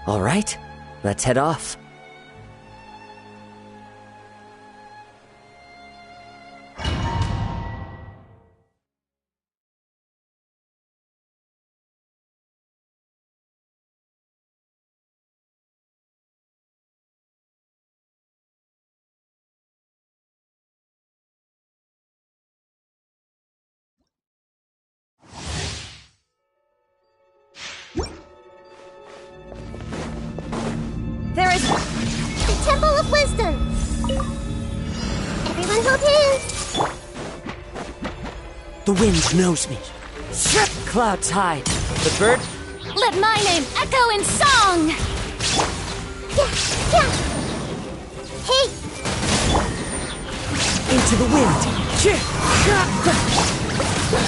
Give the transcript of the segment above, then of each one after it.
All right, let's head off. There is the Temple of Wisdom. Everyone hold hands. The wind knows me. Clouds hide. The bird? Let my name echo in song. Yeah, yeah. Hey. Into the wind.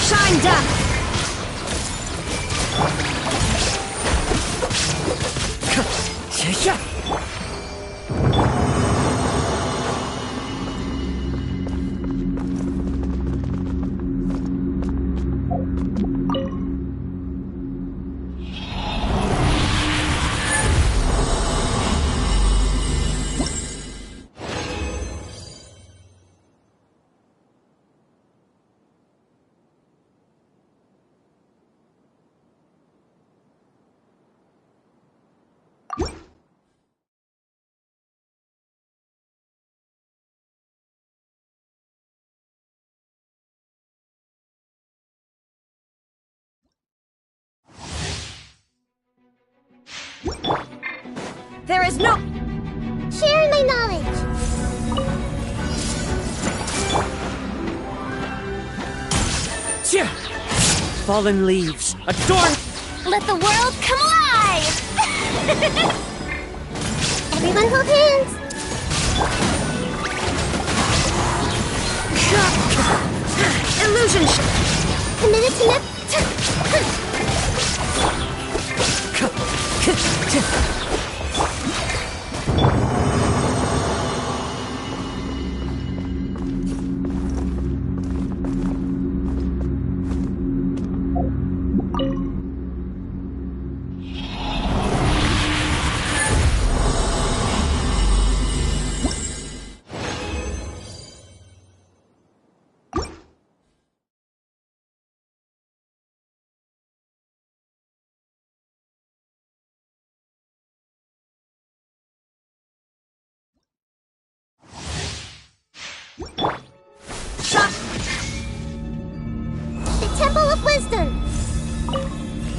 Shine down. There is no... Share my knowledge. Fallen leaves, adorn... Let the world come alive! Everyone hold hands. Illusion. Committed to next... The Temple of Wisdom.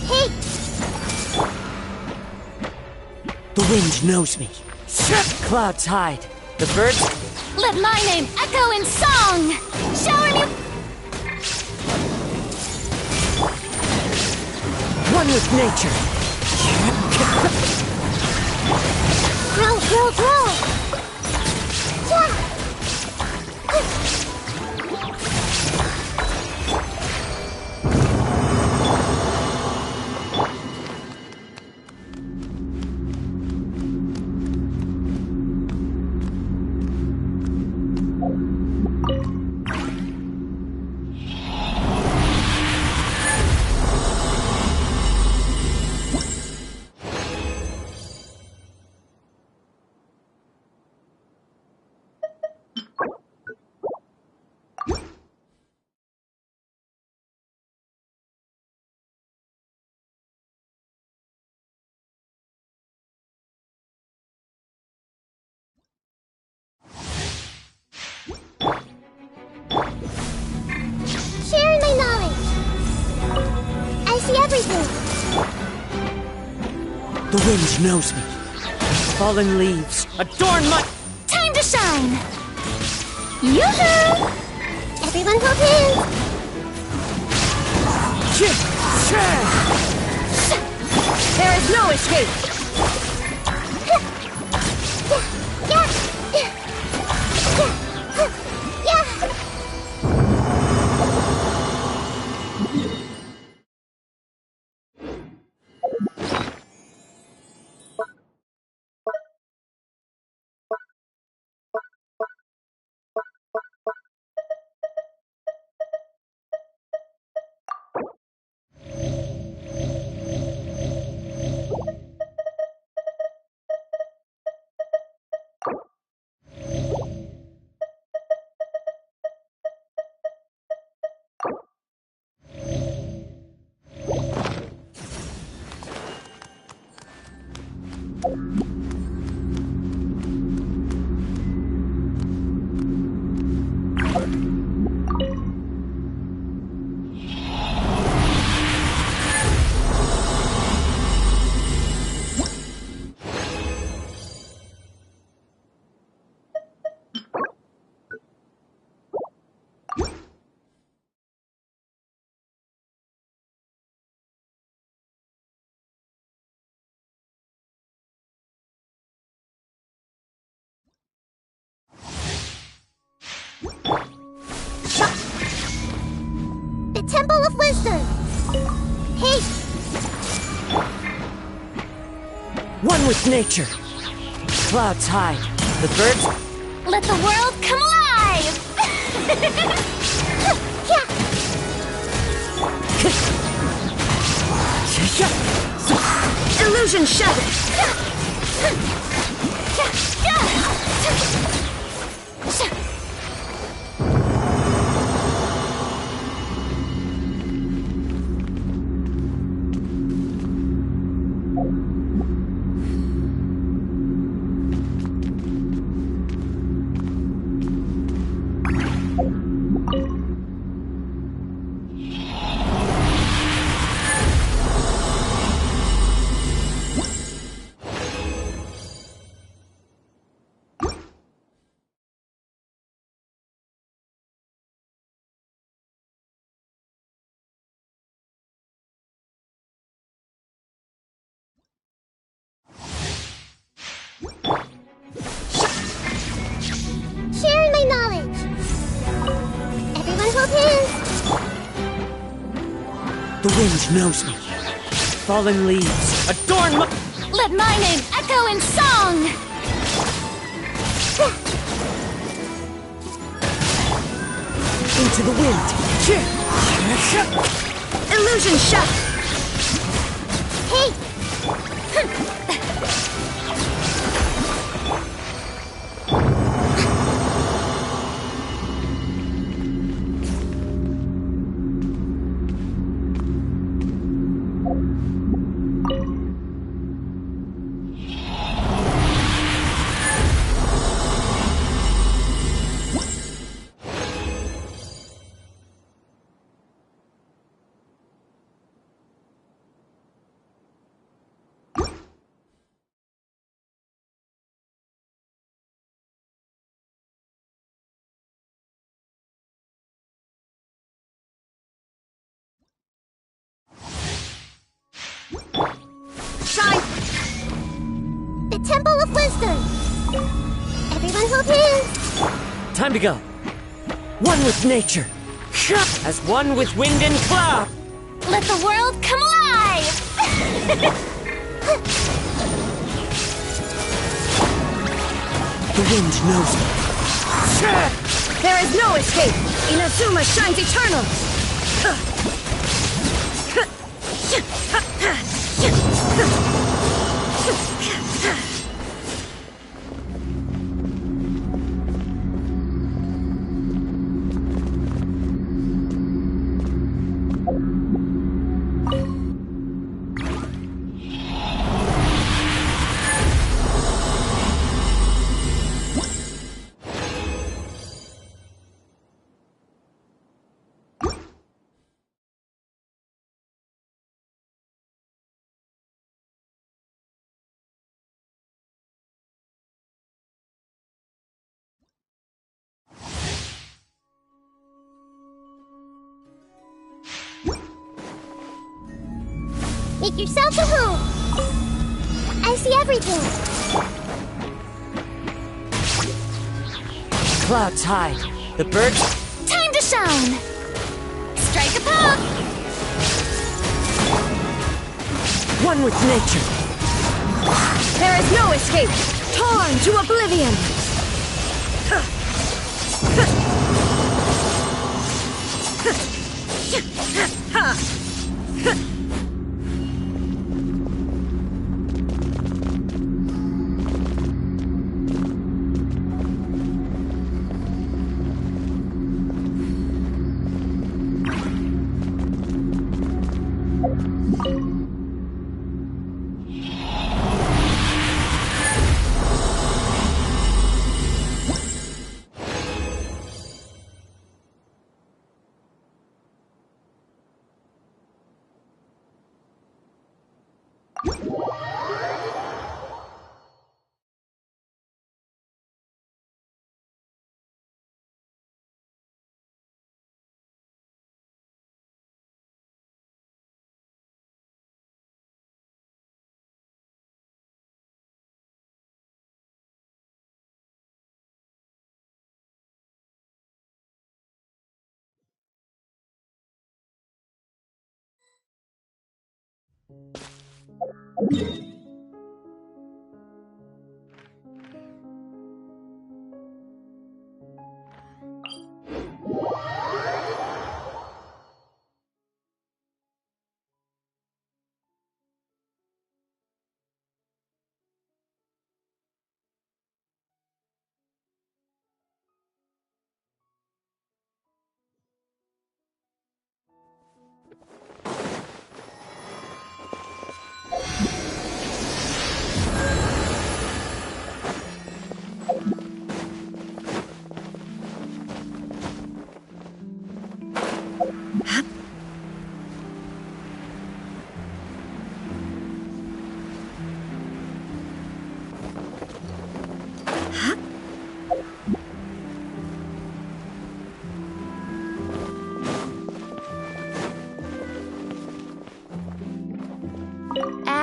Hey. The wind knows me. Clouds hide. The birds? Let my name echo in song. Shower me. One with nature. Grow, grow, grow. Yeah. Sharing my knowledge. I see everything. The wind knows me. Fallen leaves, adorn my... Time to shine. Yoo-hoo! Everyone hold hands. There is no escape. Temple of Wisdom. Haste. One with nature. Cloud tide. The birds. Let the world come alive! Illusion shattered! Sharing my knowledge. Everyone hold hands. The wind knows me. Fallen leaves adorn my... Let my name echo in song. Into the wind. Illusion shattered! Hey! Shine! The Temple of Wisdom. Everyone hold hands. Time to go. One with nature. As one with wind and cloud. Let the world come alive. The wind knows me. There is no escape! Inazuma shines eternal! Make yourself at home. I see everything. Cloud tide. The birds. Time to shine. Strike a pose. One with nature. There is no escape! Torn to oblivion!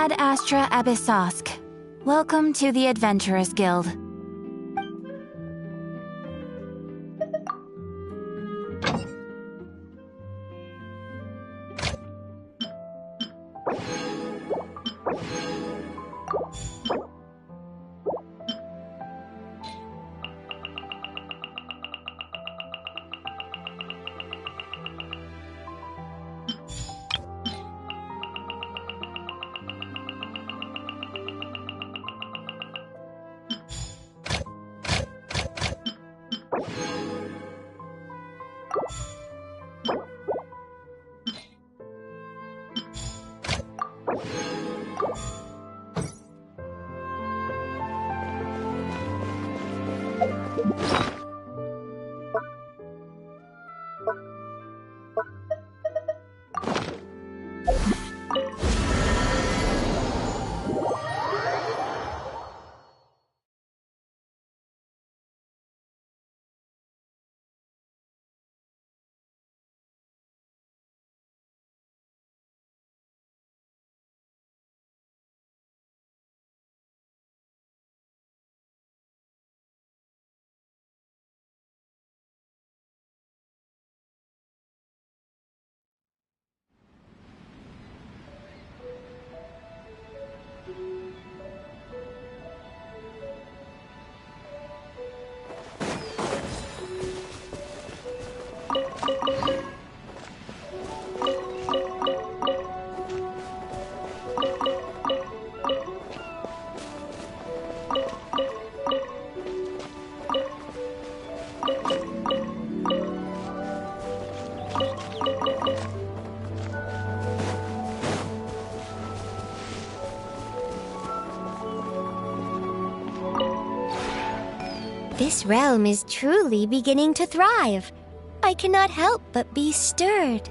Ad Astra Abyssosk. Welcome to the Adventurers Guild. This realm is truly beginning to thrive. I cannot help but be stirred.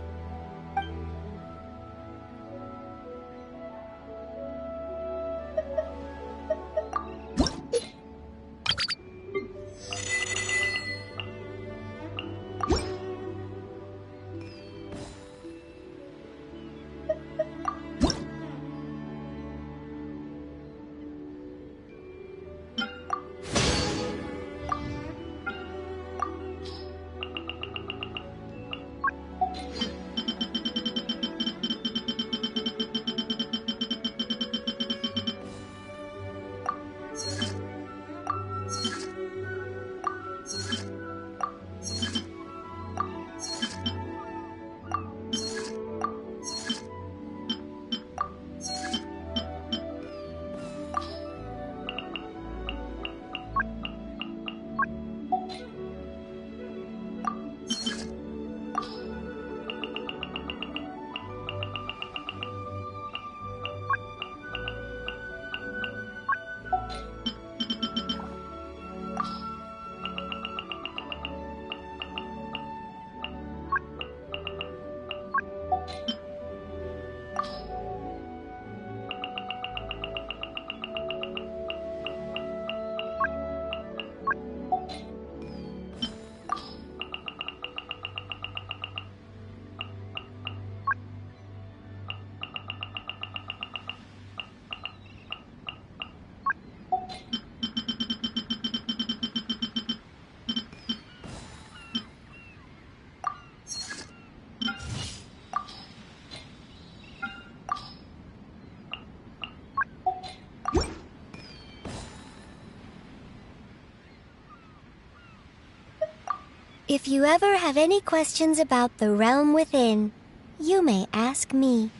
If you ever have any questions about the realm within, you may ask me.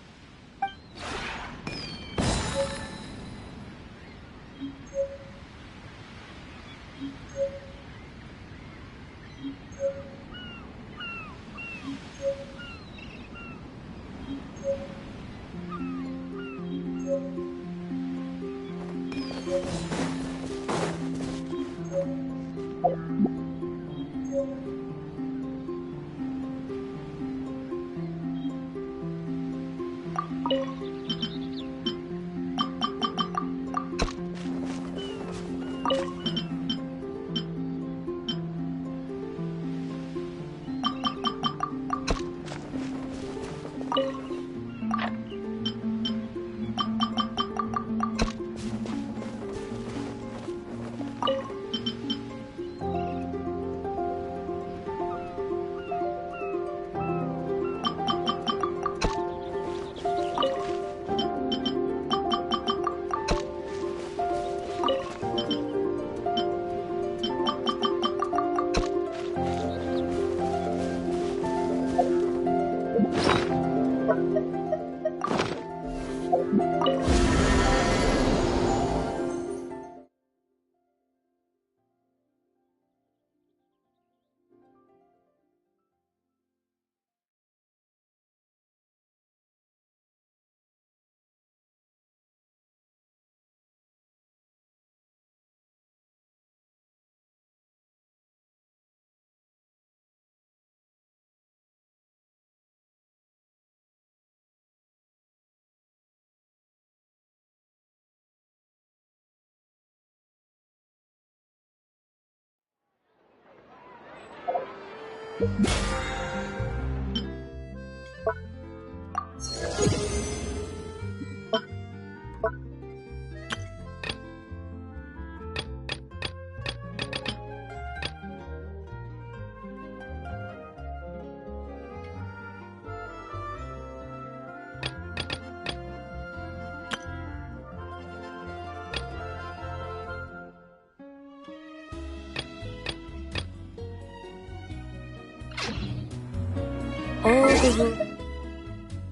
All the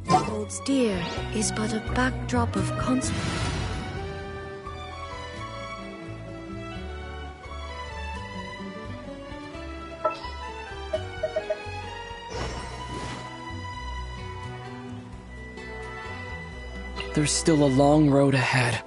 holds dear is but a backdrop of constant. There's still a long road ahead.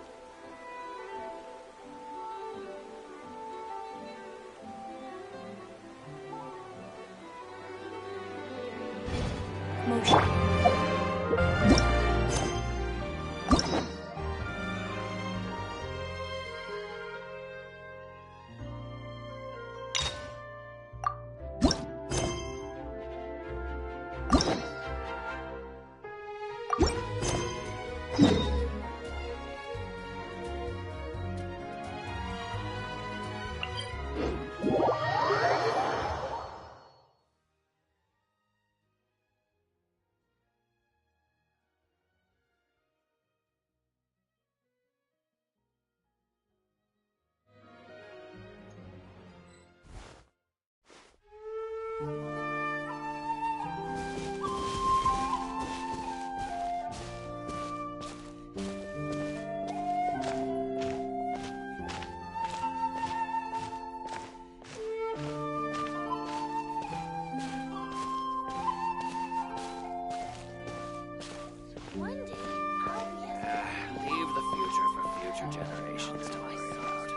Leave the future for future generations to worry about.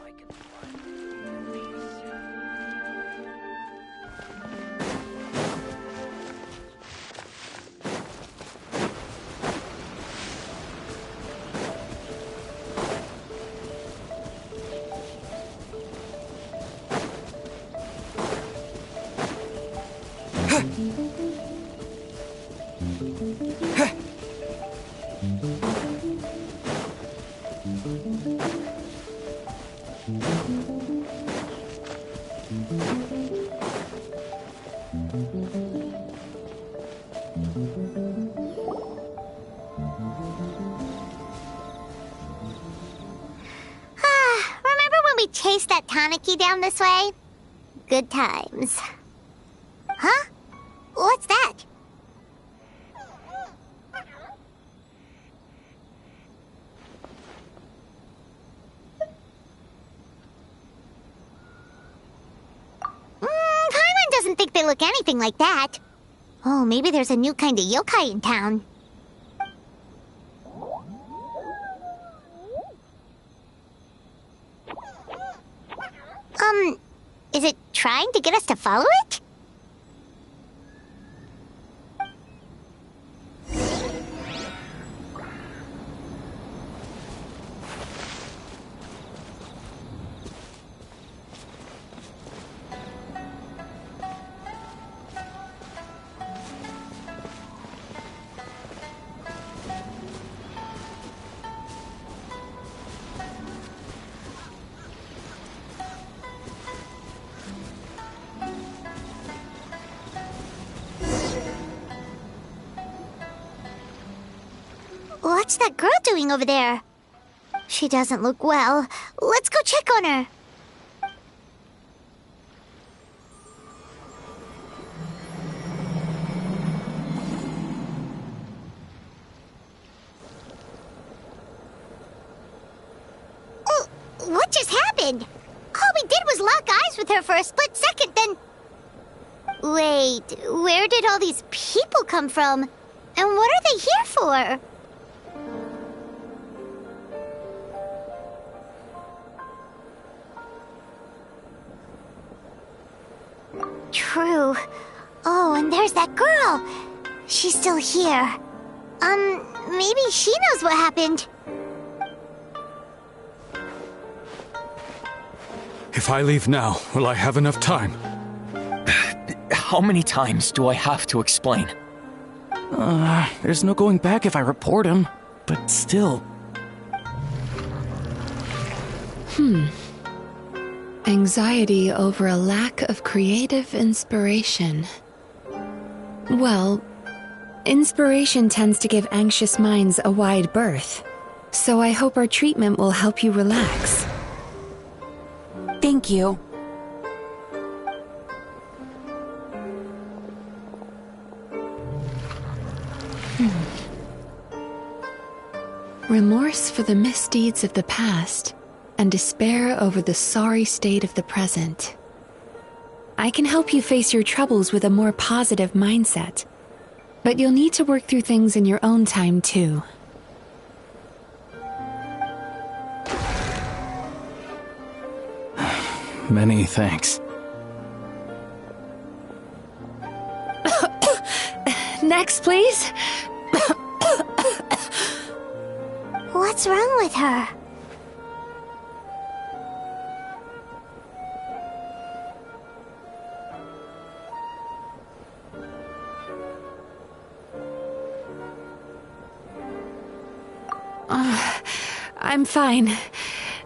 I can find peace. Remember when we chased that Tanuki down this way? good times. Huh? What's that? Paimon doesn't think they look anything like that. Oh, maybe there's a new kind of yokai in town. Is it trying to get us to follow it? What's that girl doing over there? She doesn't look well. Let's go check on her. Oh, what just happened? All we did was lock eyes with her for a split second, then... Wait, where did all these people come from? And what are they here for? True. Oh, and there's that girl. She's still here. Maybe she knows what happened. If I leave now, will I have enough time? How many times do I have to explain? There's no going back if I report him. But still. Anxiety over a lack of creative inspiration. Well, inspiration tends to give anxious minds a wide berth. So I hope our treatment will help you relax. Thank you. Remorse for the misdeeds of the past, and despair over the sorry state of the present. I can help you face your troubles with a more positive mindset, but you'll need to work through things in your own time too. Many thanks. Next, please. What's wrong with her? I'm fine.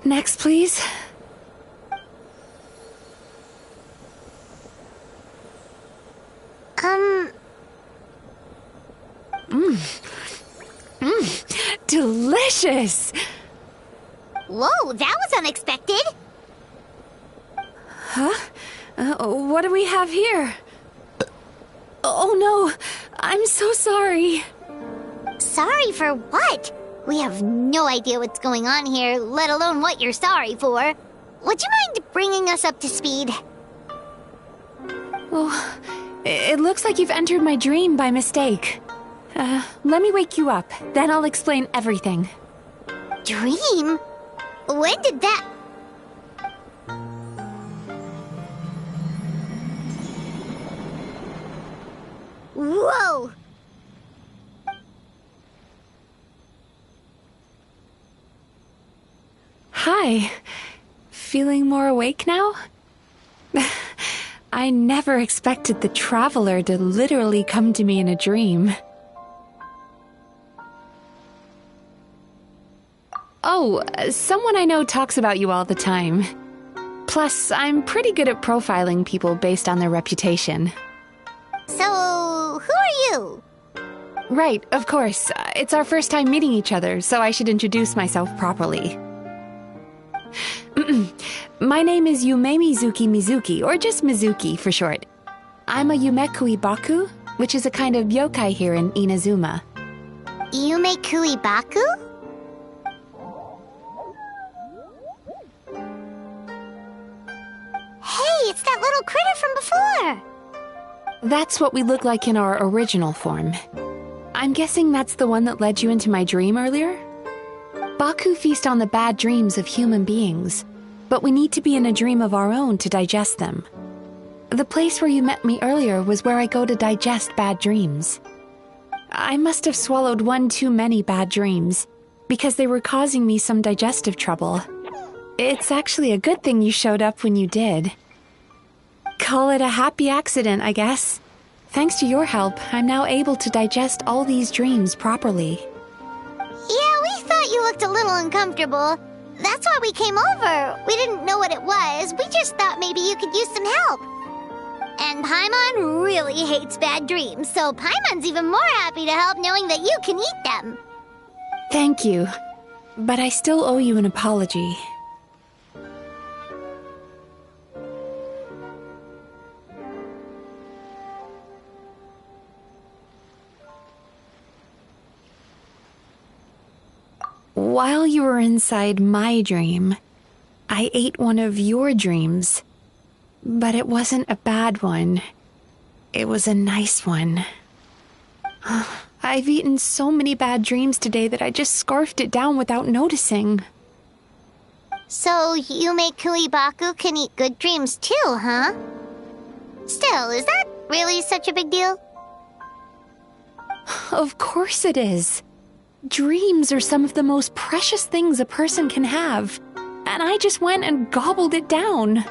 Next, please. Delicious! Whoa, that was unexpected! Huh? What do we have here? Oh no! I'm so sorry! Sorry for what? We have no idea what's going on here, let alone what you're sorry for. Would you mind bringing us up to speed? Oh, it looks like you've entered my dream by mistake. Let me wake you up, then I'll explain everything. Dream? When did that... Whoa! Hi. Feeling more awake now? I never expected the Traveler to literally come to me in a dream. Oh, someone I know talks about you all the time. Plus, I'm pretty good at profiling people based on their reputation. So, who are you? Right, of course. It's our first time meeting each other, so I should introduce myself properly. My name is Yume Mizuki, or just Mizuki for short. I'm a Yumekui Baku, which is a kind of yokai here in Inazuma. Yumekui Baku? Hey, it's that little critter from before! That's what we look like in our original form. I'm guessing that's the one that led you into my dream earlier? Baku feast on the bad dreams of human beings, but we need to be in a dream of our own to digest them. The place where you met me earlier was where I go to digest bad dreams. I must have swallowed one too many bad dreams, because they were causing me some digestive trouble. It's actually a good thing you showed up when you did. Call it a happy accident, I guess. Thanks to your help, I'm now able to digest all these dreams properly. Yeah, we thought you looked a little uncomfortable. That's why we came over. We didn't know what it was. We just thought maybe you could use some help. And Paimon really hates bad dreams, so Paimon's even more happy to help knowing that you can eat them. Thank you. But I still owe you an apology. While you were inside my dream, I ate one of your dreams. But it wasn't a bad one. It was a nice one. I've eaten so many bad dreams today that I just scarfed it down without noticing. So Yume Baku can eat good dreams too, huh? Still, is that really such a big deal? Of course it is. Dreams are some of the most precious things a person can have, and I just went and gobbled it down.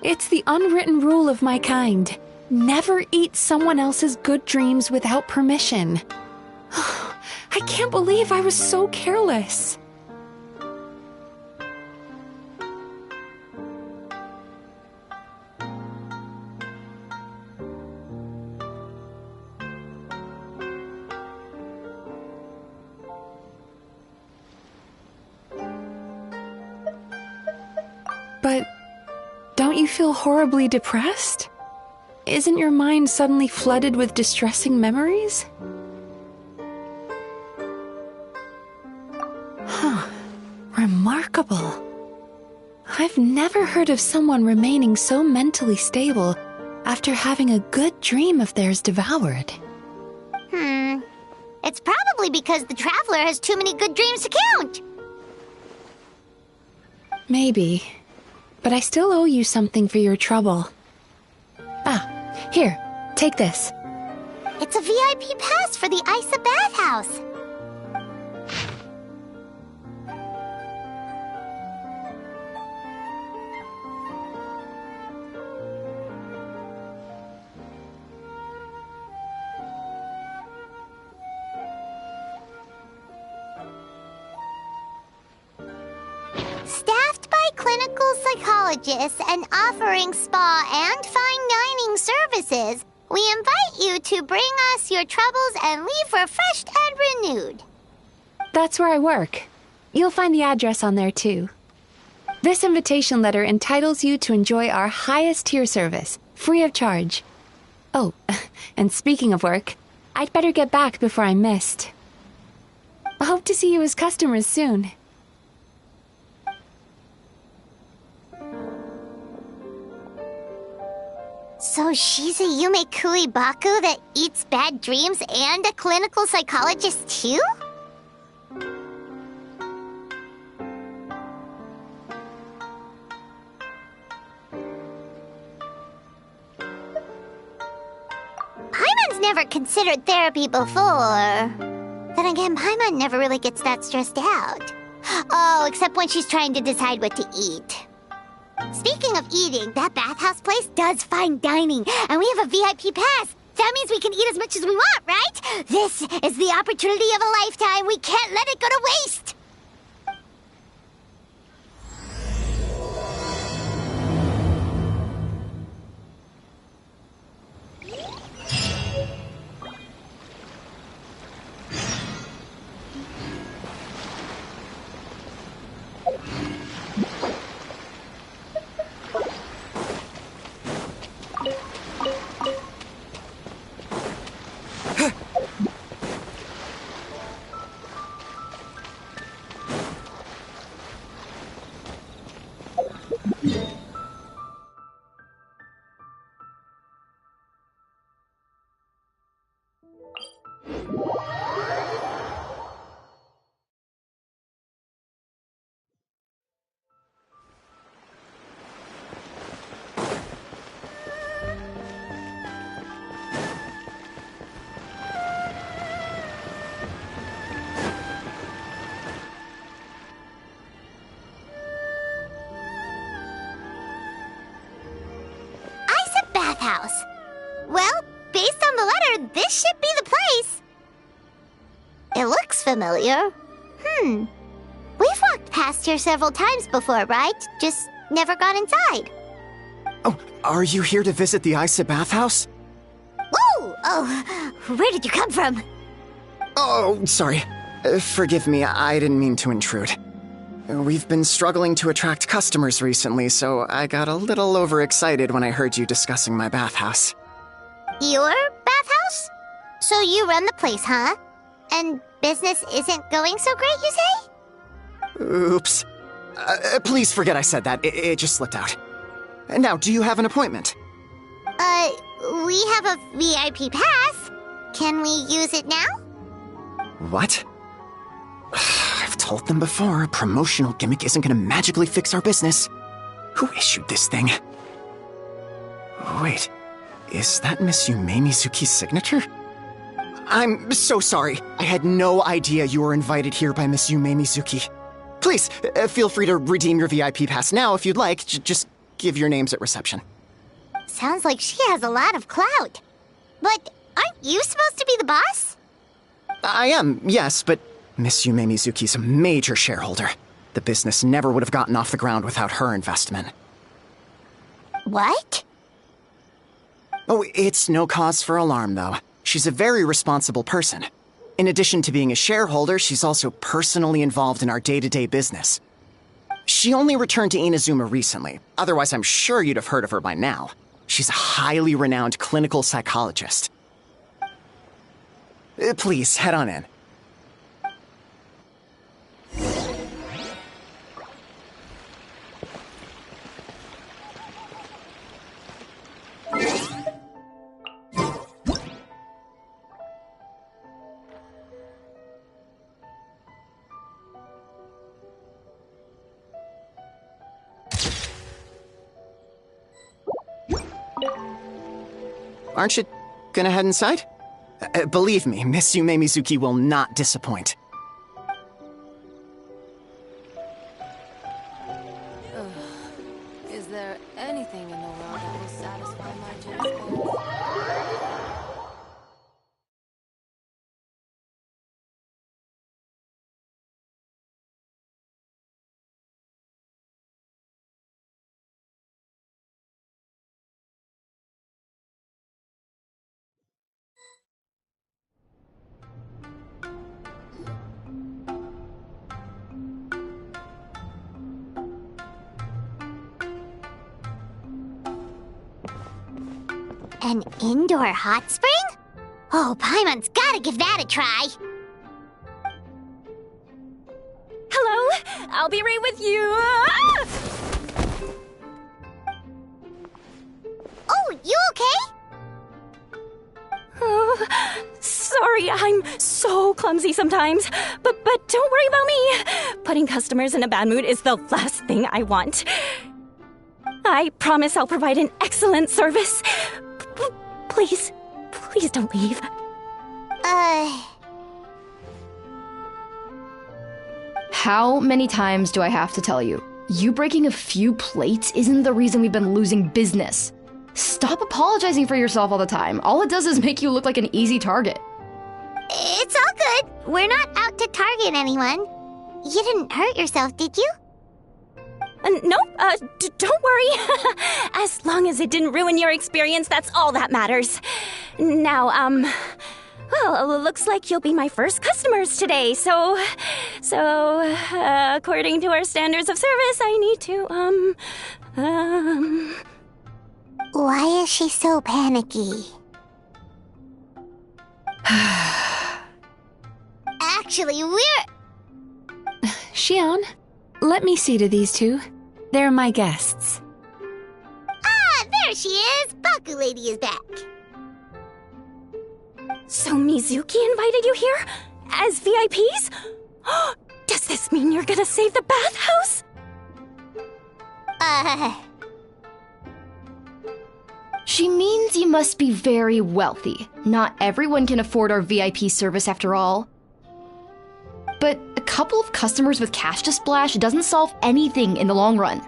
It's the unwritten rule of my kind. Never eat someone else's good dreams without permission. I can't believe I was so careless. But don't you feel horribly depressed? Isn't your mind suddenly flooded with distressing memories? Huh. Remarkable. I've never heard of someone remaining so mentally stable after having a good dream of theirs devoured. It's probably because the traveler has too many good dreams to count. Maybe. But I still owe you something for your trouble. Here, take this. It's a VIP pass for the Isa bathhouse. Staffed by clinical psychologists and offering spa and fine dining services, we invite you to bring us your troubles and leave refreshed and renewed. That's where I work. You'll find the address on there too. This invitation letter entitles you to enjoy our highest tier service, free of charge. Oh, and speaking of work, I'd better get back before I'm missed. I hope to see you as customers soon. So she's a Yume Baku that eats bad dreams and a clinical psychologist too? Paimon's never considered therapy before. Then again, Paimon never really gets that stressed out. Oh, except when she's trying to decide what to eat. Speaking of eating, that bathhouse place does fine dining, and we have a VIP pass. That means we can eat as much as we want, right? This is the opportunity of a lifetime. We can't let it go to waste. Bathhouse. Well, based on the letter, this should be the place. It looks familiar. We've walked past here several times before, right? Just never got inside. Oh, are you here to visit the Isa bathhouse? Whoa! Oh, where did you come from? Oh, sorry. Forgive me, I didn't mean to intrude. We've been struggling to attract customers recently, so I got a little overexcited when I heard you discussing my bathhouse. Your bathhouse? So you run the place, huh? And business isn't going so great, you say? Oops. Please forget I said that. It just slipped out. Now, do you have an appointment? We have a VIP pass. Can we use it now? What? I've told them before, a promotional gimmick isn't gonna magically fix our business. Who issued this thing? Wait, is that Miss Yume Mizuki's signature? I'm so sorry. I had no idea you were invited here by Miss Yume Mizuki. Please, feel free to redeem your VIP pass now if you'd like. Just give your names at reception. Sounds like she has a lot of clout. But aren't you supposed to be the boss? I am, yes, but Miss Yume Mizuki's a major shareholder. The business never would have gotten off the ground without her investment. What? Oh, it's no cause for alarm, though. She's a very responsible person. In addition to being a shareholder, she's also personally involved in our day-to-day business. She only returned to Inazuma recently. Otherwise, I'm sure you'd have heard of her by now. She's a highly renowned clinical psychologist. Please, head on in. Aren't you gonna head inside? Believe me, Miss Yume Mizuki will not disappoint. Is there anything in the world that will satisfy my gentle? An indoor hot spring? Oh, Paimon's gotta give that a try. Hello? I'll be right with you. Oh, you okay? Oh, sorry, I'm so clumsy sometimes. But don't worry about me. Putting customers in a bad mood is the last thing I want. I promise I'll provide an excellent service. Please don't leave. How many times do I have to tell you? You breaking a few plates isn't the reason we've been losing business. Stop apologizing for yourself all the time. All it does is make you look like an easy target. It's all good. We're not out to target anyone. You didn't hurt yourself, did you? No, don't worry. As long as it didn't ruin your experience, that's all that matters. Now, well, looks like you'll be my first customers today, so, according to our standards of service, I need to, Why is she so panicky? Actually, we're... Xion, let me see to these two. They're my guests. Ah, there she is! Baku Lady is back. So Mizuki invited you here? As VIPs? Does this mean you're gonna save the bathhouse? She means you must be very wealthy. Not everyone can afford our VIP service after all. But a couple of customers with cash to splash doesn't solve anything in the long run.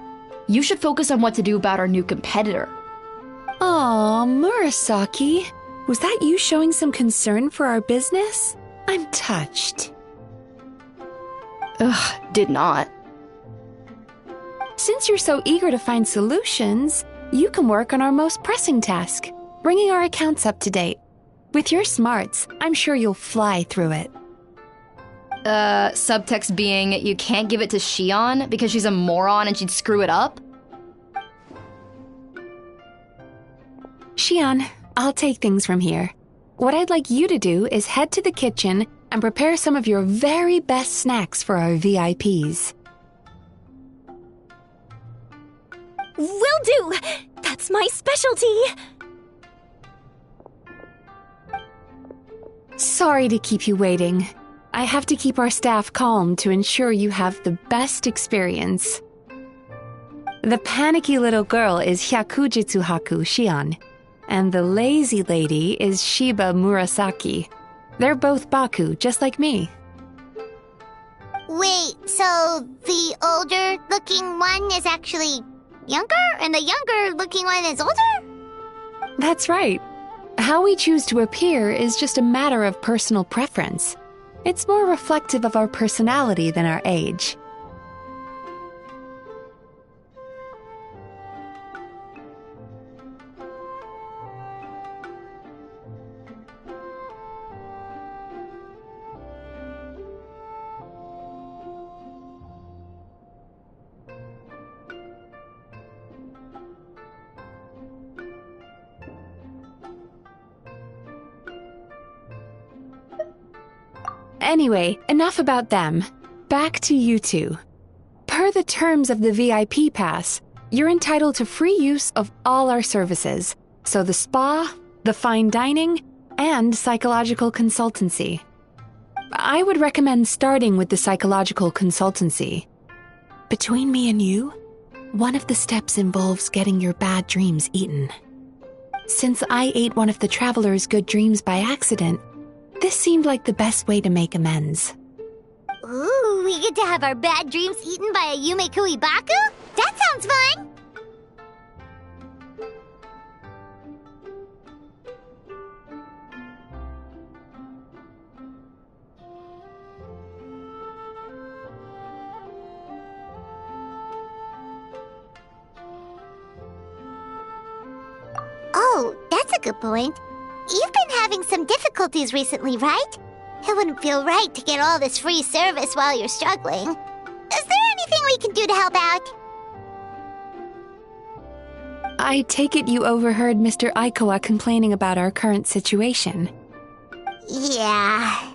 You should focus on what to do about our new competitor. Aw, Murasaki. Was that you showing some concern for our business? I'm touched. Ugh, did not. Since you're so eager to find solutions, you can work on our most pressing task, bringing our accounts up to date. With your smarts, I'm sure you'll fly through it. Subtext being, you can't give it to Shion because she's a moron and she'd screw it up? Shion, I'll take things from here. What I'd like you to do is head to the kitchen and prepare some of your very best snacks for our VIPs. Will do! That's my specialty! Sorry to keep you waiting. I have to keep our staff calm to ensure you have the best experience. The panicky little girl is Hyakujitsu Haku Shion, and the lazy lady is Shiba Murasaki. They're both Baku, just like me. Wait, so the older-looking one is actually younger, and the younger-looking one is older? That's right. How we choose to appear is just a matter of personal preference. It's more reflective of our personality than our age. Anyway, enough about them. Back to you two. Per the terms of the VIP pass, you're entitled to free use of all our services. So the spa, the fine dining, and psychological consultancy. I would recommend starting with the psychological consultancy. Between me and you, one of the steps involves getting your bad dreams eaten. Since I ate one of the traveler's good dreams by accident, this seemed like the best way to make amends. Ooh, we get to have our bad dreams eaten by a Yumeku Ibaku? That sounds fun! Oh, that's a good point. You've been having some difficulties recently, right? It wouldn't feel right to get all this free service while you're struggling. Is there anything we can do to help out? I take it you overheard Mr. Aikawa complaining about our current situation. Yeah.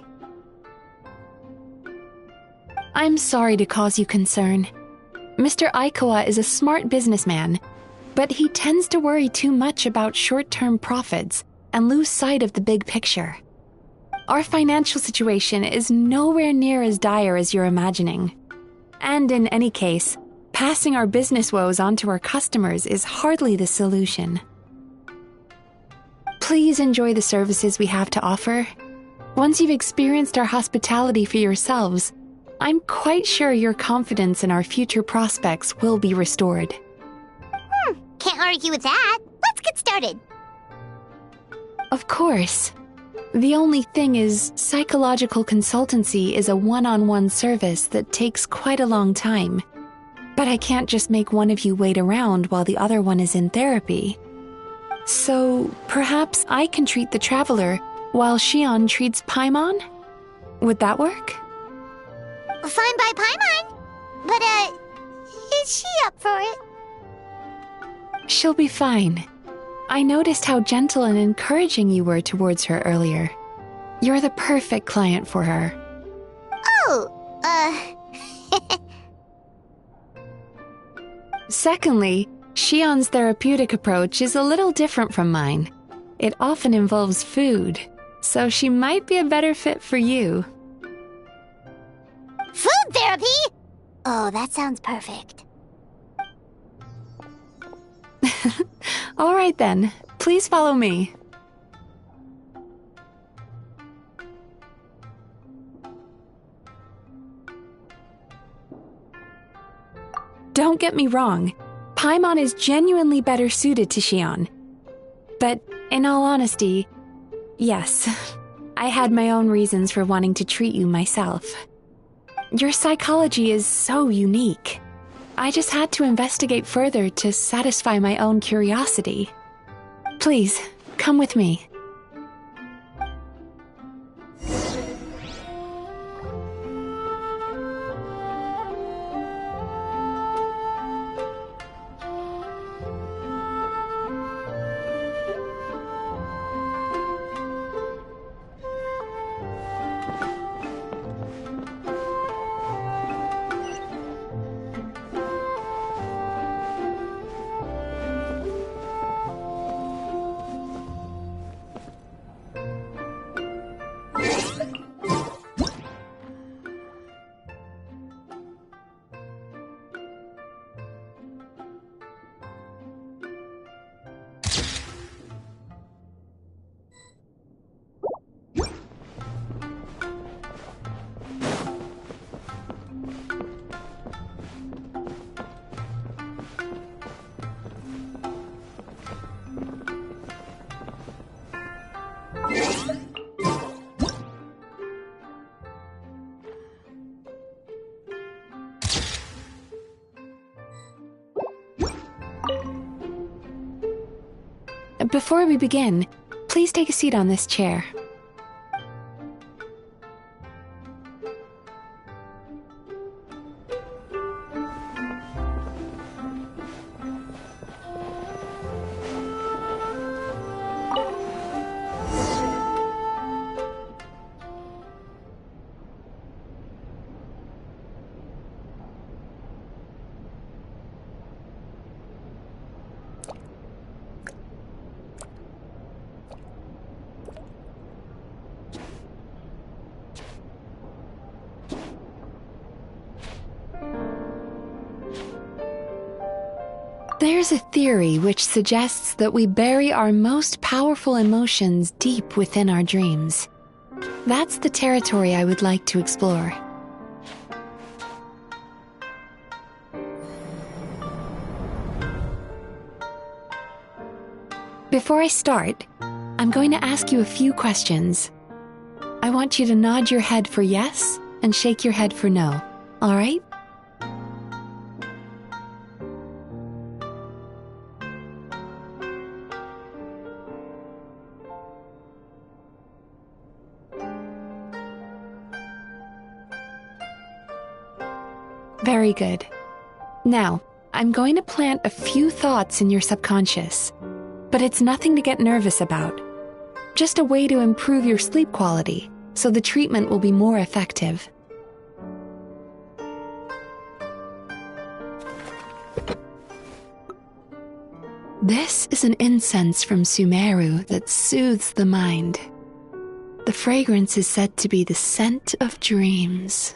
I'm sorry to cause you concern. Mr. Aikawa is a smart businessman, but he tends to worry too much about short-term profits and lose sight of the big picture. Our financial situation is nowhere near as dire as you're imagining. And in any case, passing our business woes on to our customers is hardly the solution. Please enjoy the services we have to offer. Once you've experienced our hospitality for yourselves, I'm quite sure your confidence in our future prospects will be restored. Can't argue with that. Let's get started. Of course. The only thing is, psychological consultancy is a one-on-one service that takes quite a long time. But I can't just make one of you wait around while the other one is in therapy. So, perhaps I can treat the traveler while Shion treats Paimon? Would that work? Fine by Paimon. But, is she up for it? She'll be fine. I noticed how gentle and encouraging you were towards her earlier. You're the perfect client for her. Oh, Secondly, Shion's therapeutic approach is a little different from mine. It often involves food, so she might be a better fit for you. Food therapy? Oh, that sounds perfect. All right then, please follow me. Don't get me wrong, Paimon is genuinely better suited to Xion. But in all honesty, yes, I had my own reasons for wanting to treat you myself. Your psychology is so unique. I just had to investigate further to satisfy my own curiosity. Please, come with me. Before we begin, please take a seat on this chair. There's a theory which suggests that we bury our most powerful emotions deep within our dreams. That's the territory I would like to explore. Before I start, I'm going to ask you a few questions. I want you to nod your head for yes and shake your head for no, all right? Very good. Now, I'm going to plant a few thoughts in your subconscious, but it's nothing to get nervous about. Just a way to improve your sleep quality, so the treatment will be more effective. This is an incense from Sumeru that soothes the mind. The fragrance is said to be the scent of dreams.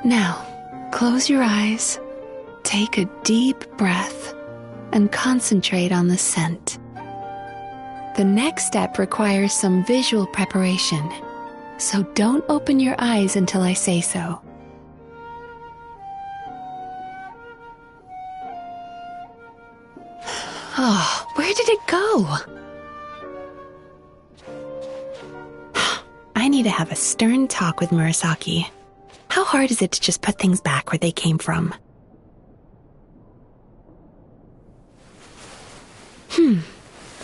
Now, close your eyes, take a deep breath, and concentrate on the scent. The next step requires some visual preparation, so don't open your eyes until I say so. Oh, where did it go? I need to have a stern talk with Murasaki. How hard is it to just put things back where they came from?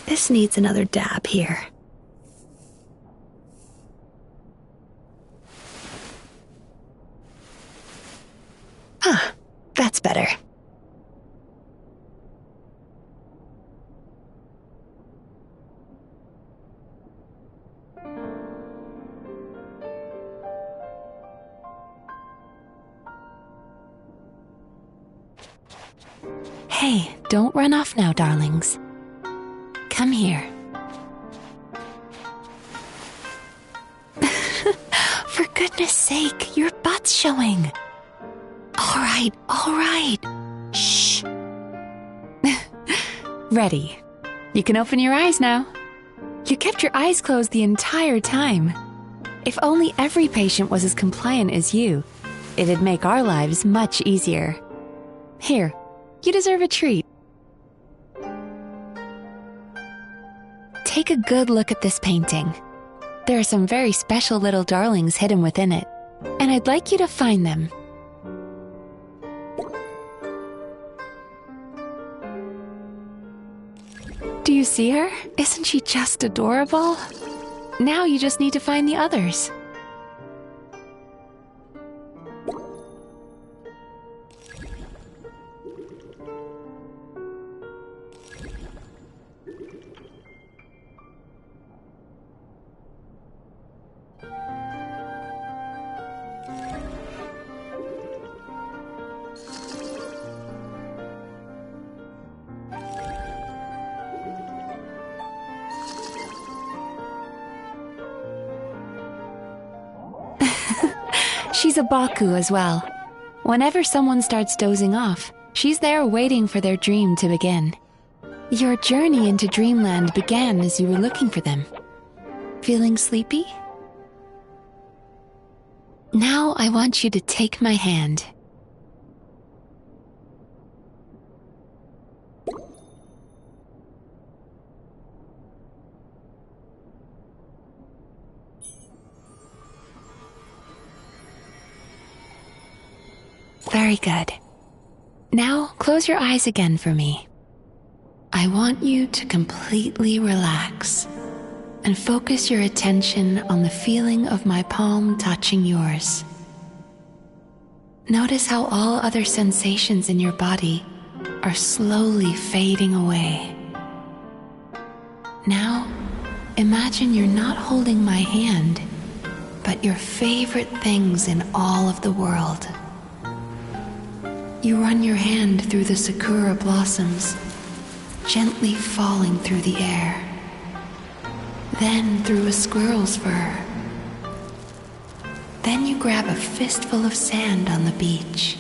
This needs another dab here. That's better. Hey, don't run off now, darlings. Come here. For goodness sake, your butt's showing. All right. Shh. Ready. You can open your eyes now. You kept your eyes closed the entire time. If only every patient was as compliant as you, it'd make our lives much easier. Here, you deserve a treat. Take a good look at this painting. There are some very special little darlings hidden within it, and I'd like you to find them. Do you see her? Isn't she just adorable? Now you just need to find the others. She's a Baku as well. Whenever someone starts dozing off, she's there waiting for their dream to begin. Your journey into Dreamland began as you were looking for them. Feeling sleepy? Now I want you to take my hand. Very good. Now close your eyes again for me. I want you to completely relax and focus your attention on the feeling of my palm touching yours. Notice how all other sensations in your body are slowly fading away. Now, imagine you're not holding my hand, but your favorite things in all of the world. You run your hand through the sakura blossoms, gently falling through the air. Then through a squirrel's fur. Then you grab a fistful of sand on the beach.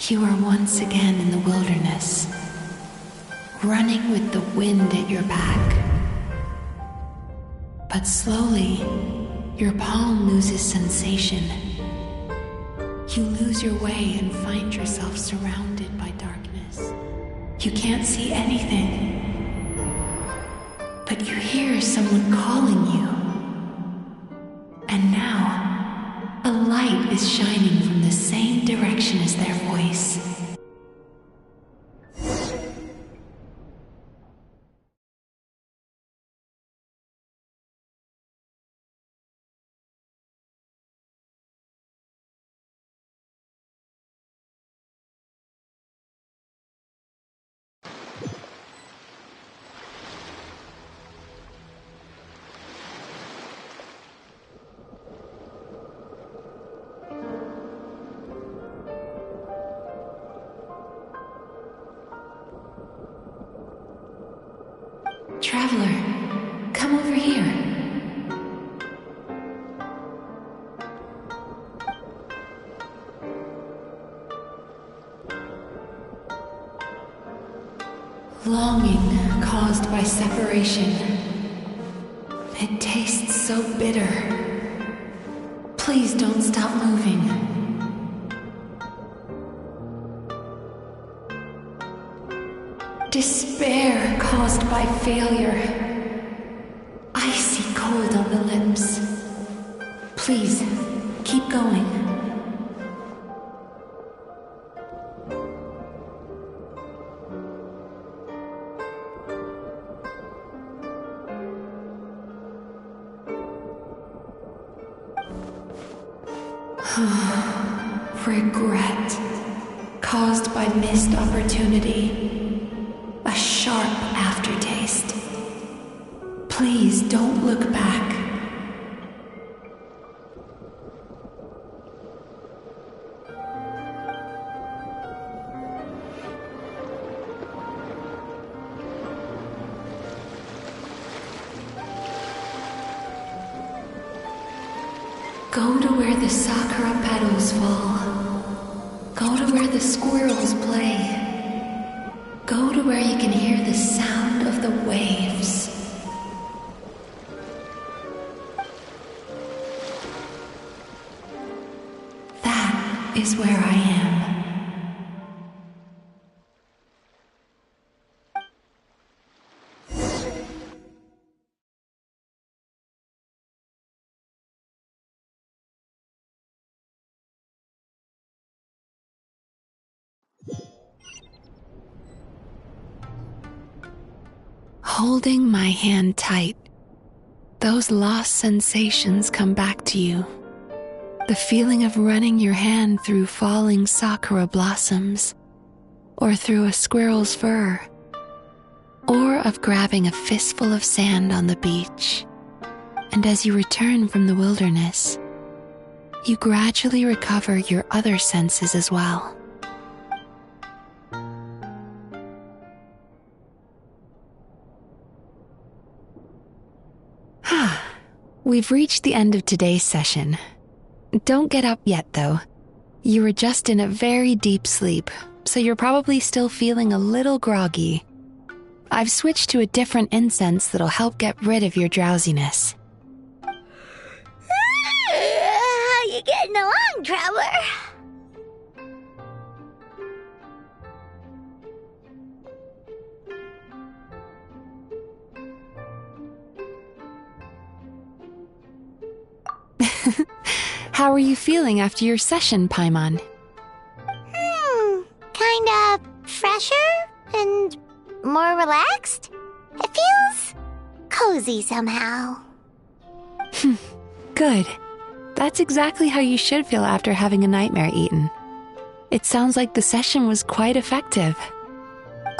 You are once again in the wilderness, running with the wind at your back. But slowly, your palm loses sensation. You lose your way and find yourself surrounded by darkness. You can't see anything, but you hear someone calling you. And now, a light is shining from the same direction as their voice. Traveler, come over here. Longing caused by separation. It tastes so bitter. Please don't stop moving. Despair caused by failure. Icy cold on the lips. Please, keep going. Regret caused by missed opportunity. A sharp aftertaste. Please don't look back. Go to where the sakura petals fall. Go to where the squirrels play. Go to where you can hear the sound of the waves. That is where I am. Holding my hand tight, those lost sensations come back to you. The feeling of running your hand through falling sakura blossoms, or through a squirrel's fur, or of grabbing a fistful of sand on the beach. And as you return from the wilderness, you gradually recover your other senses as well. We've reached the end of today's session. Don't get up yet, though. You were just in a very deep sleep, so you're probably still feeling a little groggy. I've switched to a different incense that'll help get rid of your drowsiness. How you getting along, traveler? How are you feeling after your session, Paimon? Kinda fresher and more relaxed. It feels cozy somehow. Good. That's exactly how you should feel after having a nightmare eaten. It sounds like the session was quite effective.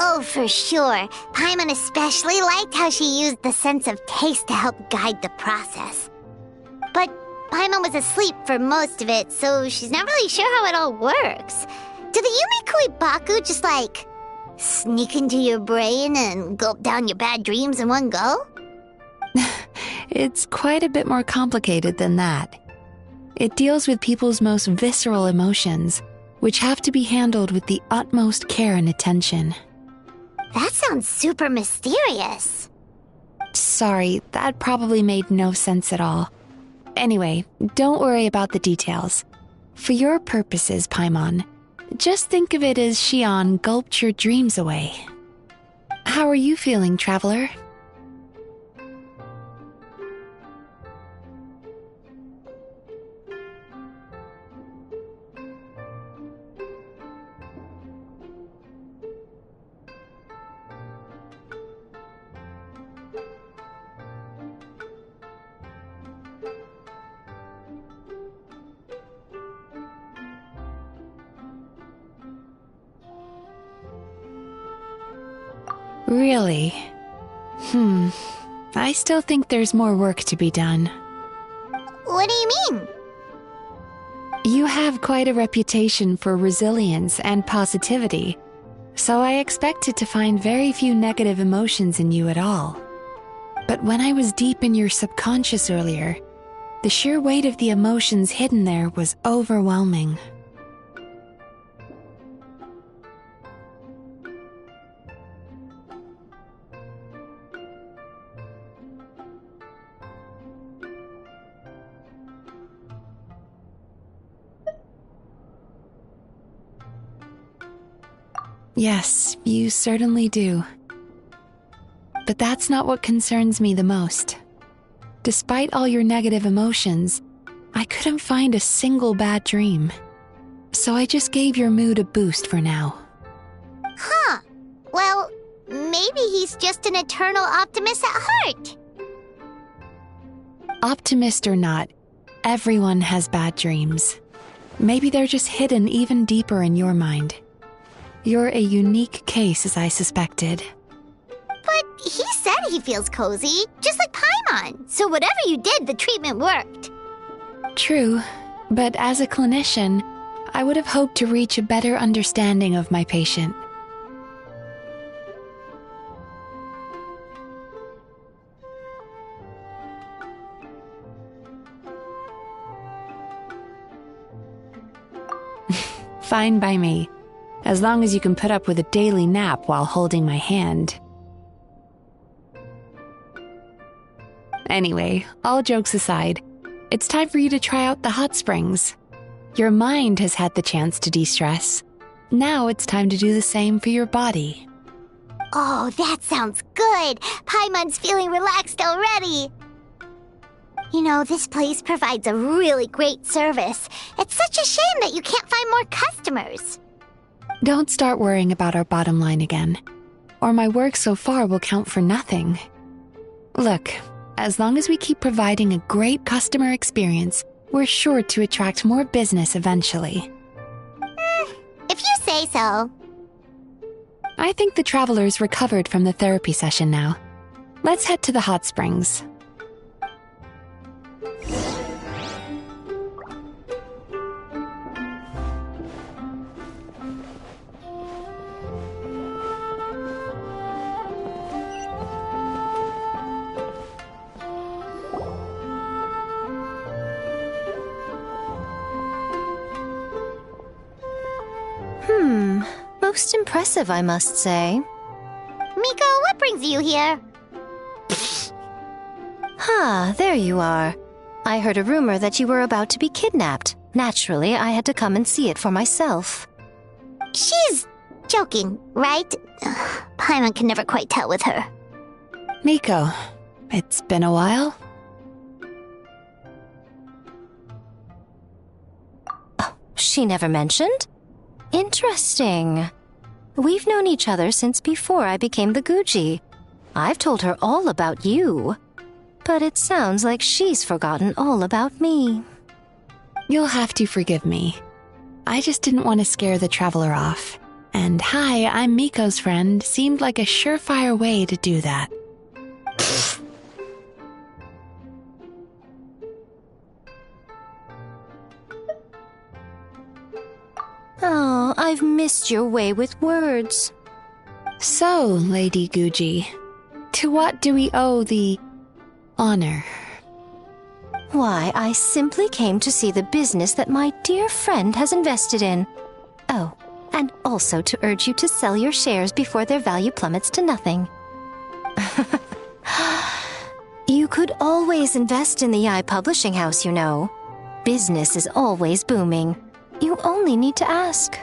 Oh, for sure. Paimon especially liked how she used the sense of taste to help guide the process. But Paimon was asleep for most of it, so she's not really sure how it all works. Do the Yumikui Baku just, like, sneak into your brain and gulp down your bad dreams in one go? It's quite a bit more complicated than that. It deals with people's most visceral emotions, which have to be handled with the utmost care and attention. That sounds super mysterious. Sorry, that probably made no sense at all. Anyway, don't worry about the details. For your purposes, Paimon, just think of it as Xion gulped your dreams away. How are you feeling, traveler? Really? I still think there's more work to be done. What do you mean? You have quite a reputation for resilience and positivity, so I expected to find very few negative emotions in you at all. But when I was deep in your subconscious earlier, the sheer weight of the emotions hidden there was overwhelming. Yes, you certainly do. But that's not what concerns me the most. Despite all your negative emotions, I couldn't find a single bad dream. So I just gave your mood a boost for now. Huh. Well, maybe he's just an eternal optimist at heart. Optimist or not, everyone has bad dreams. Maybe they're just hidden even deeper in your mind. You're a unique case, as I suspected. But he said he feels cozy, just like Paimon. So whatever you did, the treatment worked. True, but as a clinician, I would have hoped to reach a better understanding of my patient. fine by me, as long as you can put up with a daily nap while holding my hand. Anyway, all jokes aside, it's time for you to try out the hot springs. Your mind has had the chance to de-stress. Now it's time to do the same for your body. Oh, that sounds good. Paimon's feeling relaxed already. You know, this place provides a really great service. It's such a shame that you can't find more customers. Don't start worrying about our bottom line again, or my work so far will count for nothing. Look, as long as we keep providing a great customer experience, we're sure to attract more business eventually. If you say so. I think the travelers recovered from the therapy session now. Let's head to the hot springs. Most impressive, I must say. Miko, what brings you here? There you are. I heard a rumor that you were about to be kidnapped. Naturally, I had to come and see it for myself. She's joking, right? Paimon can never quite tell with her. Miko, it's been a while. Oh, she never mentioned? Interesting. We've known each other since before I became the Guji. I've told her all about you. But it sounds like she's forgotten all about me. You'll have to forgive me. I just didn't want to scare the traveler off. And hi, I'm Miko's friend seemed like a surefire way to do that. Oh, I've missed your way with words. So, Lady Guji, to what do we owe the honor? Why, I simply came to see the business that my dear friend has invested in. Oh, and also to urge you to sell your shares before their value plummets to nothing. You could always invest in the Yai Publishing House, you know. Business is always booming. You only need to ask.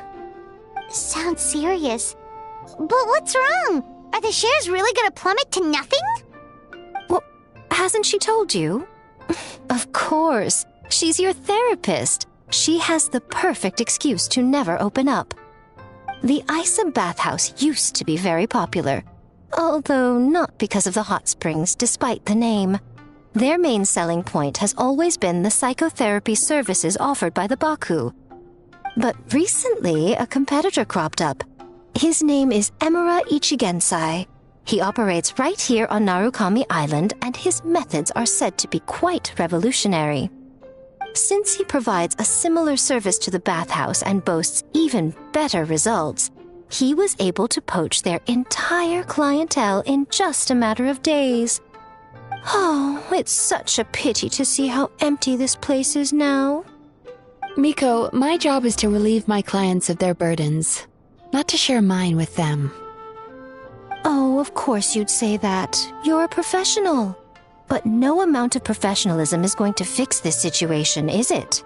Sounds serious. But what's wrong? Are the shares really gonna plummet to nothing? Well, hasn't she told you? Of course. She's your therapist. She has the perfect excuse to never open up. The Isa bathhouse used to be very popular, although not because of the hot springs, despite the name. Their main selling point has always been the psychotherapy services offered by the Baku. But recently, a competitor cropped up. His name is Emura Ichigensai. He operates right here on Narukami Island, and his methods are said to be quite revolutionary. Since he provides a similar service to the bathhouse and boasts even better results, he was able to poach their entire clientele in just a matter of days. Oh, it's such a pity to see how empty this place is now. Miko, my job is to relieve my clients of their burdens, not to share mine with them. Oh, of course you'd say that. You're a professional. But no amount of professionalism is going to fix this situation, is it?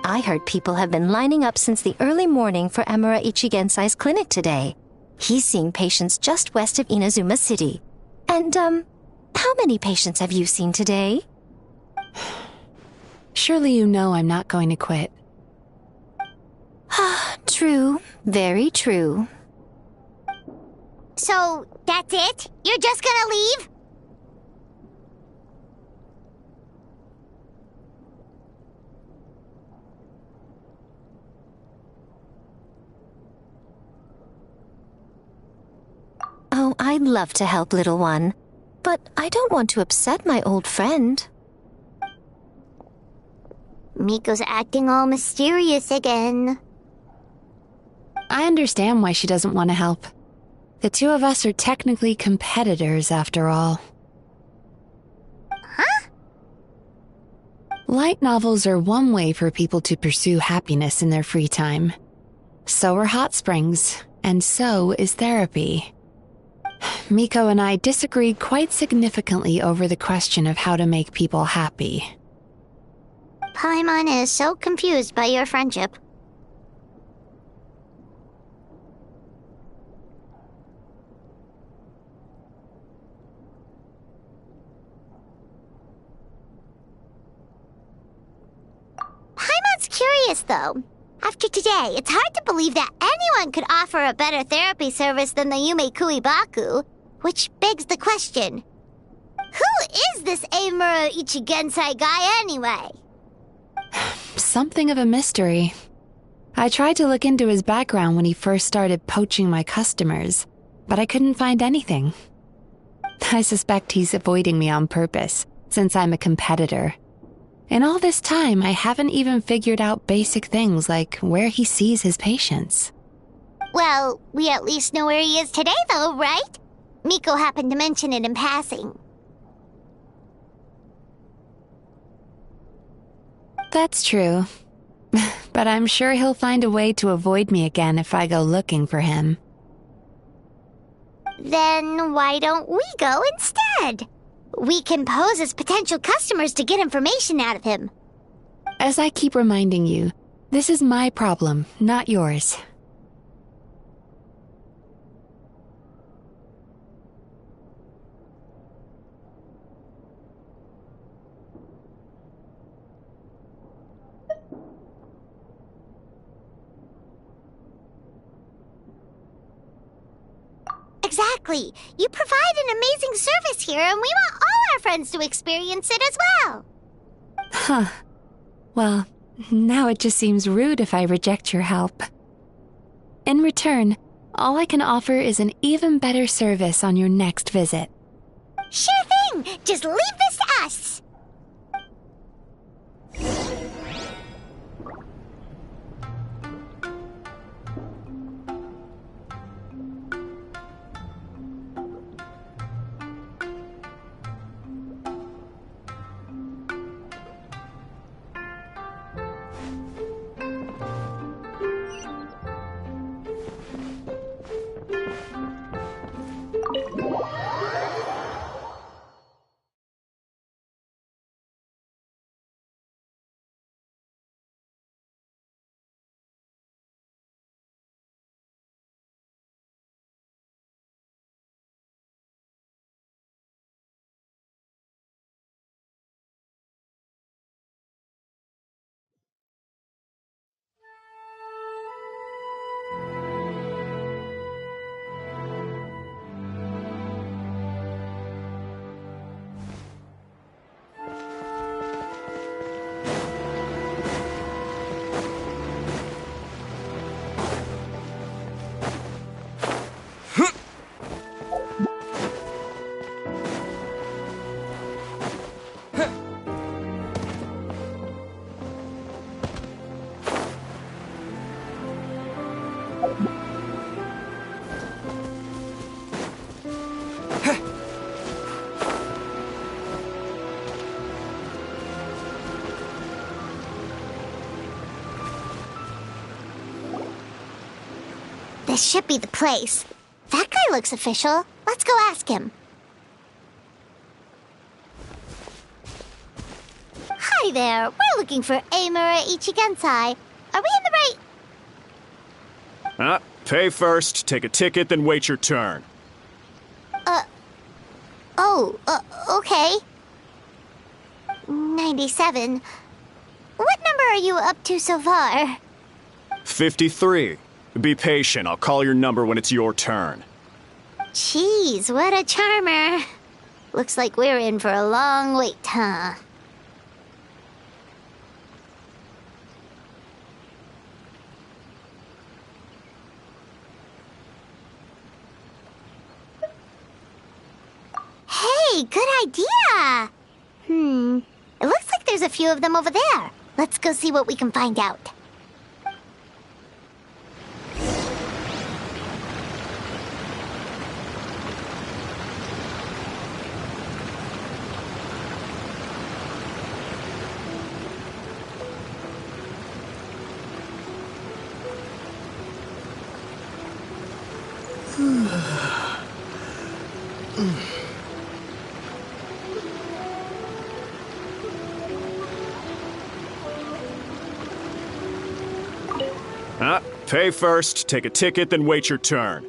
I heard people have been lining up since the early morning for Emura Ichigensai's clinic today. He's seeing patients just west of Inazuma City. And, how many patients have you seen today? Surely you know I'm not going to quit. True. Very true. So, that's it? You're just gonna leave? Oh, I'd love to help, little one. But I don't want to upset my old friend. Miko's acting all mysterious again. I understand why she doesn't want to help. The two of us are technically competitors, after all. Huh? Light novels are one way for people to pursue happiness in their free time. So are hot springs, and so is therapy. Miko and I disagreed quite significantly over the question of how to make people happy. Paimon is so confused by your friendship. Paimon's curious, though. After today, it's hard to believe that anyone could offer a better therapy service than the Yume Kuibaku, which begs the question, who is this Eimura Ichigensai guy anyway? Something of a mystery. I tried to look into his background when he first started poaching my customers, but I couldn't find anything. I suspect he's avoiding me on purpose, since I'm a competitor. In all this time, I haven't even figured out basic things like where he sees his patients. Well, we at least know where he is today, though, right? Miko happened to mention it in passing. That's true. But I'm sure he'll find a way to avoid me again if I go looking for him. Then why don't we go instead? We can pose as potential customers to get information out of him. As I keep reminding you, this is my problem, not yours. Exactly. You provide an amazing service here, and we want all our friends to experience it as well. Huh. Well, now it just seems rude if I reject your help. In return, all I can offer is an even better service on your next visit. Sure thing! Just leave this to us! This should be the place. That guy looks official. Let's go ask him. Hi there. We're looking for Eimura Ichigensai. Are we in the right... Pay first, take a ticket, then wait your turn. Okay. 97. What number are you up to so far? 53. Be patient, I'll call your number when it's your turn. Jeez, what a charmer. Looks like we're in for a long wait, huh? Hey, good idea! It looks like there's a few of them over there. Let's go see what we can find out. Pay first, take a ticket, then wait your turn.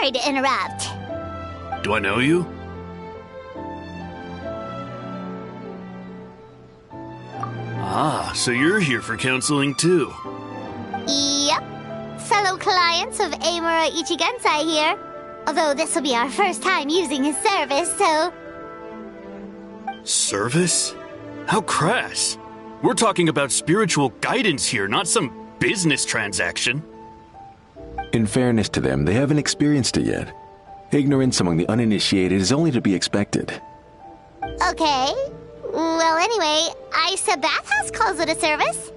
Sorry to interrupt. Do I know you? Ah, so you're here for counseling too. Yep. Fellow clients of Amura Ichigensai here. Although this will be our first time using his service, so... Service? How crass. We're talking about spiritual guidance here, not some business transaction. In fairness to them, they haven't experienced it yet. Ignorance among the uninitiated is only to be expected. Okay. Well, anyway, Isa Bathhouse calls it a service.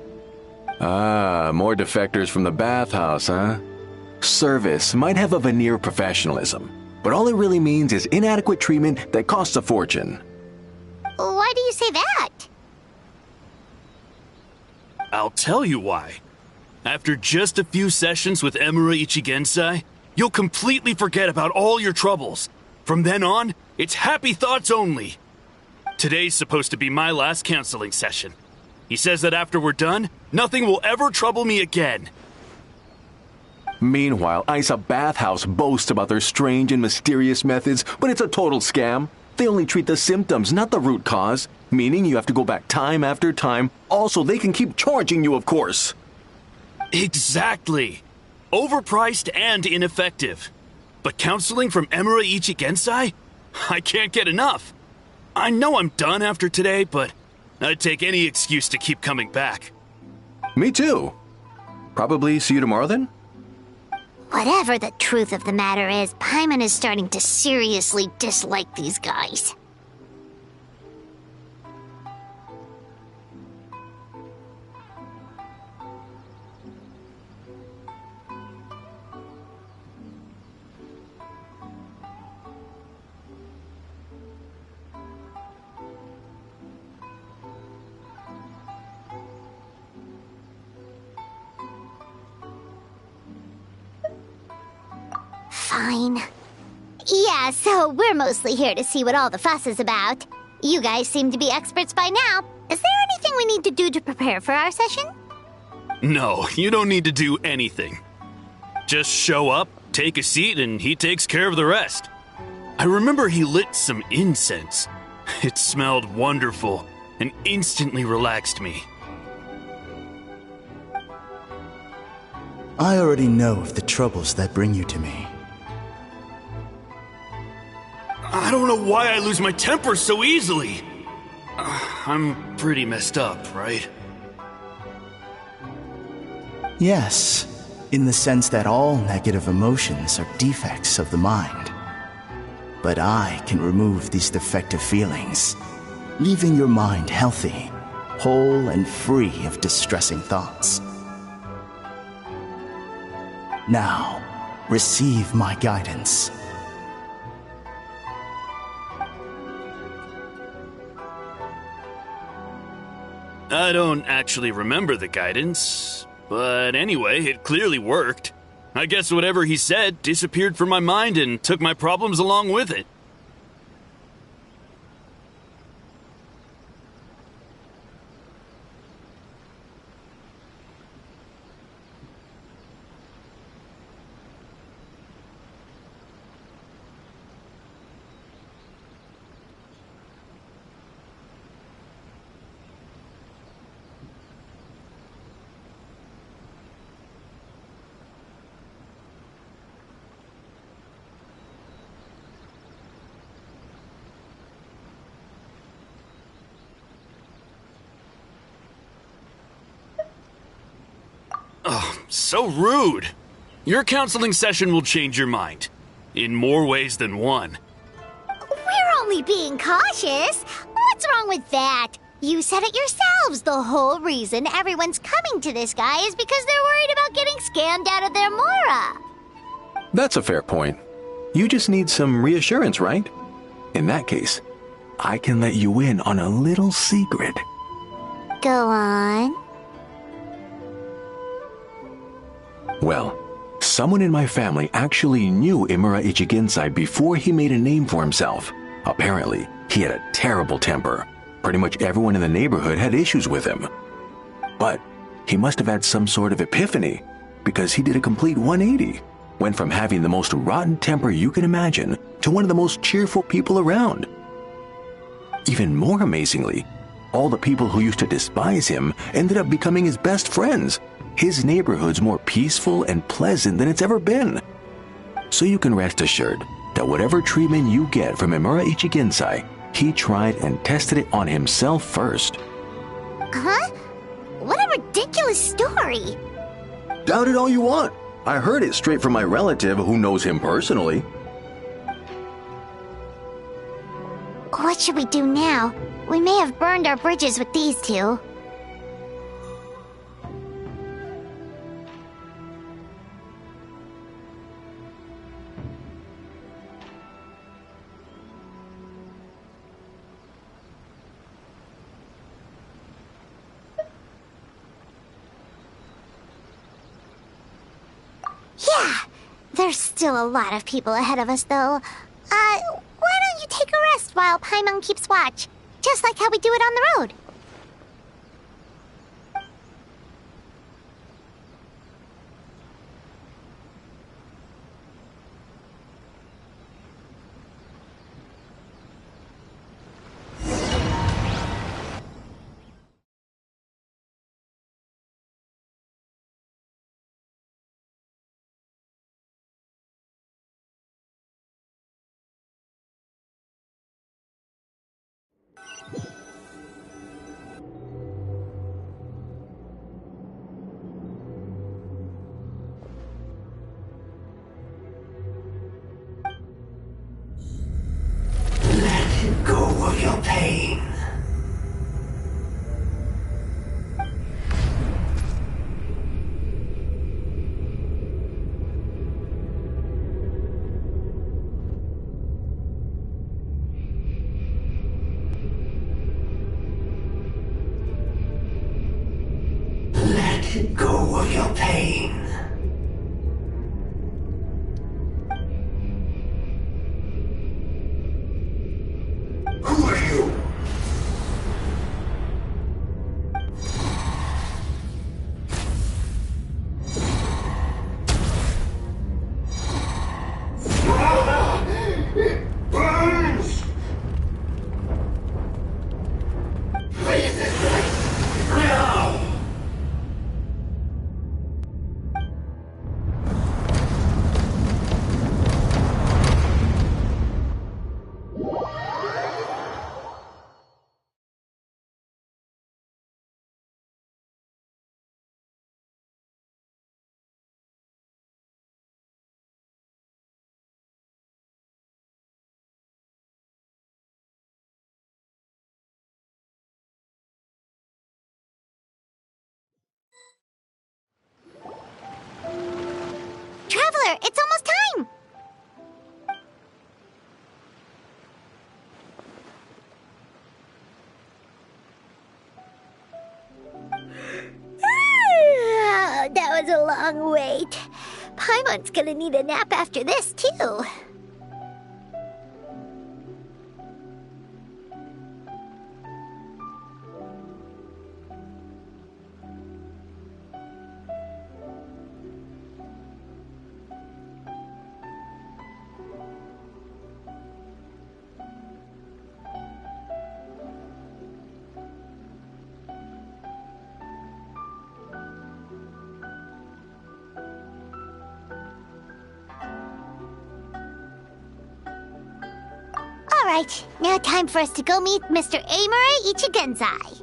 Ah, more defectors from the bathhouse, huh? Service might have a veneer of professionalism, but all it really means is inadequate treatment that costs a fortune. Why do you say that? I'll tell you why. After just a few sessions with Emura Ichigensai, you'll completely forget about all your troubles. From then on, it's happy thoughts only. Today's supposed to be my last counseling session. He says that after we're done, nothing will ever trouble me again. Meanwhile, Isa Bathhouse boasts about their strange and mysterious methods, but it's a total scam. They only treat the symptoms, not the root cause, meaning you have to go back time after time. Also, they can keep charging you, of course. Exactly. Overpriced and ineffective. But counseling from Emura Ichigensai? I can't get enough. I know I'm done after today, but I'd take any excuse to keep coming back. Me too. Probably see you tomorrow then? Whatever the truth of the matter is, Paimon is starting to seriously dislike these guys. Fine. Yeah, so we're mostly here to see what all the fuss is about. You guys seem to be experts by now. Is there anything we need to do to prepare for our session? No, you don't need to do anything. Just show up, take a seat, and he takes care of the rest. I remember he lit some incense. It smelled wonderful and instantly relaxed me. I already know of the troubles that bring you to me. I don't know why I lose my temper so easily. I'm pretty messed up, right? Yes, in the sense that all negative emotions are defects of the mind. But I can remove these defective feelings, leaving your mind healthy, whole and free of distressing thoughts. Now, receive my guidance. I don't actually remember the guidance, but anyway, it clearly worked. I guess whatever he said disappeared from my mind and took my problems along with it. So rude. Your counseling session will change your mind. In more ways than one. We're only being cautious. What's wrong with that? You said it yourselves. The whole reason everyone's coming to this guy is because they're worried about getting scammed out of their mora. That's a fair point. You just need some reassurance, right? In that case, I can let you in on a little secret. Go on. Well, someone in my family actually knew Imura Ichigensai before he made a name for himself. Apparently, he had a terrible temper. Pretty much everyone in the neighborhood had issues with him. But he must have had some sort of epiphany, because he did a complete 180. Went from having the most rotten temper you can imagine to one of the most cheerful people around. Even more amazingly, all the people who used to despise him ended up becoming his best friends. His neighborhood's more peaceful and pleasant than it's ever been. So you can rest assured that whatever treatment you get from Imura Ichigensai, he tried and tested it on himself first. Huh? What a ridiculous story. Doubt it all you want. I heard it straight from my relative who knows him personally. What should we do now? We may have burned our bridges with these two. Yeah, there's still a lot of people ahead of us, though. Why don't you take a rest while Paimon keeps watch? Just like how we do it on the road. Go of your pain. Let go of your pain. Who are you? It burns! Leave this place now! Traveler, it's almost time! That was a long wait. Paimon's gonna need a nap after this, too. Alright, now time for us to go meet Mr. Imura Ichigensai.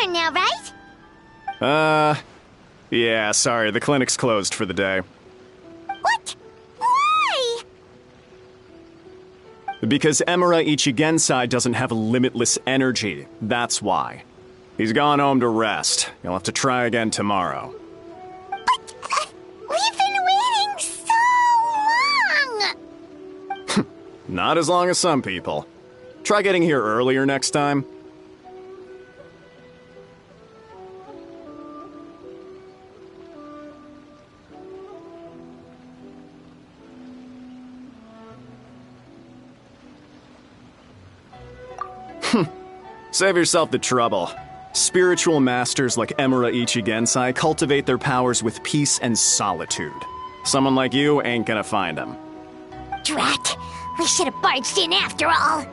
Now, right? Yeah, sorry, the clinic's closed for the day. What? Why? Because Emura Ichigensai doesn't have limitless energy, that's why. He's gone home to rest. You'll have to try again tomorrow. But, we've been waiting so long! Not as long as some people. Try getting here earlier next time. Save yourself the trouble. Spiritual masters like Emura Ichigensai cultivate their powers with peace and solitude. Someone like you ain't gonna find them. Drat! We should have barged in after all!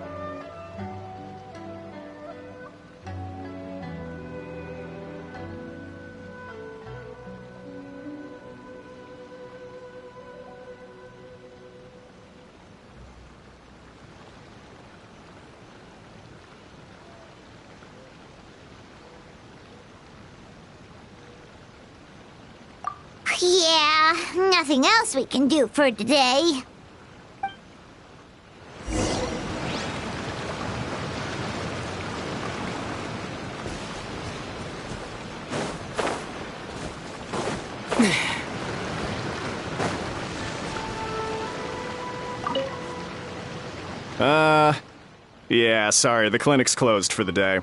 Yeah, nothing else we can do for today. Yeah, sorry, the clinic's closed for the day.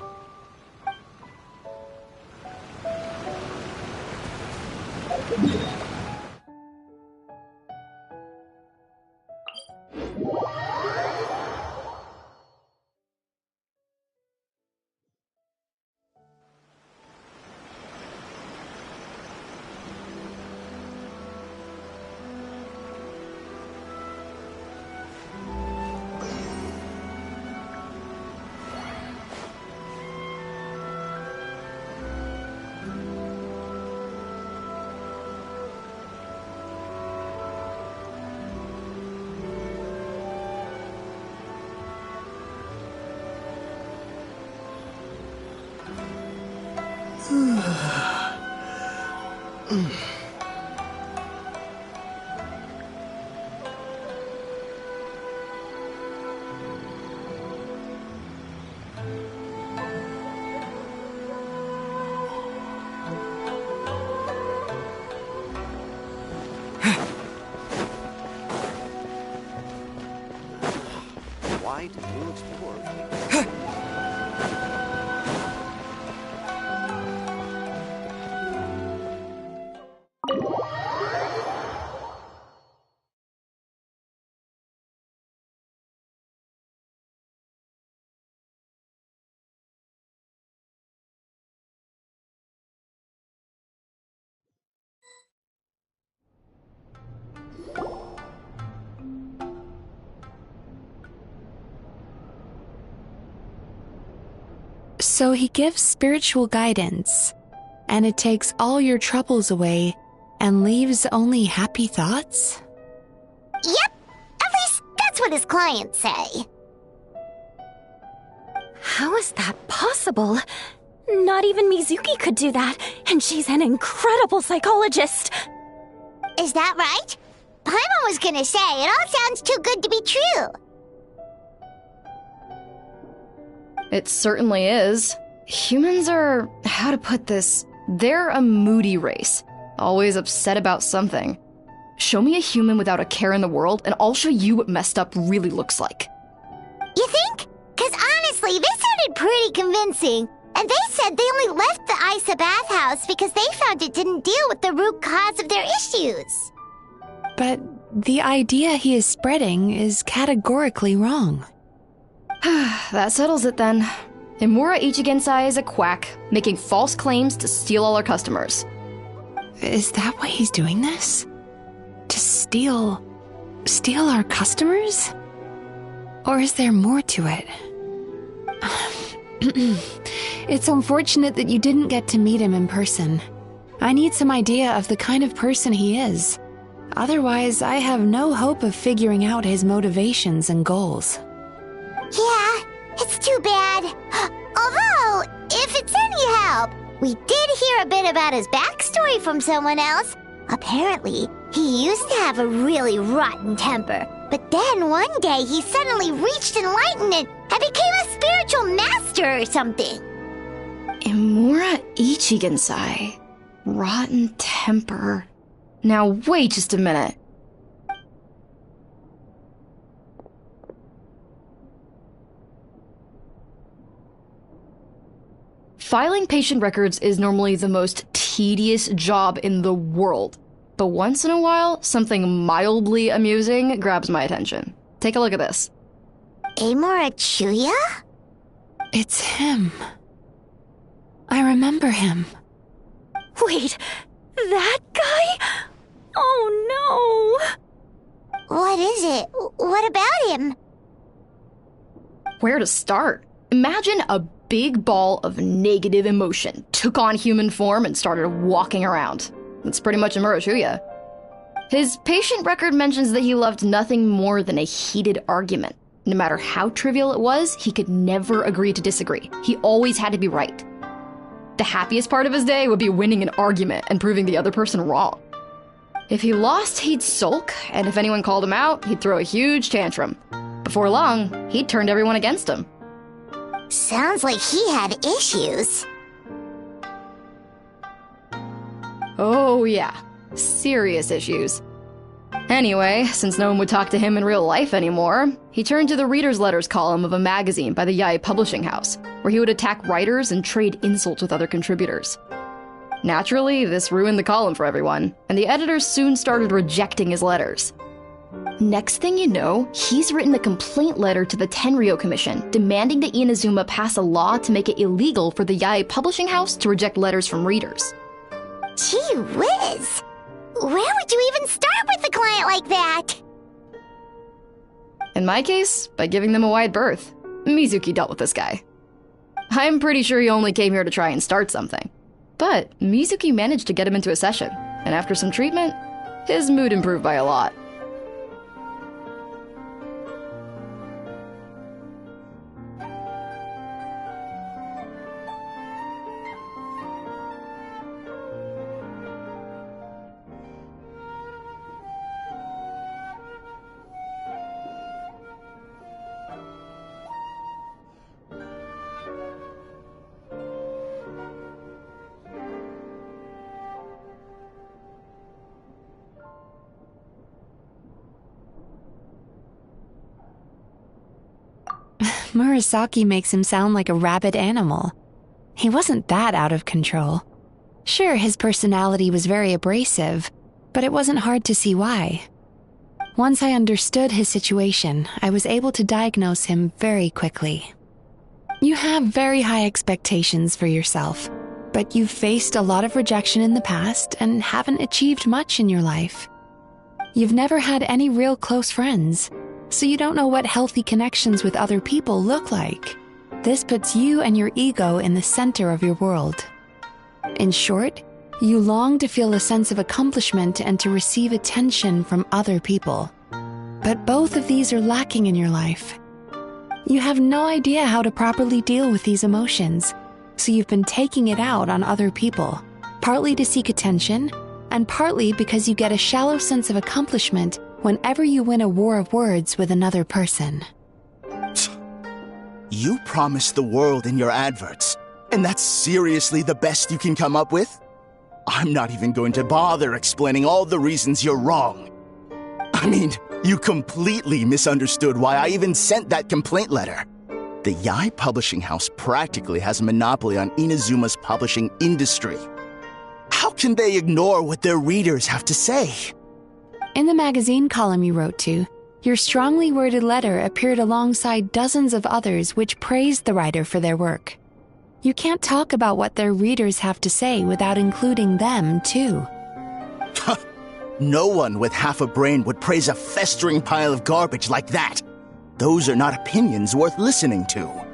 Why did new explorers... So he gives spiritual guidance, and it takes all your troubles away and leaves only happy thoughts? Yep, at least that's what his clients say. How is that possible? Not even Mizuki could do that, and she's an incredible psychologist. Is that right? Paimon was gonna say, it all sounds too good to be true. It certainly is. Humans are, how to put this, they're a moody race, always upset about something. Show me a human without a care in the world, and I'll show you what messed up really looks like. You think? Because honestly, this sounded pretty convincing. And they said they only left the Isa bathhouse because they found it didn't deal with the root cause of their issues. But the idea he is spreading is categorically wrong. That settles it then. Imura Ichigensai is a quack, making false claims to steal all our customers. Is that why he's doing this? To steal our customers? Or is there more to it? It's unfortunate that you didn't get to meet him in person. I need some idea of the kind of person he is. Otherwise, I have no hope of figuring out his motivations and goals. Yeah, it's too bad. Although, if it's any help, we did hear a bit about his backstory from someone else. Apparently, he used to have a really rotten temper. But then one day he suddenly reached enlightenment and became a spiritual master or something. Imura Ichigensai. Rotten temper. Now wait just a minute. Filing patient records is normally the most tedious job in the world. But once in a while, something mildly amusing grabs my attention. Take a look at this. Amora Chuya? It's him. I remember him. Wait, that guy? Oh no! What is it? What about him? Where to start? Imagine a big ball of negative emotion took on human form and started walking around. That's pretty much Imura Chuya. His patient record mentions that he loved nothing more than a heated argument. No matter how trivial it was, he could never agree to disagree. He always had to be right. The happiest part of his day would be winning an argument and proving the other person wrong. If he lost, he'd sulk, and if anyone called him out, he'd throw a huge tantrum. Before long, he'd turned everyone against him. Sounds like he had issues. Oh yeah, serious issues. Anyway, since no one would talk to him in real life anymore, he turned to the reader's letters column of a magazine by the Yae publishing house, where he would attack writers and trade insults with other contributors. Naturally, this ruined the column for everyone, and the editors soon started rejecting his letters. Next thing you know, he's written a complaint letter to the Tenryo Commission, demanding that Inazuma pass a law to make it illegal for the Yae publishing house to reject letters from readers. Gee whiz! Where would you even start with a client like that? In my case, by giving them a wide berth. Mizuki dealt with this guy. I'm pretty sure he only came here to try and start something. But Mizuki managed to get him into a session, and after some treatment, his mood improved by a lot. Murasaki makes him sound like a rabid animal. He wasn't that out of control. Sure, his personality was very abrasive, but it wasn't hard to see why. Once I understood his situation, I was able to diagnose him very quickly. You have very high expectations for yourself, but you've faced a lot of rejection in the past and haven't achieved much in your life. You've never had any real close friends, so you don't know what healthy connections with other people look like. This puts you and your ego in the center of your world. In short, you long to feel a sense of accomplishment and to receive attention from other people. But both of these are lacking in your life. You have no idea how to properly deal with these emotions, so you've been taking it out on other people, partly to seek attention, and partly because you get a shallow sense of accomplishment whenever you win a war of words with another person. You promised the world in your adverts, and that's seriously the best you can come up with? I'm not even going to bother explaining all the reasons you're wrong. I mean, you completely misunderstood why I even sent that complaint letter. The Yae publishing house practically has a monopoly on Inazuma's publishing industry. How can they ignore what their readers have to say? In the magazine column you wrote to, your strongly worded letter appeared alongside dozens of others which praised the writer for their work. You can't talk about what their readers have to say without including them, too. No one with half a brain would praise a festering pile of garbage like that. Those are not opinions worth listening to.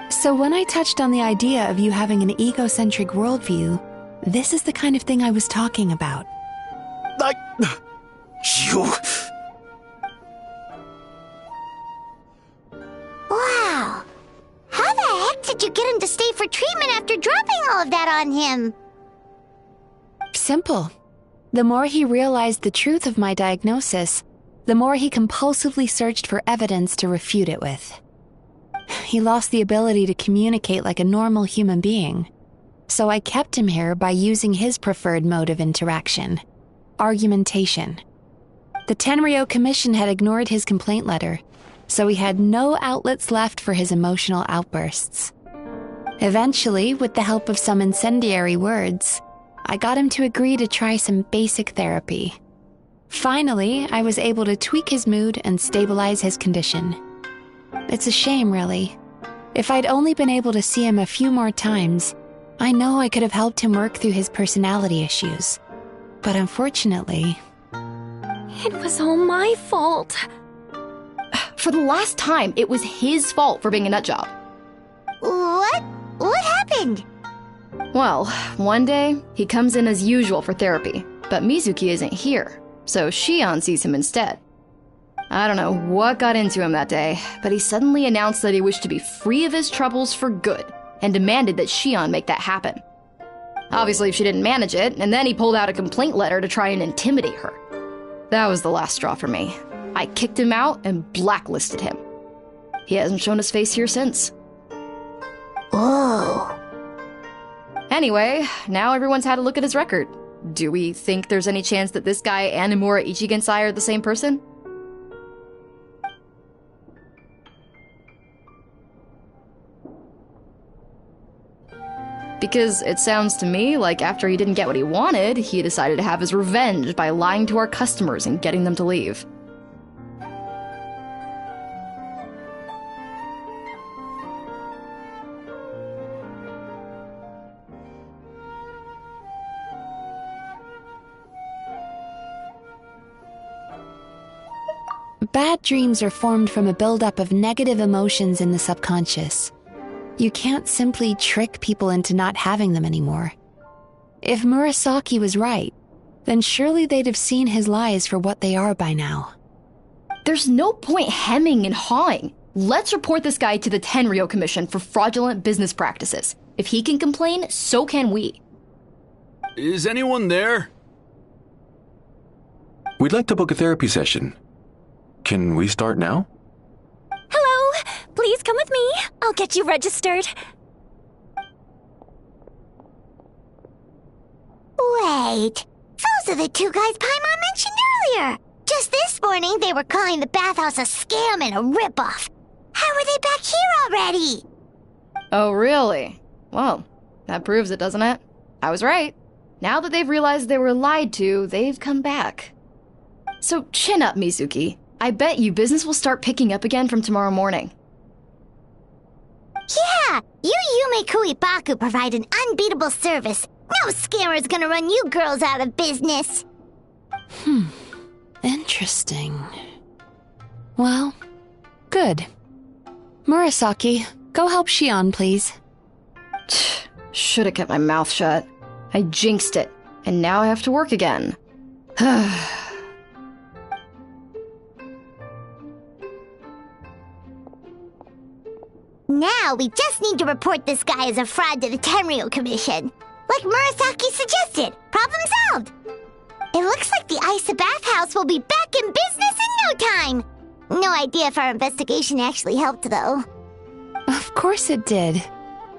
So when I touched on the idea of you having an egocentric worldview, this is the kind of thing I was talking about. You... Wow. How the heck did you get him to stay for treatment after dropping all of that on him? Simple. The more he realized the truth of my diagnosis, the more he compulsively searched for evidence to refute it with. He lost the ability to communicate like a normal human being. So I kept him here by using his preferred mode of interaction: argumentation. The Tenryo Commission had ignored his complaint letter, so he had no outlets left for his emotional outbursts. Eventually, with the help of some incendiary words, I got him to agree to try some basic therapy. Finally, I was able to tweak his mood and stabilize his condition. It's a shame, really. If I'd only been able to see him a few more times, I know I could have helped him work through his personality issues. But unfortunately... It was all my fault. For the last time, it was his fault for being a nutjob. What? What happened? Well, one day, he comes in as usual for therapy, but Mizuki isn't here, so Shion sees him instead. I don't know what got into him that day, but he suddenly announced that he wished to be free of his troubles for good, and demanded that Shion make that happen. Obviously, she didn't manage it, and then he pulled out a complaint letter to try and intimidate her. That was the last straw for me. I kicked him out and blacklisted him. He hasn't shown his face here since. Whoa. Anyway, now everyone's had a look at his record. Do we think there's any chance that this guy and Nomura Ichigensai are the same person? Because it sounds to me like after he didn't get what he wanted, he decided to have his revenge by lying to our customers and getting them to leave. Bad dreams are formed from a buildup of negative emotions in the subconscious. You can't simply trick people into not having them anymore. If Murasaki was right, then surely they'd have seen his lies for what they are by now. There's no point hemming and hawing. Let's report this guy to the Tenryo Commission for fraudulent business practices. If he can complain, so can we. Is anyone there? We'd like to book a therapy session. Can we start now? Hello! Please come with me. I'll get you registered. Wait. Those are the two guys Paimon mentioned earlier. Just this morning, they were calling the bathhouse a scam and a ripoff. How are they back here already? Oh, really? Well, that proves it, doesn't it? I was right. Now that they've realized they were lied to, they've come back. So chin up, Mizuki. I bet you business will start picking up again from tomorrow morning. Yeah! You Yume Kuibaku provide an unbeatable service. No scammer's gonna run you girls out of business. Interesting. Well, good. Murasaki, go help Shion, please. Should have kept my mouth shut. I jinxed it, and now I have to work again. Now we just need to report this guy as a fraud to the Tenryo Commission. Like Murasaki suggested. Problem solved. It looks like the Isa bathhouse will be back in business in no time. No idea if our investigation actually helped, though. Of course it did.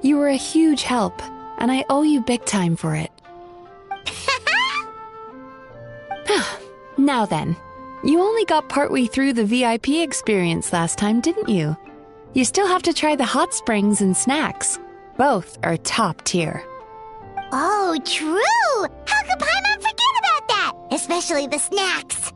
You were a huge help, and I owe you big time for it. Now then, you only got partway through the VIP experience last time, didn't you? You still have to try the hot springs and snacks. Both are top tier. Oh, true! How could Paimon forget about that? Especially the snacks.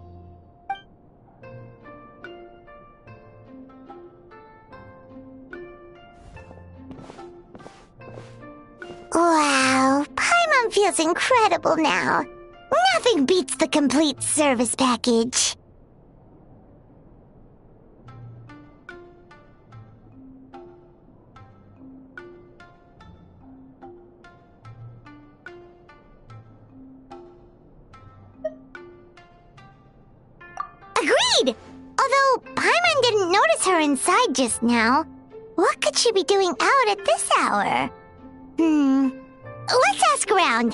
Wow, Paimon feels incredible now. Nothing beats the complete service package. Agreed! Although Paimon didn't notice her inside just now. What could she be doing out at this hour? Let's ask around.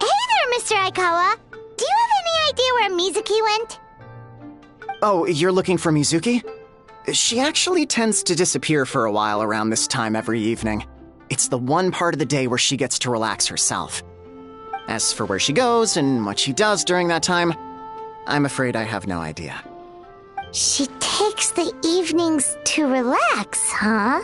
Hey there, Mr. Aikawa. Do you have any idea where Mizuki went? Oh, you're looking for Mizuki? She actually tends to disappear for a while around this time every evening. It's the one part of the day where she gets to relax herself. As for where she goes and what she does during that time, I'm afraid I have no idea. She takes the evenings to relax, huh?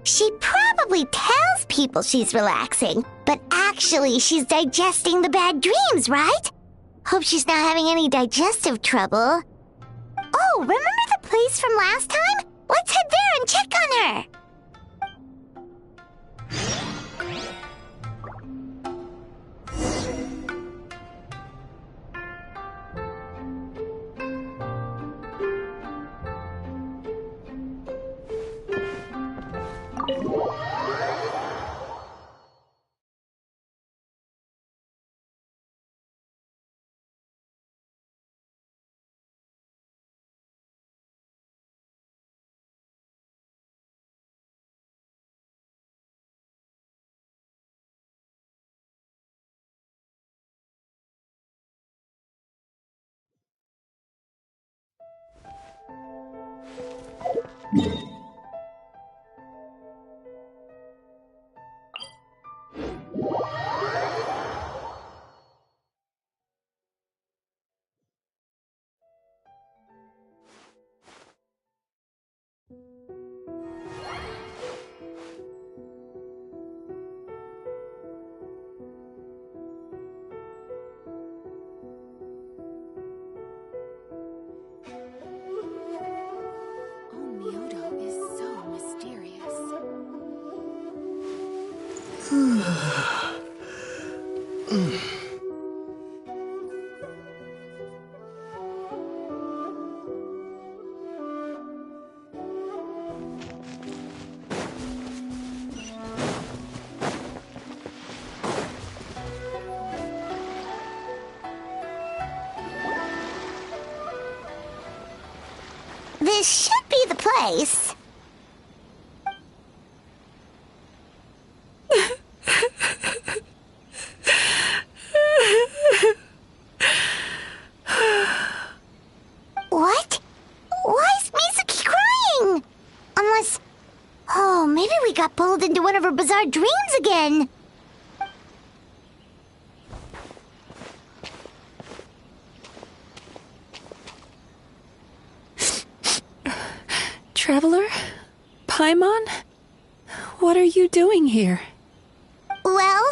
She probably tells people she's relaxing, but actually she's digesting the bad dreams, right? Hope she's not having any digestive trouble. Oh, remember the place from last time? Let's head there and check on her. This should be the place. then. Traveler? Paimon? What are you doing here? Well,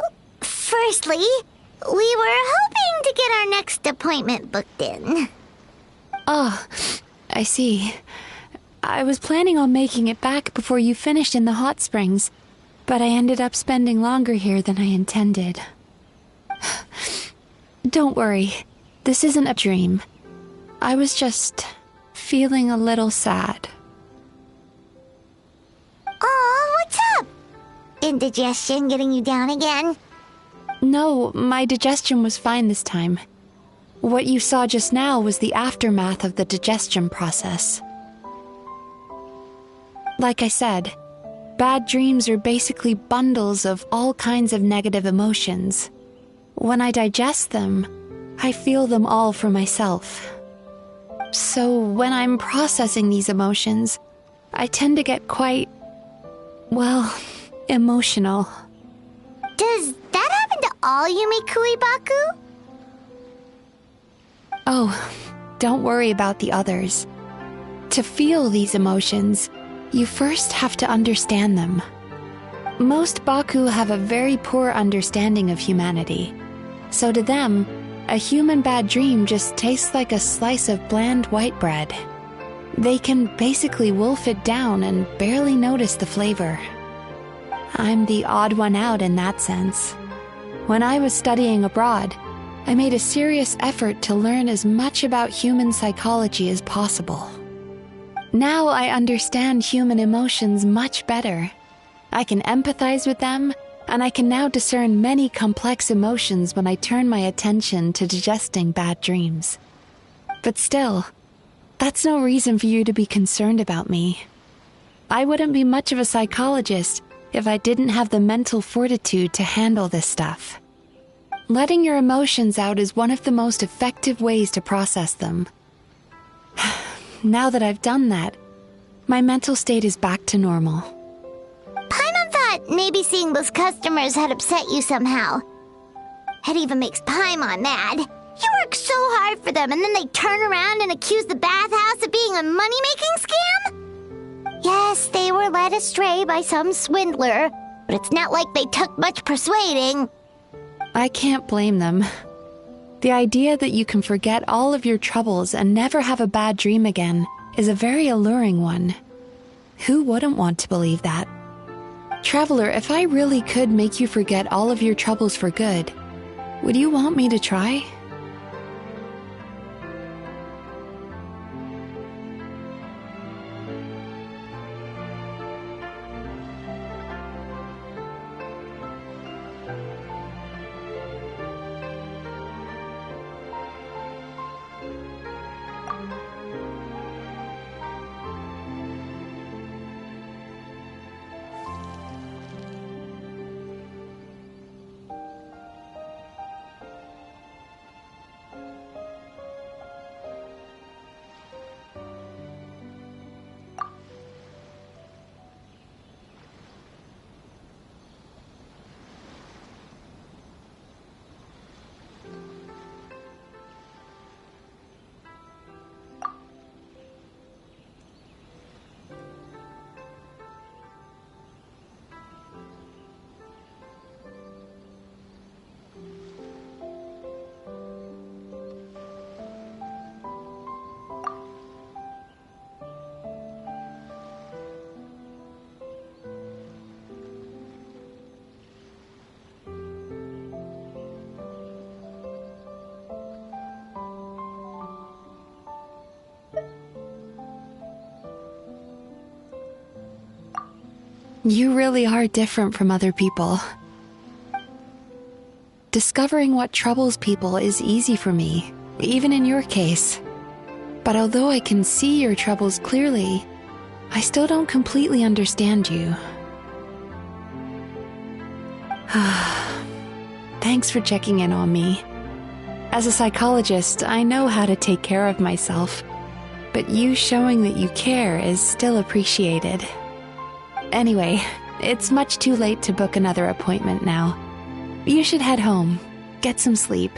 firstly, we were hoping to get our next appointment booked in. Oh, I see. I was planning on making it back before you finished in the hot springs, but I ended up spending longer here than I intended. Don't worry, this isn't a dream. I was just feeling a little sad. Oh, what's up? Indigestion getting you down again? No, my digestion was fine this time. What you saw just now was the aftermath of the digestion process. Like I said, bad dreams are basically bundles of all kinds of negative emotions. When I digest them, I feel them all for myself. So when I'm processing these emotions, I tend to get quite, well, emotional. Does that happen to all Yumikui Baku? Oh, don't worry about the others. To feel these emotions, you first have to understand them. Most Baku have a very poor understanding of humanity. So to them, a human bad dream just tastes like a slice of bland white bread. They can basically wolf it down and barely notice the flavor. I'm the odd one out in that sense. When I was studying abroad, I made a serious effort to learn as much about human psychology as possible. Now I understand human emotions much better. I can empathize with them, and I can now discern many complex emotions when I turn my attention to digesting bad dreams. But still, that's no reason for you to be concerned about me. I wouldn't be much of a psychologist if I didn't have the mental fortitude to handle this stuff. Letting your emotions out is one of the most effective ways to process them. Now that I've done that, my mental state is back to normal. Paimon thought maybe seeing those customers had upset you somehow. It even makes Paimon mad. You work so hard for them and then they turn around and accuse the bathhouse of being a money-making scam? Yes, they were led astray by some swindler, but it's not like they took much persuading. I can't blame them. The idea that you can forget all of your troubles and never have a bad dream again is a very alluring one. Who wouldn't want to believe that? Traveler, if I really could make you forget all of your troubles for good, would you want me to try? You really are different from other people. Discovering what troubles people is easy for me, even in your case. But although I can see your troubles clearly, I still don't completely understand you. Thanks for checking in on me. As a psychologist, I know how to take care of myself, but you showing that you care is still appreciated. Anyway, It's much too late to book another appointment now. You should head home, get some sleep,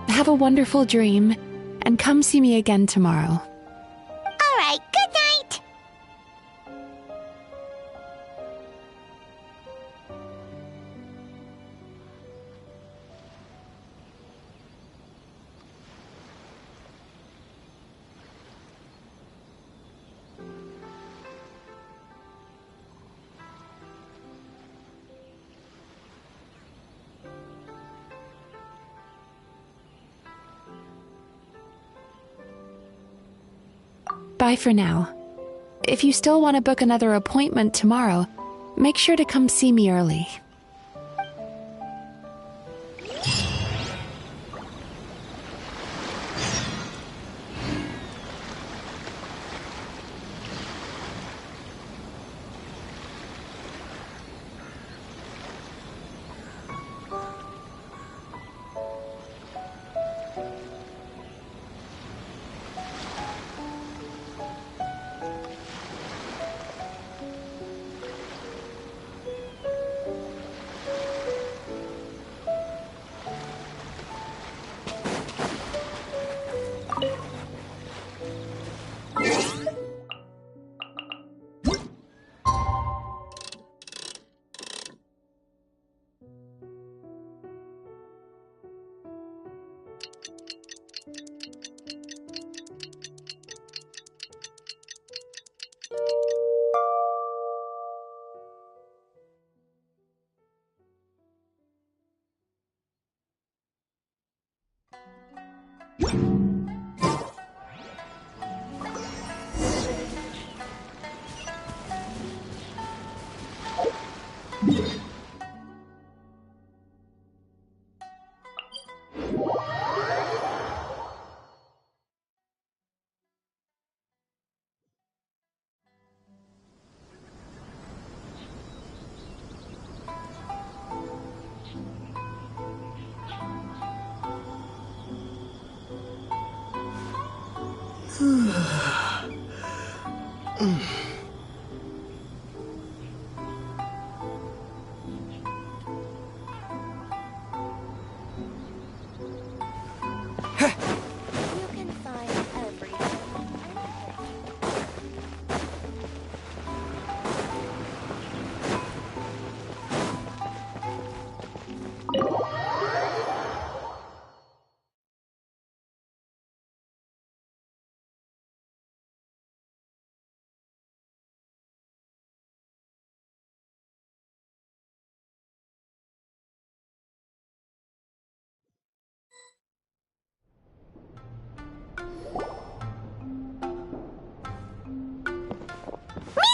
have a wonderful dream, and come see me again tomorrow. All right, good night. Bye for now. If you still want to book another appointment tomorrow, make sure to come see me early.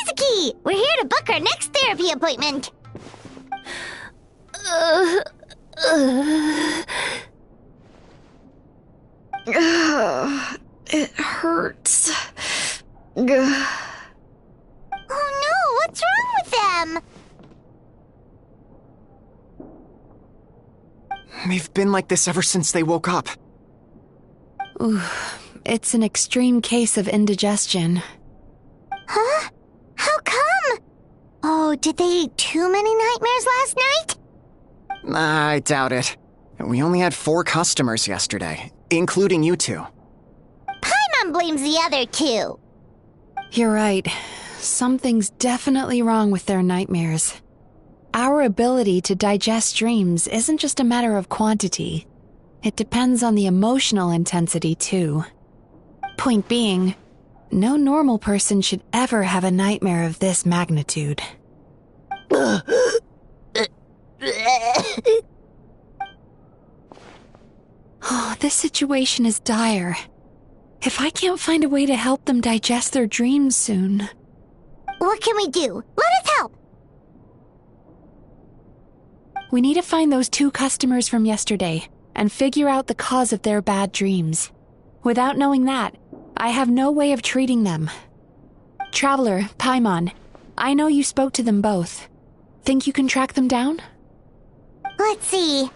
Mizuki! We're here to book our next therapy appointment. It hurts. Oh no, what's wrong with them? They've been like this ever since they woke up. Ooh, it's an extreme case of indigestion. Huh? How come? Oh, did they eat too many nightmares last night? I doubt it. We only had 4 customers yesterday, including you two. Paimon blames the other 2. You're right. Something's definitely wrong with their nightmares. Our ability to digest dreams isn't just a matter of quantity. It depends on the emotional intensity, too. Point being, no normal person should ever have a nightmare of this magnitude. Oh, this situation is dire. If I can't find a way to help them digest their dreams soon... What can we do? Let us help! We need to find those 2 customers from yesterday and figure out the cause of their bad dreams. Without knowing that, I have no way of treating them. Traveler, Paimon, I know you spoke to them both. Think you can track them down? Let's see.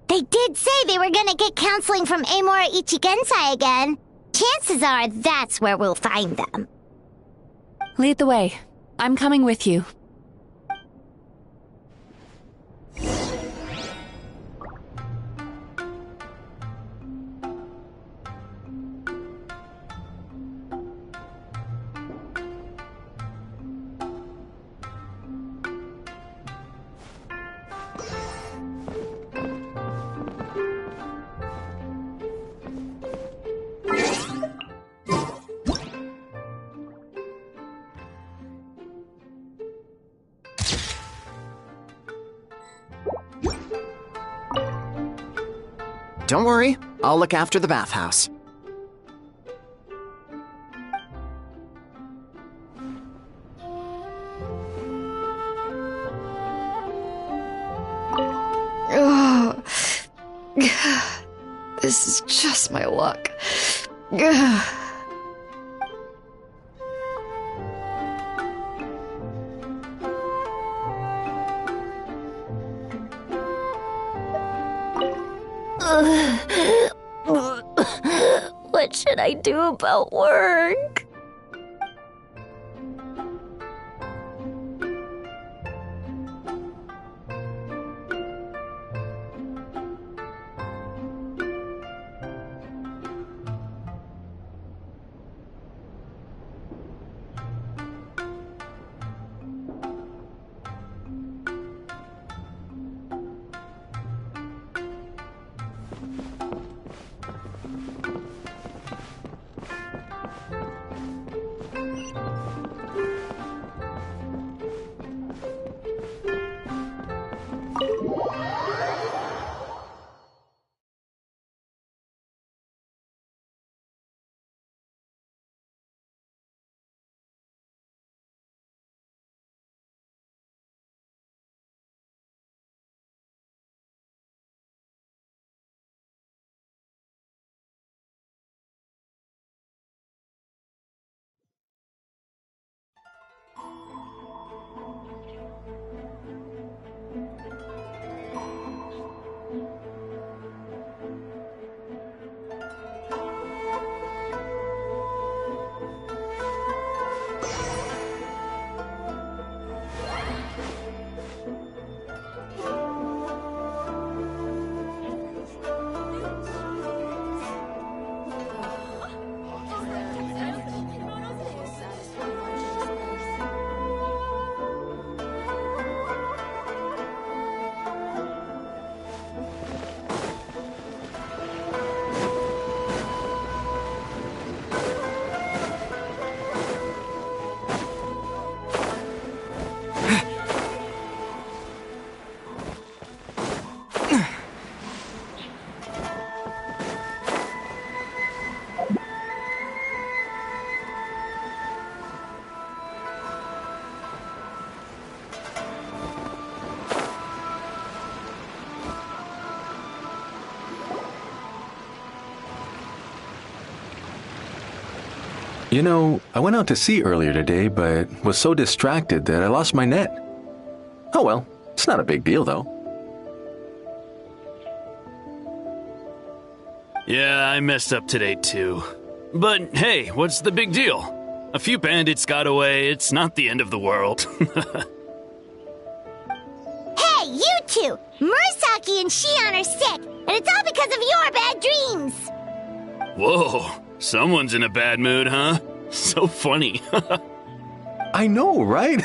They did say they were gonna get counseling from Amora Ichigensai again. Chances are that's where we'll find them. Lead the way. I'm coming with you. Don't worry, I'll look after the bathhouse. Ugh. This is just my luck. What should I do about work? You know, I went out to sea earlier today, but was so distracted that I lost my net. Oh well, it's not a big deal though. Yeah, I messed up today too. But hey, what's the big deal? A few bandits got away, it's not the end of the world. Hey, you two! Murasaki and Shion are sick, and it's all because of your bad dreams! Whoa, someone's in a bad mood, huh? So funny. I know, right?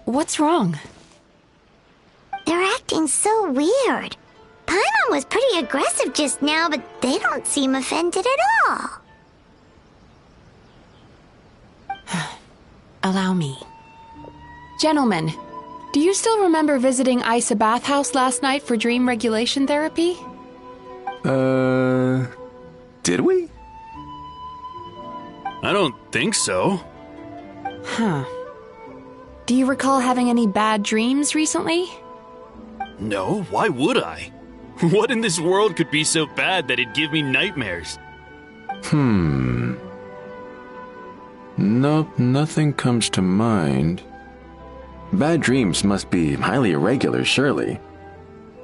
What's wrong? They're acting so weird. Paimon was pretty aggressive just now, but they don't seem offended at all. Allow me. Gentlemen, do you still remember visiting Isa Bathhouse last night for dream regulation therapy? Did we? I don't think so. Huh. Do you recall having any bad dreams recently? No, why would I? What in this world could be so bad that it'd give me nightmares? Nope, nothing comes to mind. Bad dreams must be highly irregular, surely.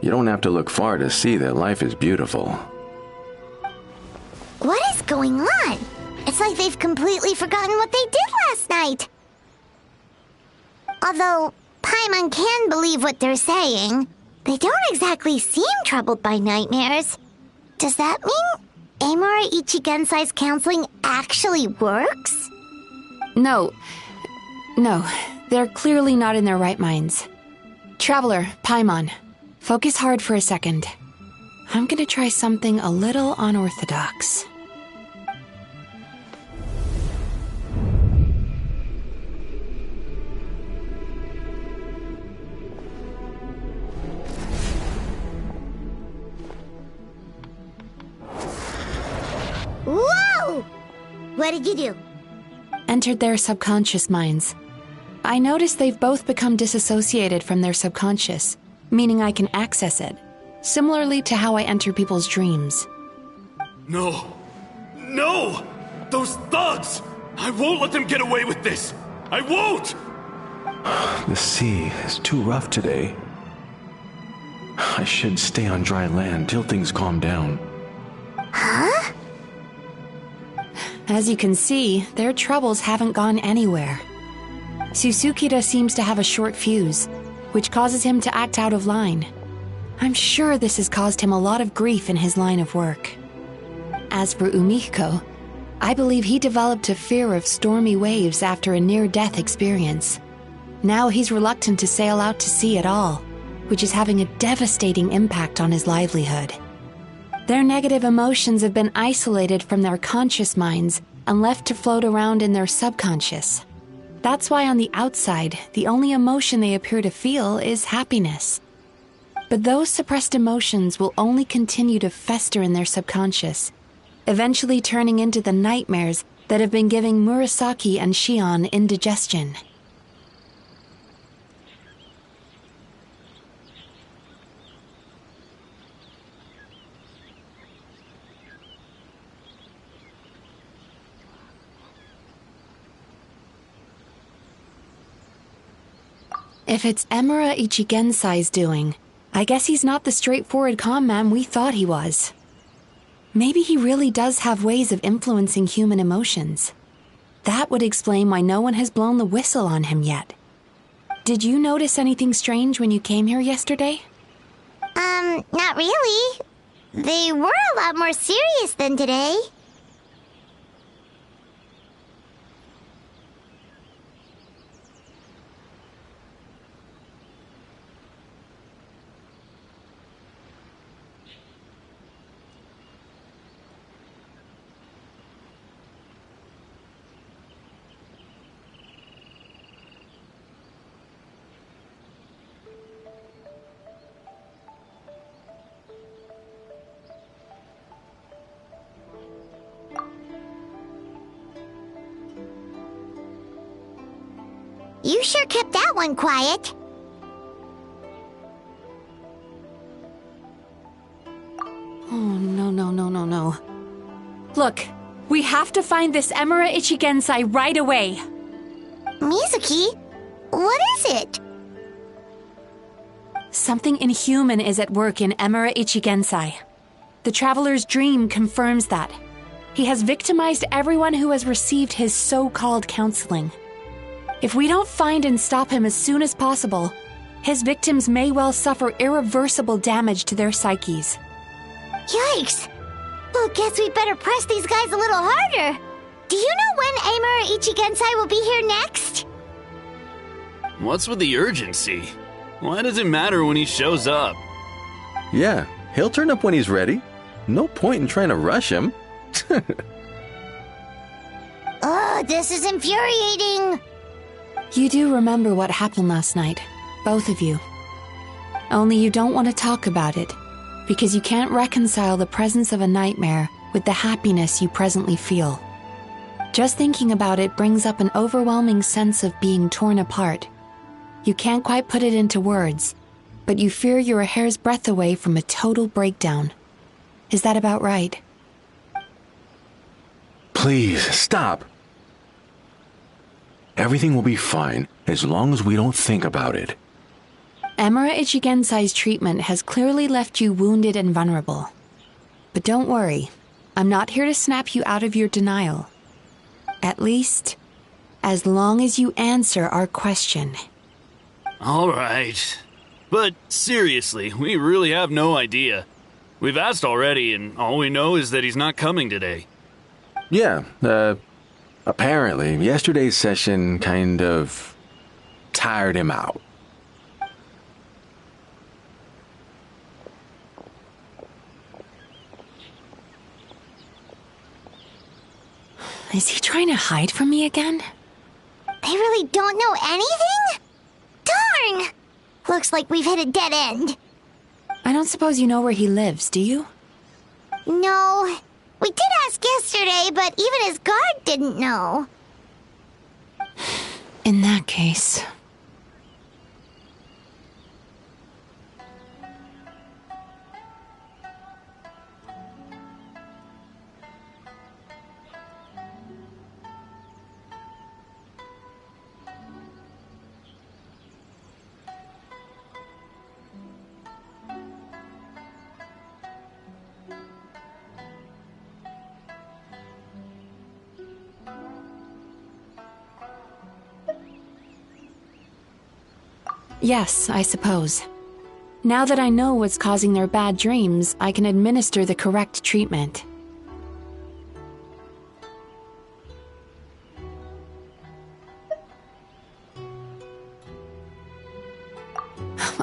You don't have to look far to see that life is beautiful. What is going on? It's like they've completely forgotten what they did last night. Although Paimon can believe what they're saying, they don't exactly seem troubled by nightmares. Does that mean Amora Ichigensai's counseling actually works? No, they're clearly not in their right minds. Traveler, Paimon, focus hard for a second. I'm gonna try something a little unorthodox. What did you do? Entered their subconscious minds. I noticed they've both become disassociated from their subconscious, meaning I can access it, similarly to how I enter people's dreams. No! No! Those thugs! I won't let them get away with this! I won't! The sea is too rough today. I should stay on dry land till things calm down. Huh? As you can see, their troubles haven't gone anywhere. Susukida seems to have a short fuse, which causes him to act out of line. I'm sure this has caused him a lot of grief in his line of work. As for Umiko, I believe he developed a fear of stormy waves after a near-death experience. Now he's reluctant to sail out to sea at all, which is having a devastating impact on his livelihood. Their negative emotions have been isolated from their conscious minds and left to float around in their subconscious. That's why on the outside, the only emotion they appear to feel is happiness. But those suppressed emotions will only continue to fester in their subconscious, eventually turning into the nightmares that have been giving Murasaki and Shion indigestion. If it's Emura Ichigensai's doing, I guess he's not the straightforward con man we thought he was. Maybe he really does have ways of influencing human emotions. That would explain why no one has blown the whistle on him yet. Did you notice anything strange when you came here yesterday? Not really. They were a lot more serious than today. You sure kept that one quiet. Oh, no. Look, we have to find this Emura Ichigensai right away. Mizuki, what is it? Something inhuman is at work in Emura Ichigensai. The Traveler's Dream confirms that. He has victimized everyone who has received his so-called counseling. If we don't find and stop him as soon as possible, his victims may well suffer irreversible damage to their psyches. Yikes! Well, guess we better press these guys a little harder. Do you know when Emura Ichigensai will be here next? What's with the urgency? Why does it matter when he shows up? Yeah, he'll turn up when he's ready. No point in trying to rush him. Oh, this is infuriating. You do remember what happened last night, both of you. Only you don't want to talk about it, because you can't reconcile the presence of a nightmare with the happiness you presently feel. Just thinking about it brings up an overwhelming sense of being torn apart. You can't quite put it into words, but you fear you're a hair's breadth away from a total breakdown. Is that about right? Please, stop. Everything will be fine as long as we don't think about it. Emura Ichigensai's treatment has clearly left you wounded and vulnerable. But don't worry, I'm not here to snap you out of your denial. At least, as long as you answer our question. All right. But seriously, we really have no idea. We've asked already, and all we know is that he's not coming today. Yeah, apparently, yesterday's session kind of tired him out. Is he trying to hide from me again? They really don't know anything? Darn! Looks like we've hit a dead end. I don't suppose you know where he lives, do you? No. We did ask yesterday, but even his guard didn't know. In that case... Yes, I suppose. Now that I know what's causing their bad dreams, I can administer the correct treatment.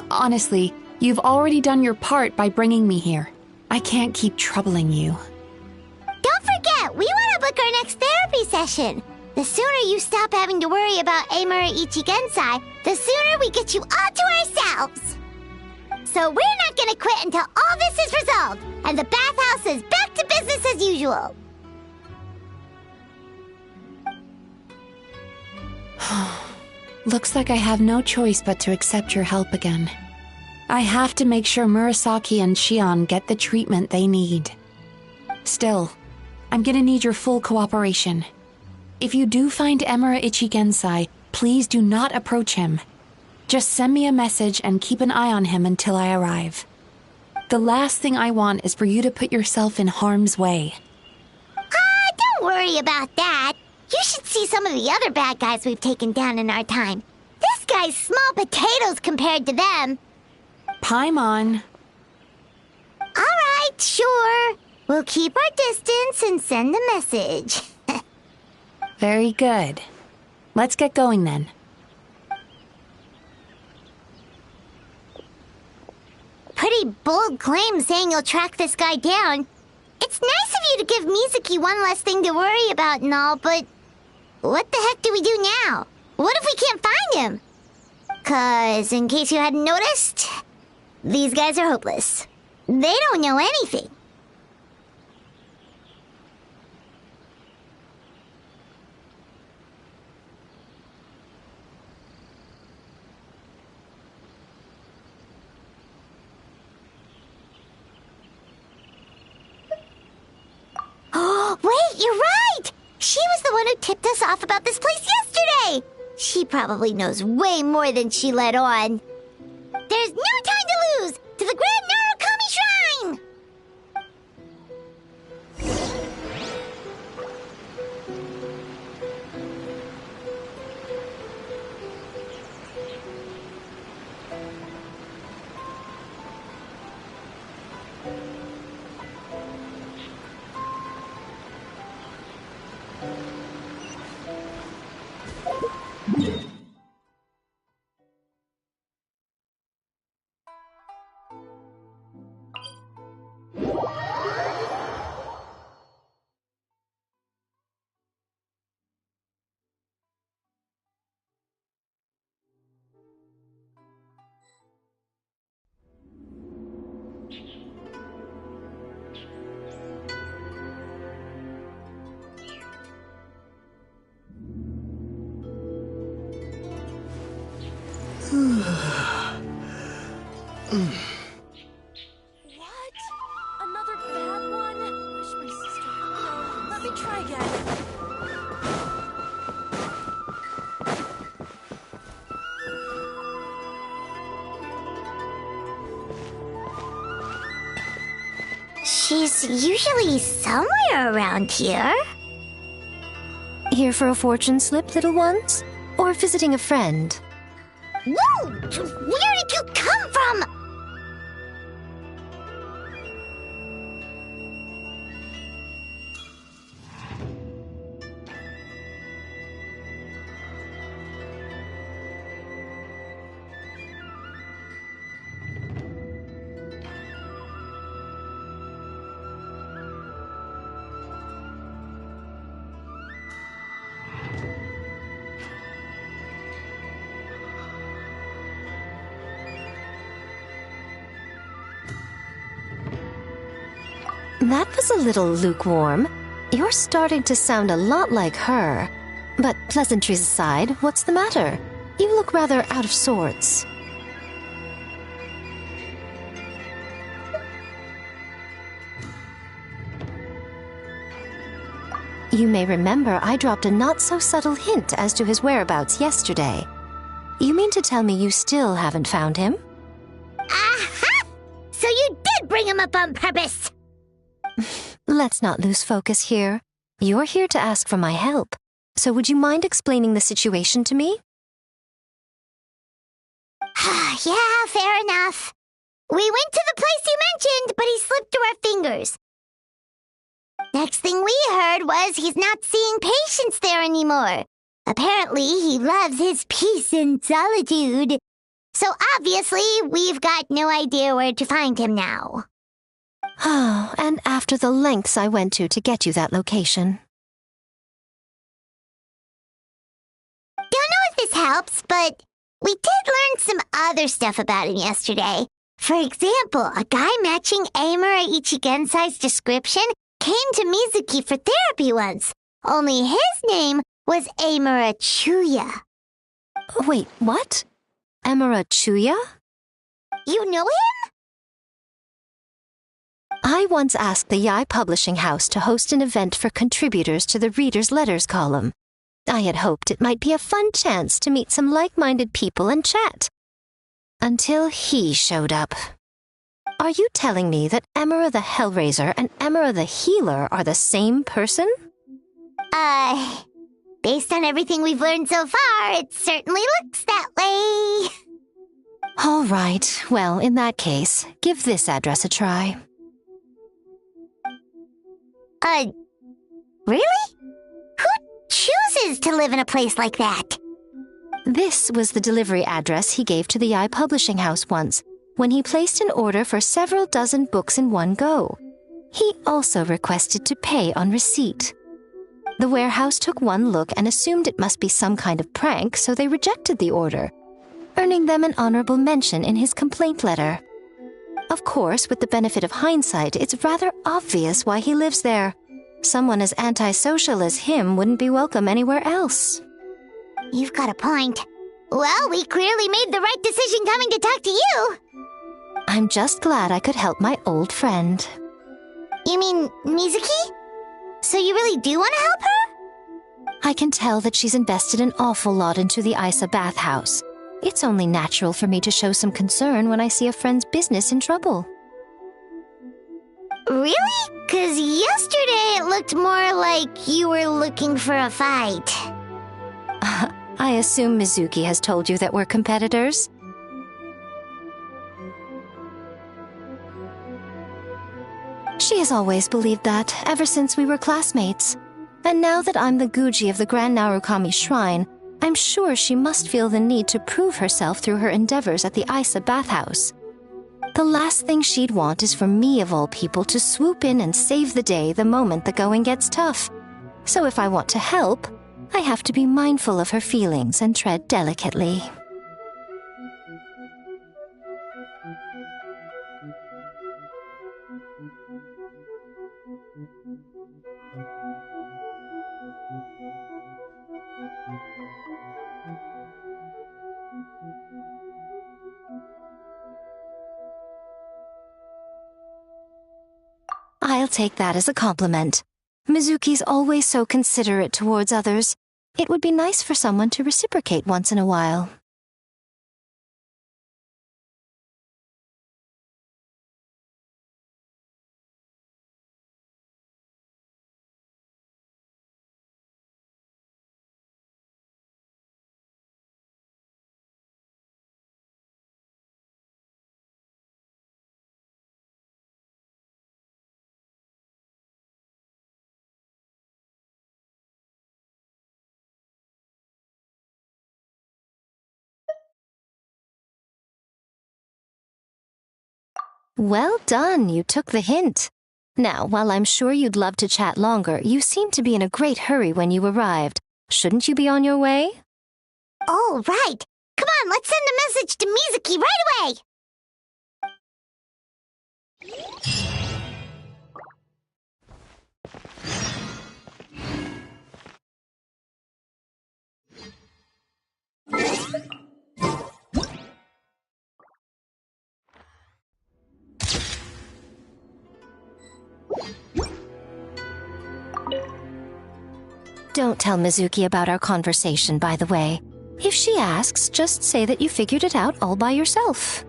Honestly, you've already done your part by bringing me here. I can't keep troubling you. Don't forget, we want to book our next therapy session. The sooner you stop having to worry about Amura Ichigensai, the sooner we get you all to ourselves. So we're not gonna quit until all this is resolved, and the bathhouse is back to business as usual. Looks like I have no choice but to accept your help again. I have to make sure Murasaki and Shion get the treatment they need. Still, I'm gonna need your full cooperation. If you do find Emura Ichigensai, please do not approach him. Just send me a message and keep an eye on him until I arrive. The last thing I want is for you to put yourself in harm's way. Don't worry about that. You should see some of the other bad guys we've taken down in our time. This guy's small potatoes compared to them. Paimon. Alright, sure. We'll keep our distance and send a message. Very good. Let's get going then. Pretty bold claim saying you'll track this guy down. It's nice of you to give Mizuki one less thing to worry about and all, but what the heck do we do now? What if we can't find him? 'Cause, in case you hadn't noticed, these guys are hopeless. They don't know anything. Wait, you're right! She was the one who tipped us off about this place yesterday! She probably knows way more than she let on. There's no time to lose! To the Grand Narukami Shrine! What? Another bad one? Wish my sister could know. Let me try again. She's usually somewhere around here. Here for a fortune slip, little ones? Or visiting a friend? Whoa! Where did you come from? That was a little lukewarm. You're starting to sound a lot like her. But pleasantries aside, what's the matter? You look rather out of sorts. You may remember I dropped a not-so-subtle hint as to his whereabouts yesterday. You mean to tell me you still haven't found him? Aha! So you did bring him up on purpose! Let's not lose focus here. You're here to ask for my help. So would you mind explaining the situation to me? Yeah, fair enough. We went to the place you mentioned, but he slipped through our fingers. Next thing we heard was he's not seeing patients there anymore. Apparently, he loves his peace and solitude. So obviously, we've got no idea where to find him now. Oh, and after the lengths I went to get you that location. Don't know if this helps, but we did learn some other stuff about him yesterday. For example, a guy matching Amura Ichigensai's description came to Mizuki for therapy once. Only his name was Amura Chuya. Wait, what? Amura Chuya? You know him? I once asked the Yai Publishing House to host an event for contributors to the Reader's Letters column. I had hoped it might be a fun chance to meet some like-minded people and chat. Until he showed up. Are you telling me that Amura the Hellraiser and Amura the Healer are the same person? Based on everything we've learned so far, it certainly looks that way. All right. Well, in that case, give this address a try. Really? Who chooses to live in a place like that? This was the delivery address he gave to the Yai Publishing House once, when he placed an order for several dozen books in one go. He also requested to pay on receipt. The warehouse took one look and assumed it must be some kind of prank, so they rejected the order, earning them an honorable mention in his complaint letter. Of course, with the benefit of hindsight, it's rather obvious why he lives there. Someone as antisocial as him wouldn't be welcome anywhere else. You've got a point. Well, we clearly made the right decision coming to talk to you. I'm just glad I could help my old friend. You mean Mizuki? So you really do want to help her? I can tell that she's invested an awful lot into the Isa bathhouse. It's only natural for me to show some concern when I see a friend's business in trouble. Really? 'Cause yesterday it looked more like you were looking for a fight. I assume Mizuki has told you that we're competitors? She has always believed that, ever since we were classmates. And now that I'm the Guji of the Grand Narukami Shrine, I'm sure she must feel the need to prove herself through her endeavors at the Isa bathhouse. The last thing she'd want is for me, of all people, to swoop in and save the day the moment the going gets tough. So if I want to help, I have to be mindful of her feelings and tread delicately. I'll take that as a compliment. Mizuki's always so considerate towards others. It would be nice for someone to reciprocate once in a while. Well done, you took the hint. Now, while I'm sure you'd love to chat longer, you seemed to be in a great hurry when you arrived. Shouldn't you be on your way? Oh, right. Come on, let's send a message to Mizuki right away. Don't tell Mizuki about our conversation, by the way. If she asks, just say that you figured it out all by yourself.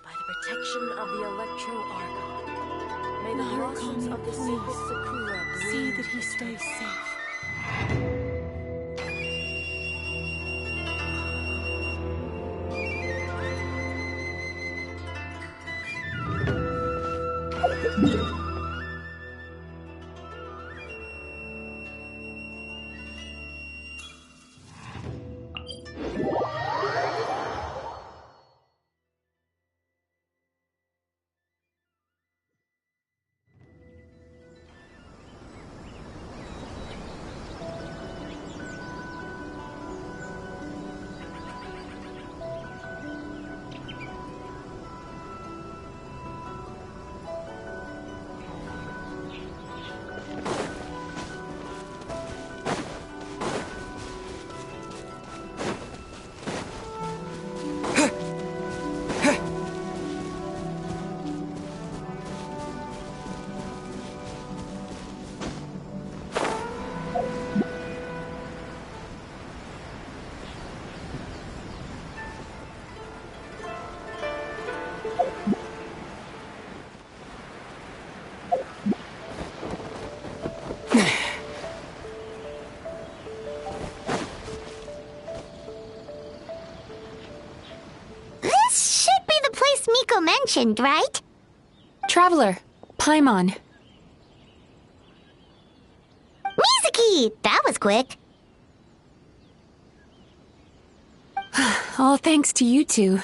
By the protection of the Electro-Argon, may the blossoms of the sacred Sakura see that he stays safe. Mentioned, right? Traveler, Paimon. Mizuki! That was quick. All thanks to you two.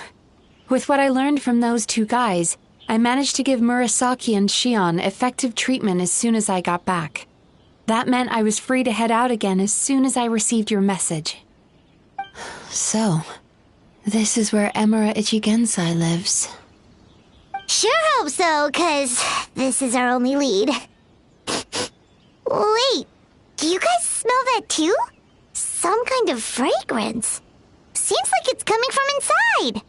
With what I learned from those two guys, I managed to give Murasaki and Shion effective treatment as soon as I got back. That meant I was free to head out again as soon as I received your message. So, this is where Emura Ichigensai lives. Sure hope so, 'cause this is our only lead. Wait, do you guys smell that too? Some kind of fragrance. Seems like it's coming from inside.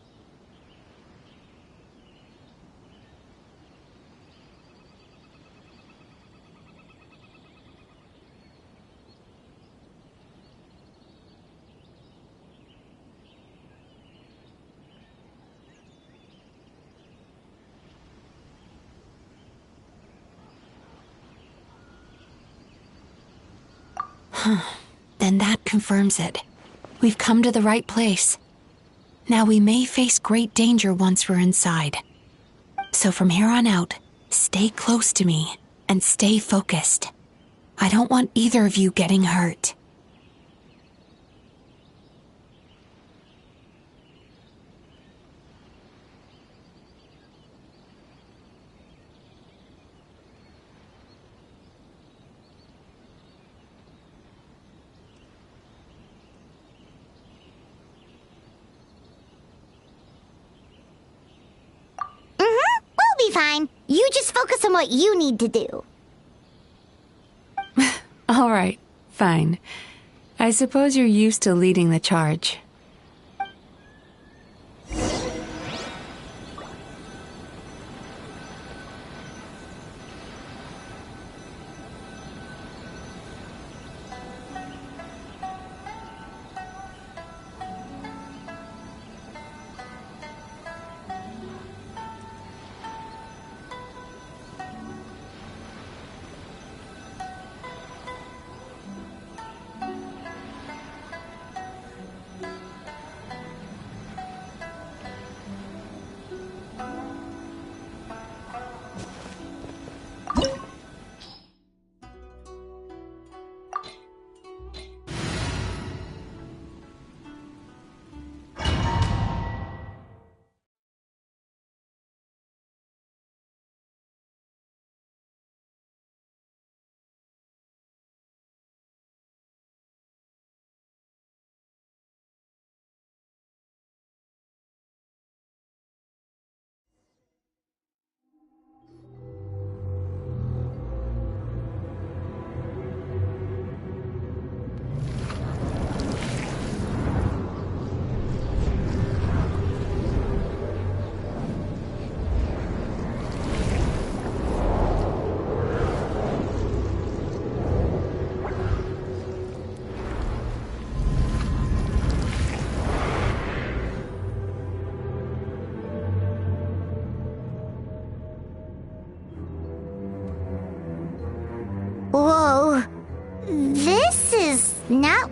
Then that confirms it. We've come to the right place. Now we may face great danger once we're inside. So from here on out, stay close to me and stay focused. I don't want either of you getting hurt. Fine. You just focus on what you need to do. All right, fine. I suppose you're used to leading the charge.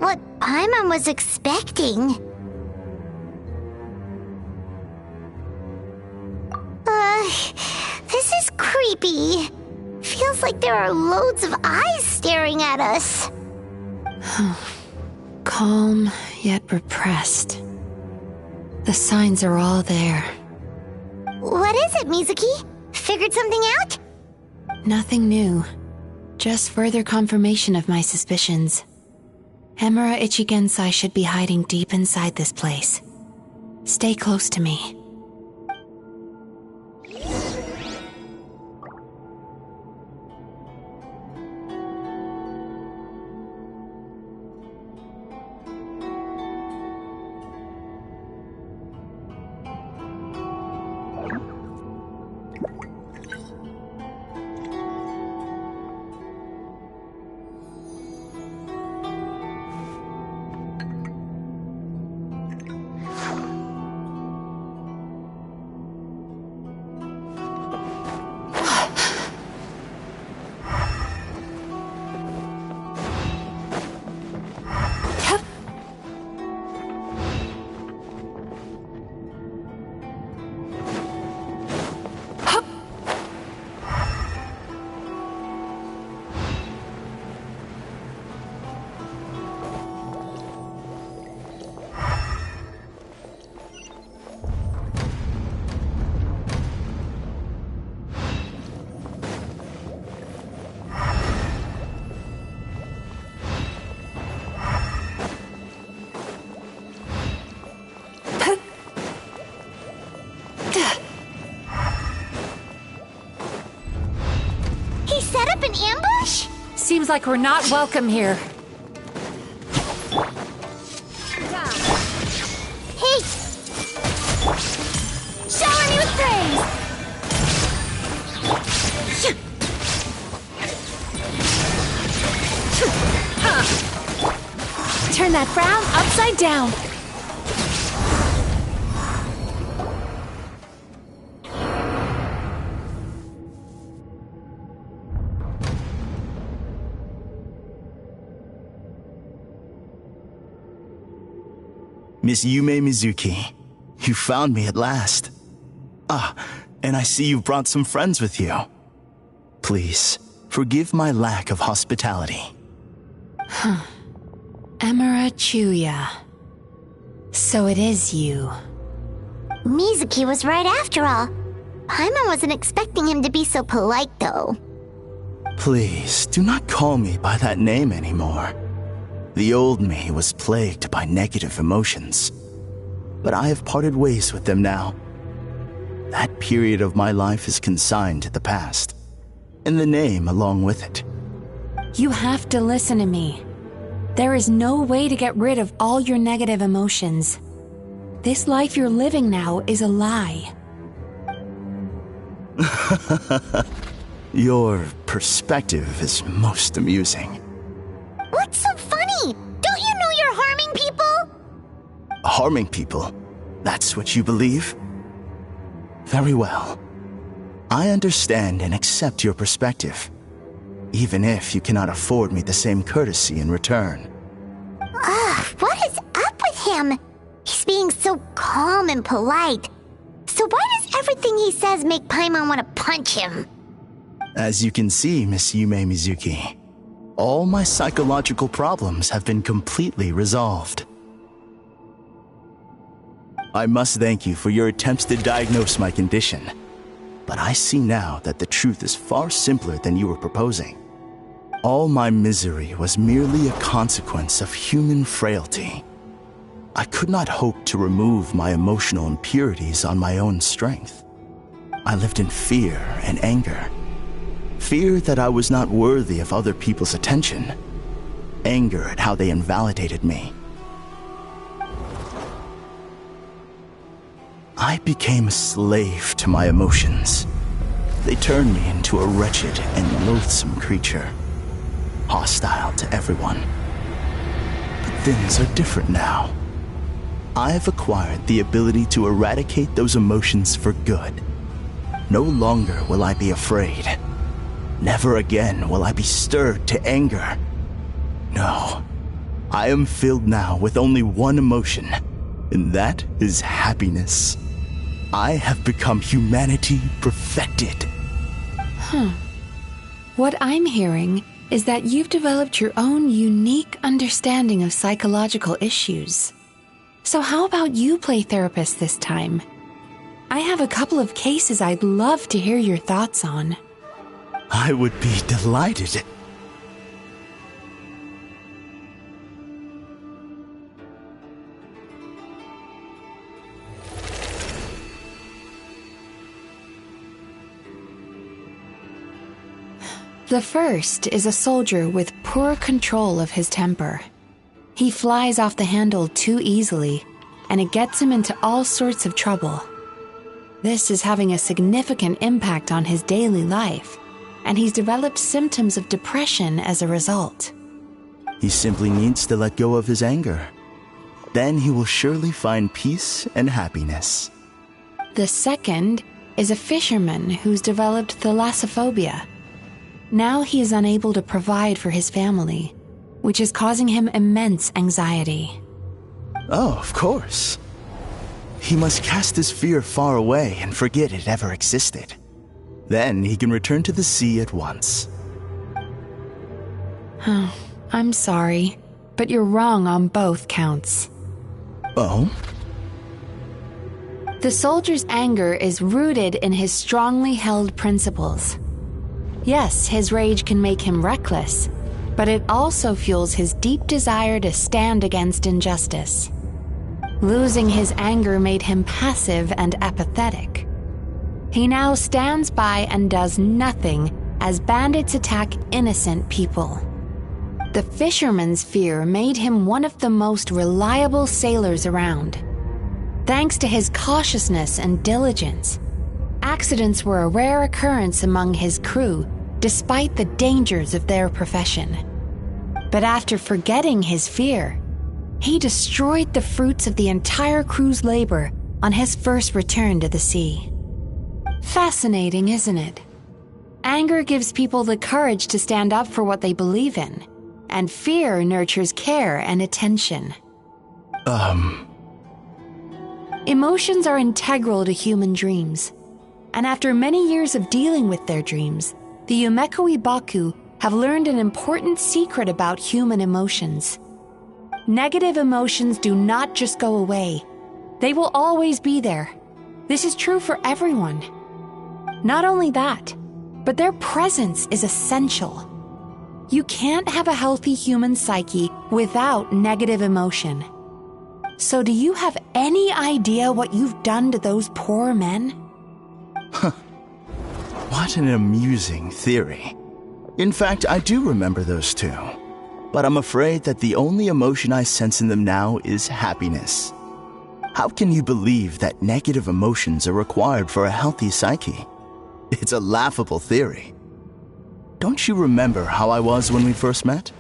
what Paimon was expecting. This is creepy. Feels like there are loads of eyes staring at us. Calm, yet repressed. The signs are all there. What is it, Mizuki? Figured something out? Nothing new. Just further confirmation of my suspicions. Emura Ichigensai should be hiding deep inside this place. Stay close to me. Seems like we're not welcome here. Hey! Shower me with praise! Turn that frown upside down. Miss Yume Mizuki, you found me at last. And I see you've brought some friends with you. Please, forgive my lack of hospitality. Emura Chuya. So it is you. Mizuki was right after all. Paimon wasn't expecting him to be so polite, though. Please, do not call me by that name anymore. The old me was plagued by negative emotions, but I have parted ways with them now. That period of my life is consigned to the past, and the name along with it. You have to listen to me. There is no way to get rid of all your negative emotions. This life you're living now is a lie. Your perspective is most amusing. What's so funny? Don't you know you're harming people? Harming people? That's what you believe? Very well. I understand and accept your perspective, even if you cannot afford me the same courtesy in return. What is up with him? He's being so calm and polite. So why does everything he says make Paimon want to punch him? As you can see, Miss Yume Mizuki, all my psychological problems have been completely resolved. I must thank you for your attempts to diagnose my condition, but I see now that the truth is far simpler than you were proposing. All my misery was merely a consequence of human frailty. I could not hope to remove my emotional impurities on my own strength. I lived in fear and anger. Fear that I was not worthy of other people's attention. Anger at how they invalidated me. I became a slave to my emotions. They turned me into a wretched and loathsome creature, hostile to everyone. But things are different now. I have acquired the ability to eradicate those emotions for good. No longer will I be afraid. Never again will I be stirred to anger. No, I am filled now with only one emotion, and that is happiness. I have become humanity perfected. What I'm hearing is that you've developed your own unique understanding of psychological issues. So how about you play therapist this time? I have a couple of cases I'd love to hear your thoughts on. I would be delighted. The first is a soldier with poor control of his temper. He flies off the handle too easily, and it gets him into all sorts of trouble. This is having a significant impact on his daily life, and he's developed symptoms of depression as a result. He simply needs to let go of his anger. Then he will surely find peace and happiness. The second is a fisherman who's developed thalassophobia. Now he is unable to provide for his family, which is causing him immense anxiety. Oh, of course. He must cast his fear far away and forget it ever existed. Then he can return to the sea at once. I'm sorry, but you're wrong on both counts. Oh? The soldier's anger is rooted in his strongly held principles. Yes, his rage can make him reckless, but it also fuels his deep desire to stand against injustice. Losing his anger made him passive and apathetic. He now stands by and does nothing as bandits attack innocent people. The fisherman's fear made him one of the most reliable sailors around. Thanks to his cautiousness and diligence, accidents were a rare occurrence among his crew, despite the dangers of their profession. But after forgetting his fear, he destroyed the fruits of the entire crew's labor on his first return to the sea. Fascinating, isn't it? Anger gives people the courage to stand up for what they believe in, and fear nurtures care and attention. Emotions are integral to human dreams, and after many years of dealing with their dreams, the Yumeko Baku have learned an important secret about human emotions. Negative emotions do not just go away. They will always be there. This is true for everyone. Not only that, but their presence is essential. You can't have a healthy human psyche without negative emotion. So do you have any idea what you've done to those poor men? What an amusing theory. In fact, I do remember those two. But I'm afraid that the only emotion I sense in them now is happiness. How can you believe that negative emotions are required for a healthy psyche? It's a laughable theory. Don't you remember how I was when we first met?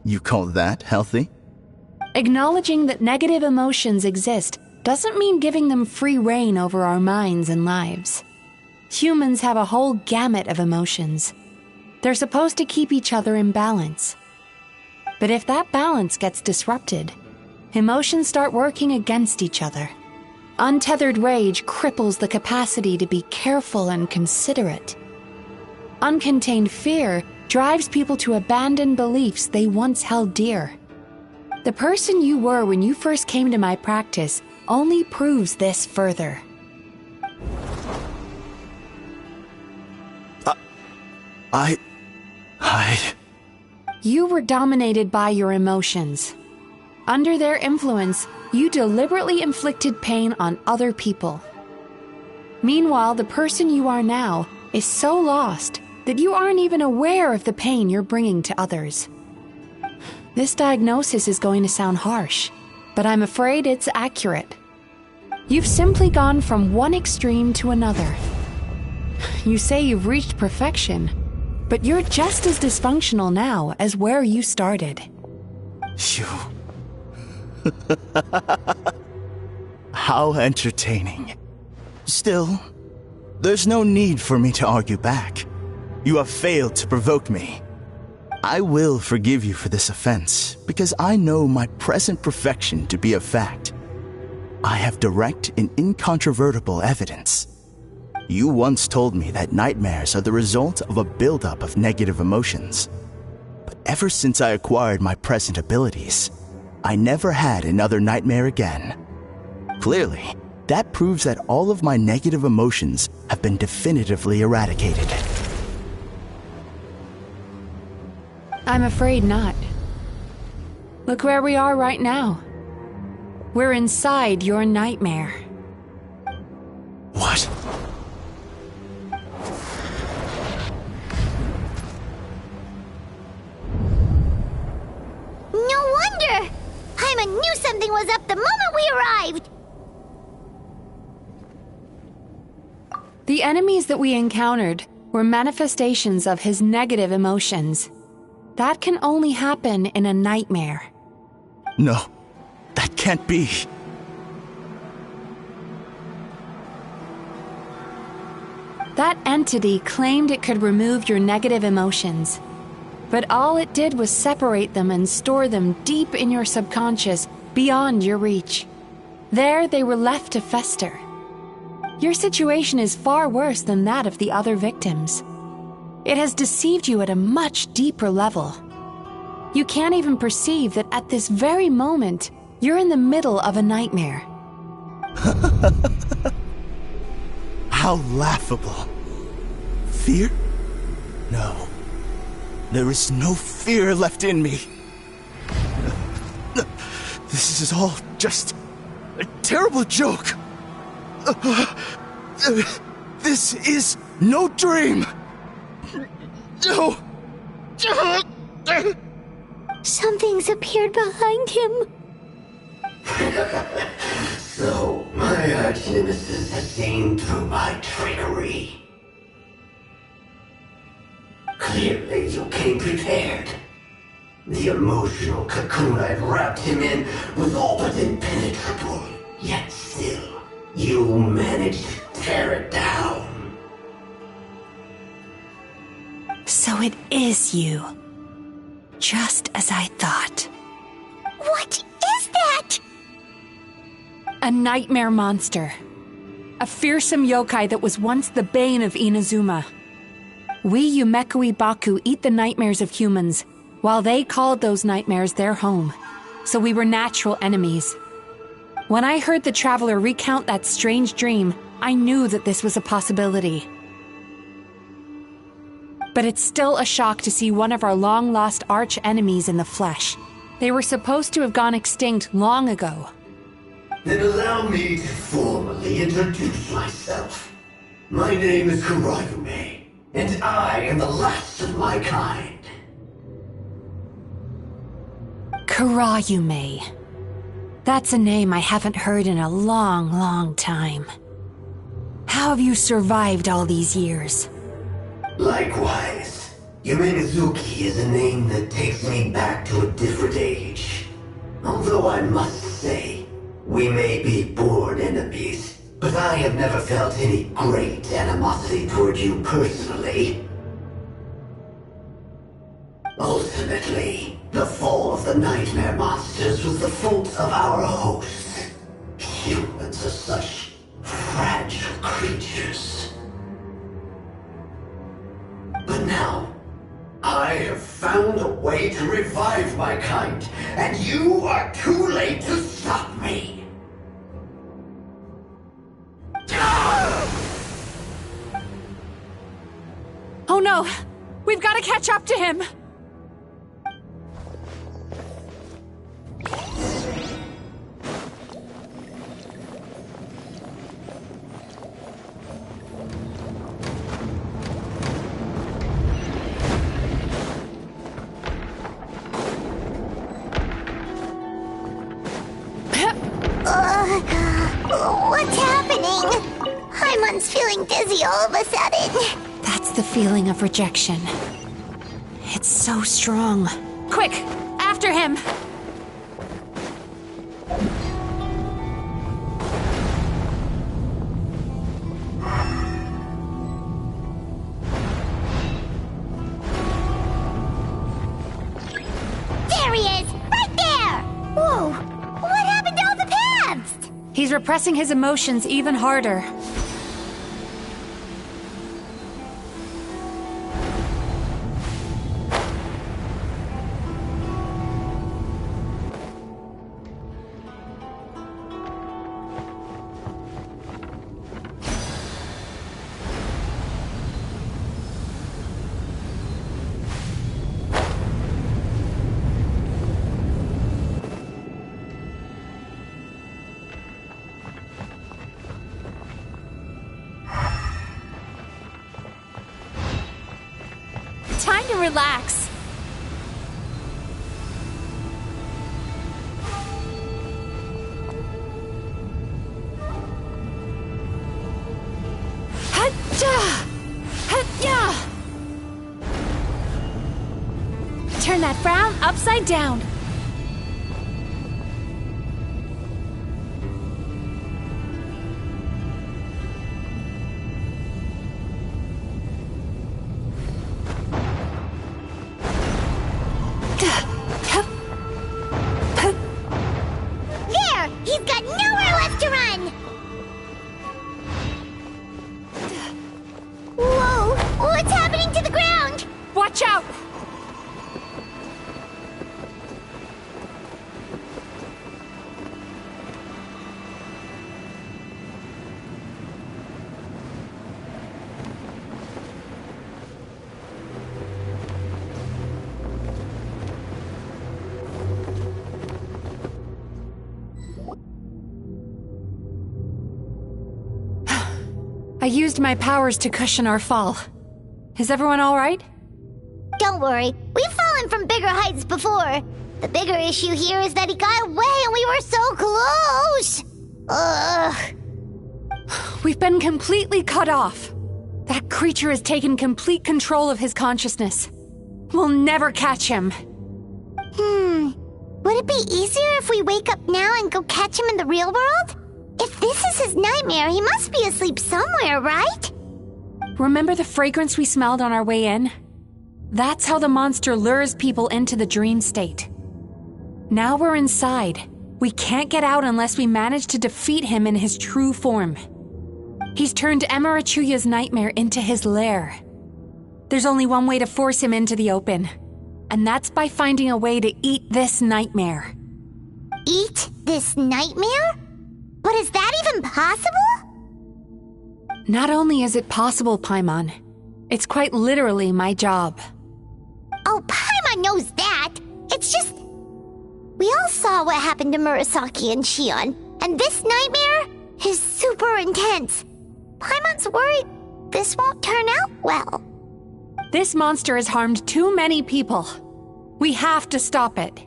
You call that healthy? Acknowledging that negative emotions exist doesn't mean giving them free rein over our minds and lives. Humans have a whole gamut of emotions. They're supposed to keep each other in balance. But if that balance gets disrupted, emotions start working against each other. Untethered rage cripples the capacity to be careful and considerate. Uncontained fear drives people to abandon beliefs they once held dear. The person you were when you first came to my practice only proves this further. You were dominated by your emotions. Under their influence, you deliberately inflicted pain on other people. Meanwhile, the person you are now is so lost that you aren't even aware of the pain you're bringing to others. This diagnosis is going to sound harsh, but I'm afraid it's accurate. You've simply gone from one extreme to another. You say you've reached perfection, but you're just as dysfunctional now as where you started. How entertaining. Still, there's no need for me to argue back. You have failed to provoke me. I will forgive you for this offense because I know my present perfection to be a fact. I have direct and incontrovertible evidence. You once told me that nightmares are the result of a buildup of negative emotions. But ever since I acquired my present abilities, I never had another nightmare again. Clearly, that proves that all of my negative emotions have been definitively eradicated. I'm afraid not. Look where we are right now. We're inside your nightmare. What? No wonder! Paimon knew something was up the moment we arrived! The enemies that we encountered were manifestations of his negative emotions. That can only happen in a nightmare. No, that can't be. That entity claimed it could remove your negative emotions. But all it did was separate them and store them deep in your subconscious, beyond your reach. There they were left to fester. Your situation is far worse than that of the other victims. It has deceived you at a much deeper level. You can't even perceive that at this very moment, you're in the middle of a nightmare. How laughable. Fear? No. There is no fear left in me. This is all just a terrible joke. This is no dream. No. Something's appeared behind him. So, my arch-nemesis has seen through my trickery. Clearly, you came prepared. The emotional cocoon I'd wrapped him in was all but impenetrable. Yet still, you managed to tear it down. So it is you. Just as I thought. What is that? A nightmare monster. A fearsome yokai that was once the bane of Inazuma. We Yumekui Baku eat the nightmares of humans, while they called those nightmares their home. So we were natural enemies. When I heard the traveler recount that strange dream, I knew that this was a possibility. But it's still a shock to see one of our long-lost arch-enemies in the flesh. They were supposed to have gone extinct long ago. Then allow me to formally introduce myself. My name is Kurayume, and I am the last of my kind. Kurayume. That's a name I haven't heard in a long, long time. How have you survived all these years? Likewise, Yumenazuki is a name that takes me back to a different age. Although I must say, we may be born enemies, but I have never felt any great animosity toward you personally. Ultimately, the fall of the nightmare monsters was the fault of our hosts. Humans are such fragile creatures. But now, I have found a way to revive my kind, and you are too late to stop me. Oh no! We've got to catch up to him! What's happening? Paimon's feeling dizzy all of a sudden. That's the feeling of rejection. It's so strong. Quick! After him! repressing his emotions even harder. Time to relax. Hacha! Hatya! Turn that frown upside down. There! He's got nowhere left to run! Whoa! What's happening to the ground? Watch out! I used my powers to cushion our fall. Is everyone all right? Don't worry, we've fallen from bigger heights before. The bigger issue here is that he got away and we were so close! Ugh. We've been completely cut off. That creature has taken complete control of his consciousness. We'll never catch him. Would it be easier if we wake up now and go catch him in the real world? If this is his nightmare, he must be asleep somewhere, right? Remember the fragrance we smelled on our way in? That's how the monster lures people into the dream state. Now we're inside. We can't get out unless we manage to defeat him in his true form. He's turned Emarachuya's nightmare into his lair. There's only one way to force him into the open, and that's by finding a way to eat this nightmare. Eat this nightmare? But is that even possible? Not only is it possible, Paimon, it's quite literally my job. Oh, Paimon knows that! It's just... We all saw what happened to Murasaki and Shion, and this nightmare is super intense. Paimon's worried this won't turn out well. This monster has harmed too many people. We have to stop it.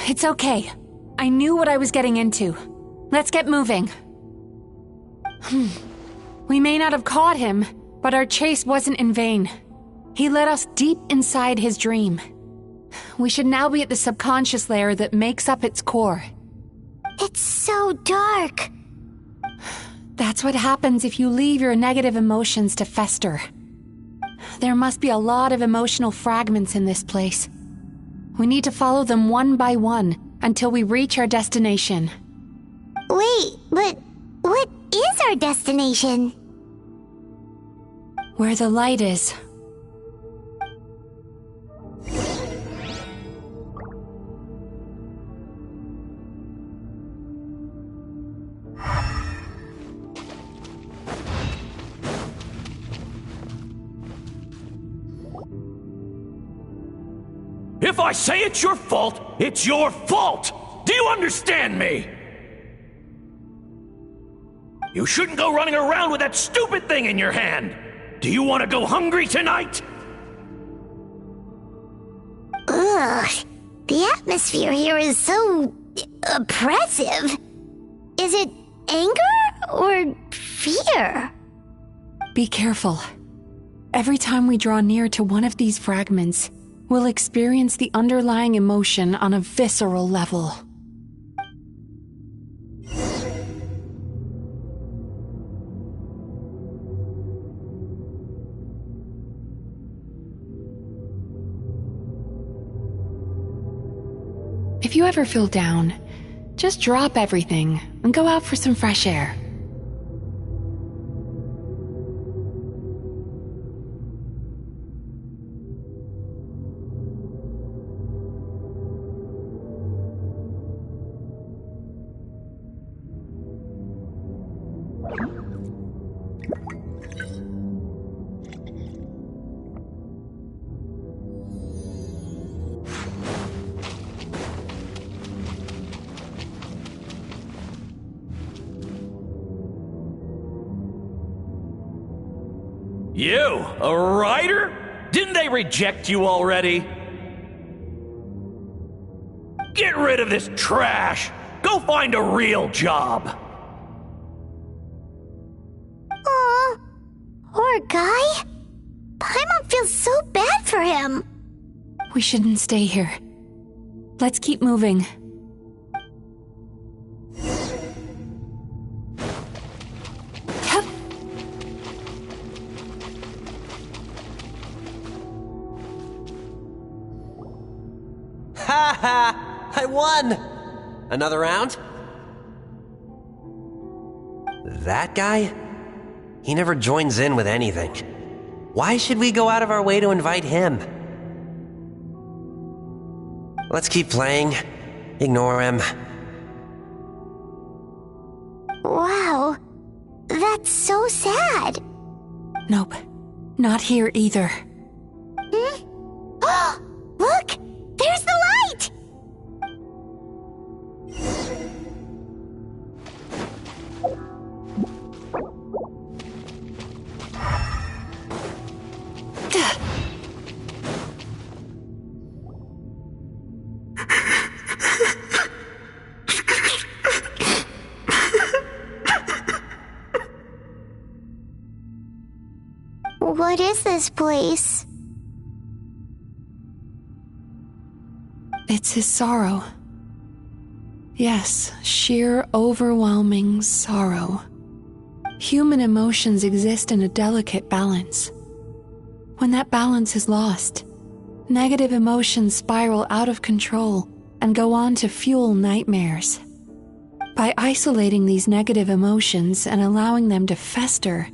It's okay. I knew what I was getting into. Let's get moving. We may not have caught him, but our chase wasn't in vain. He led us deep inside his dream. We should now be at the subconscious layer that makes up its core. It's so dark. That's what happens if you leave your negative emotions to fester. There must be a lot of emotional fragments in this place. We need to follow them one by one until we reach our destination. Wait, but what is our destination? Where the light is. If I say it's your fault, it's your fault! Do you understand me? You shouldn't go running around with that stupid thing in your hand! Do you want to go hungry tonight? Ugh, the atmosphere here is so oppressive. Is it anger or fear? Be careful. Every time we draw near to one of these fragments, we'll experience the underlying emotion on a visceral level. If you ever feel down, just drop everything and go out for some fresh air. You, a writer? Didn't they reject you already? Get rid of this trash! Go find a real job! Aw, poor guy. Paimon feels so bad for him. We shouldn't stay here. Let's keep moving. Ha ha! I won! Another round? That guy? He never joins in with anything. Why should we go out of our way to invite him? Let's keep playing. Ignore him. Wow, that's so sad. Nope, not here either. Look! There's the light! What is this place? It's his sorrow. Yes, sheer overwhelming sorrow. Human emotions exist in a delicate balance. When that balance is lost, negative emotions spiral out of control and go on to fuel nightmares. By isolating these negative emotions and allowing them to fester,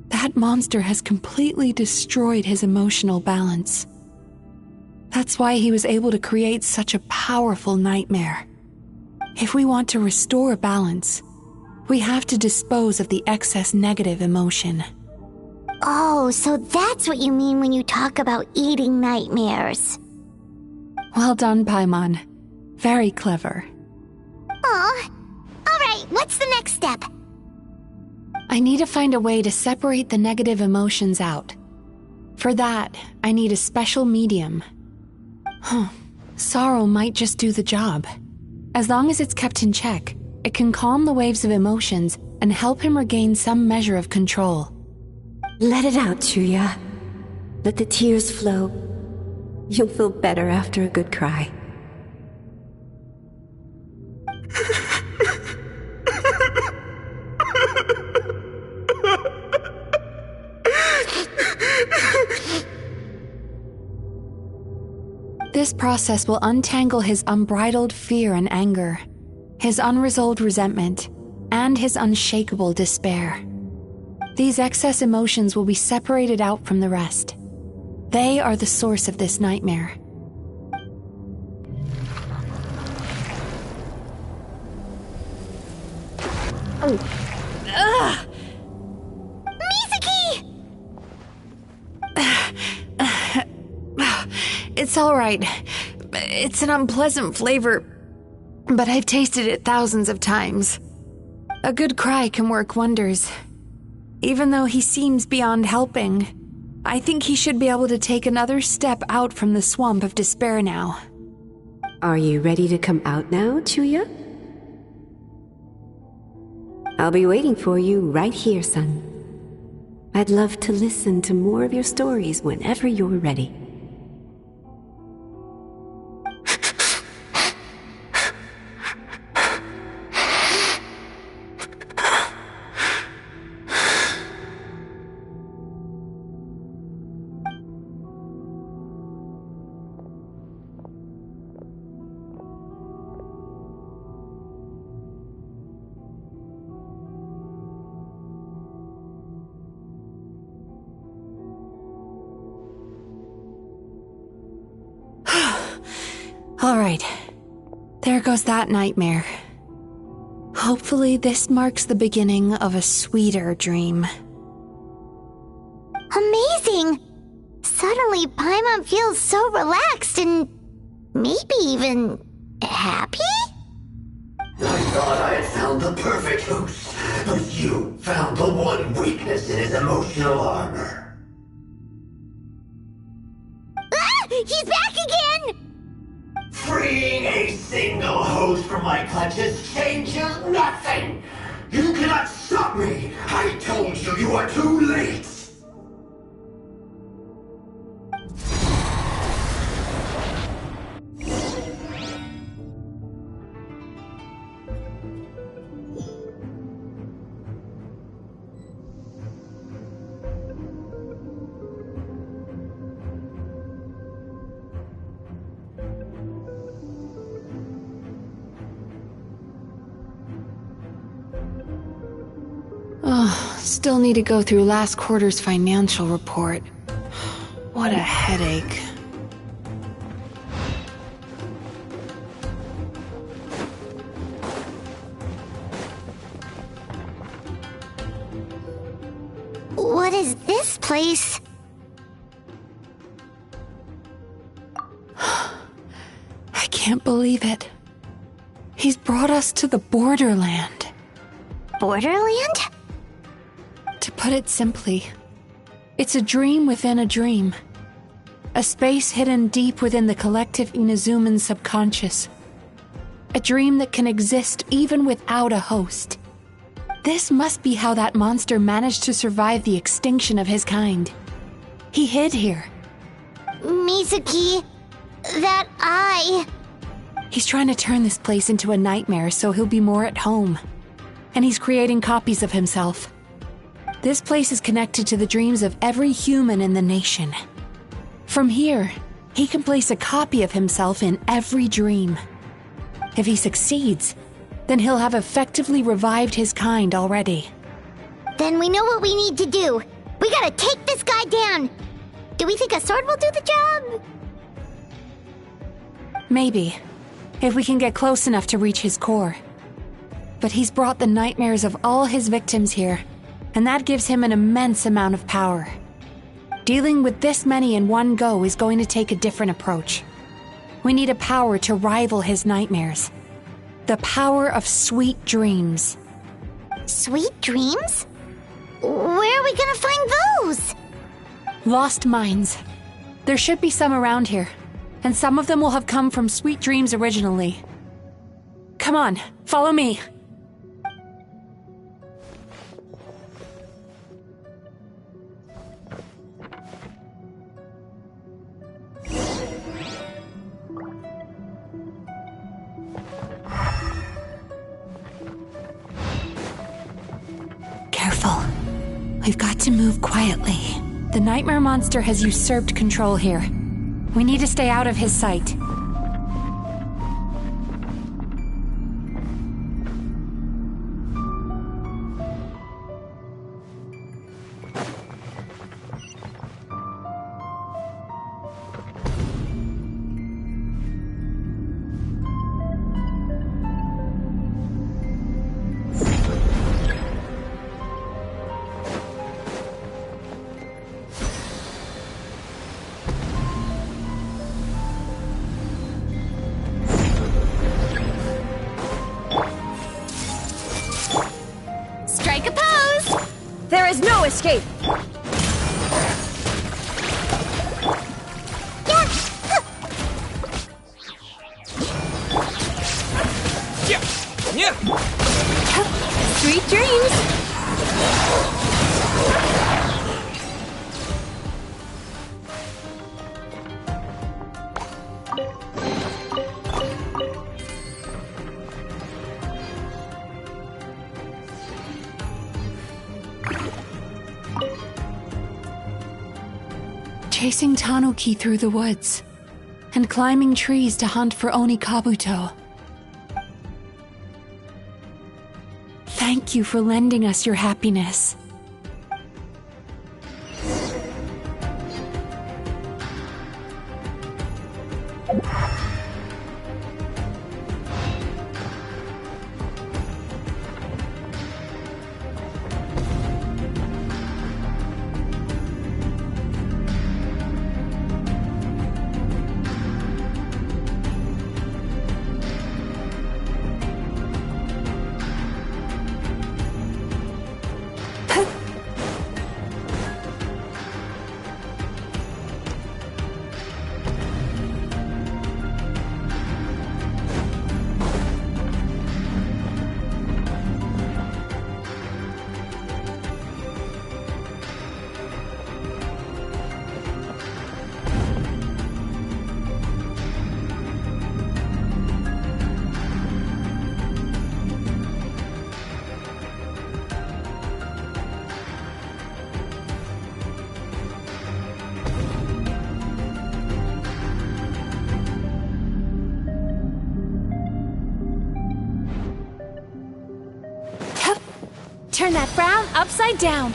that monster has completely destroyed his emotional balance. That's why he was able to create such a powerful nightmare. If we want to restore balance, we have to dispose of the excess negative emotion. Oh, so that's what you mean when you talk about eating nightmares. Well done, Paimon. Very clever. Aw. Alright, what's the next step? I need to find a way to separate the negative emotions out. For that, I need a special medium. Sorrow might just do the job. As long as it's kept in check, it can calm the waves of emotions and help him regain some measure of control. Let it out, Chuya. Let the tears flow. You'll feel better after a good cry. This process will untangle his unbridled fear and anger, his unresolved resentment, and his unshakable despair. These excess emotions will be separated out from the rest. They are the source of this nightmare. It's all right. It's an unpleasant flavor, but I've tasted it thousands of times. A good cry can work wonders. Even though he seems beyond helping, I think he should be able to take another step out from the swamp of despair now. Are you ready to come out now, Chuya? I'll be waiting for you right here, son. I'd love to listen to more of your stories whenever you're ready. Alright. There goes that nightmare. Hopefully this marks the beginning of a sweeter dream. Amazing! Suddenly, Paimon feels so relaxed and maybe even happy? I thought I had found the perfect host, but you found the one weakness in his emotional armor. Ah! He's back again! Freeing a single host from my clutches changes nothing! You cannot stop me! I told you you are too late! Oh, still need to go through last quarter's financial report. What a headache. What is this place? I can't believe it. He's brought us to the borderland. Borderland? To put it simply, it's a dream within a dream. A space hidden deep within the collective Inazuman subconscious. A dream that can exist even without a host. This must be how that monster managed to survive the extinction of his kind. He hid here. Mizuki, that eye... He's trying to turn this place into a nightmare so he'll be more at home. And he's creating copies of himself. This place is connected to the dreams of every human in the nation. From here, he can place a copy of himself in every dream. If he succeeds, then he'll have effectively revived his kind already. Then we know what we need to do. We gotta take this guy down. Do we think a sword will do the job? Maybe, if we can get close enough to reach his core. But he's brought the nightmares of all his victims here, and that gives him an immense amount of power. Dealing with this many in one go is going to take a different approach. We need a power to rival his nightmares. The power of sweet dreams. Sweet dreams? Where are we gonna find those? Lost minds. There should be some around here, and some of them will have come from sweet dreams originally. Come on, follow me. Careful. We've got to move quietly. The nightmare monster has usurped control here. We need to stay out of his sight. Strike a pose! There is no escape! Sweet dreams! Chasing tanuki through the woods, and climbing trees to hunt for Onikabuto. Thank you for lending us your happiness. Turn that frown upside down.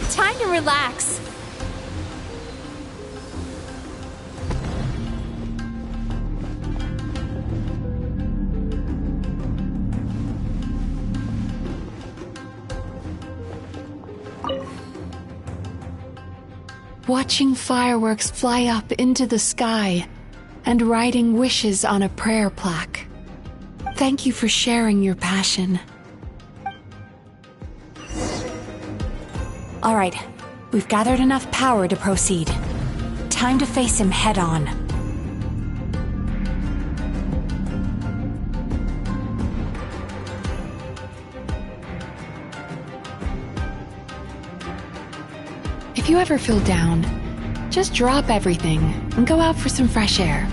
Time to relax. Watching fireworks fly up into the sky and writing wishes on a prayer plaque. Thank you for sharing your passion. All right, we've gathered enough power to proceed. Time to face him head on. If you ever feel down, just drop everything and go out for some fresh air.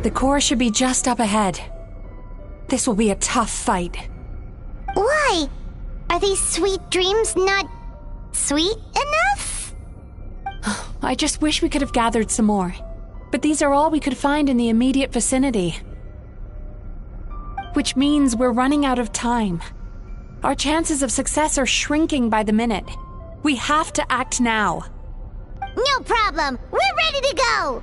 The core should be just up ahead. This will be a tough fight. Why? Are these sweet dreams not sweet enough? I just wish we could have gathered some more. But these are all we could find in the immediate vicinity. Which means we're running out of time. Our chances of success are shrinking by the minute. We have to act now. No problem. We're ready to go.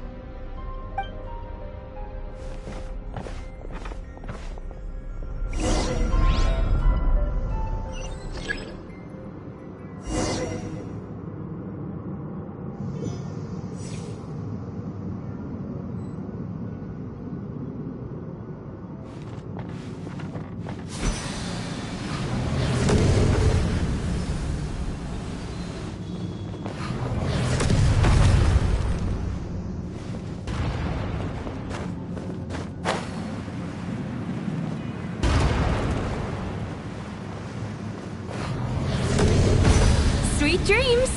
Sweet dreams!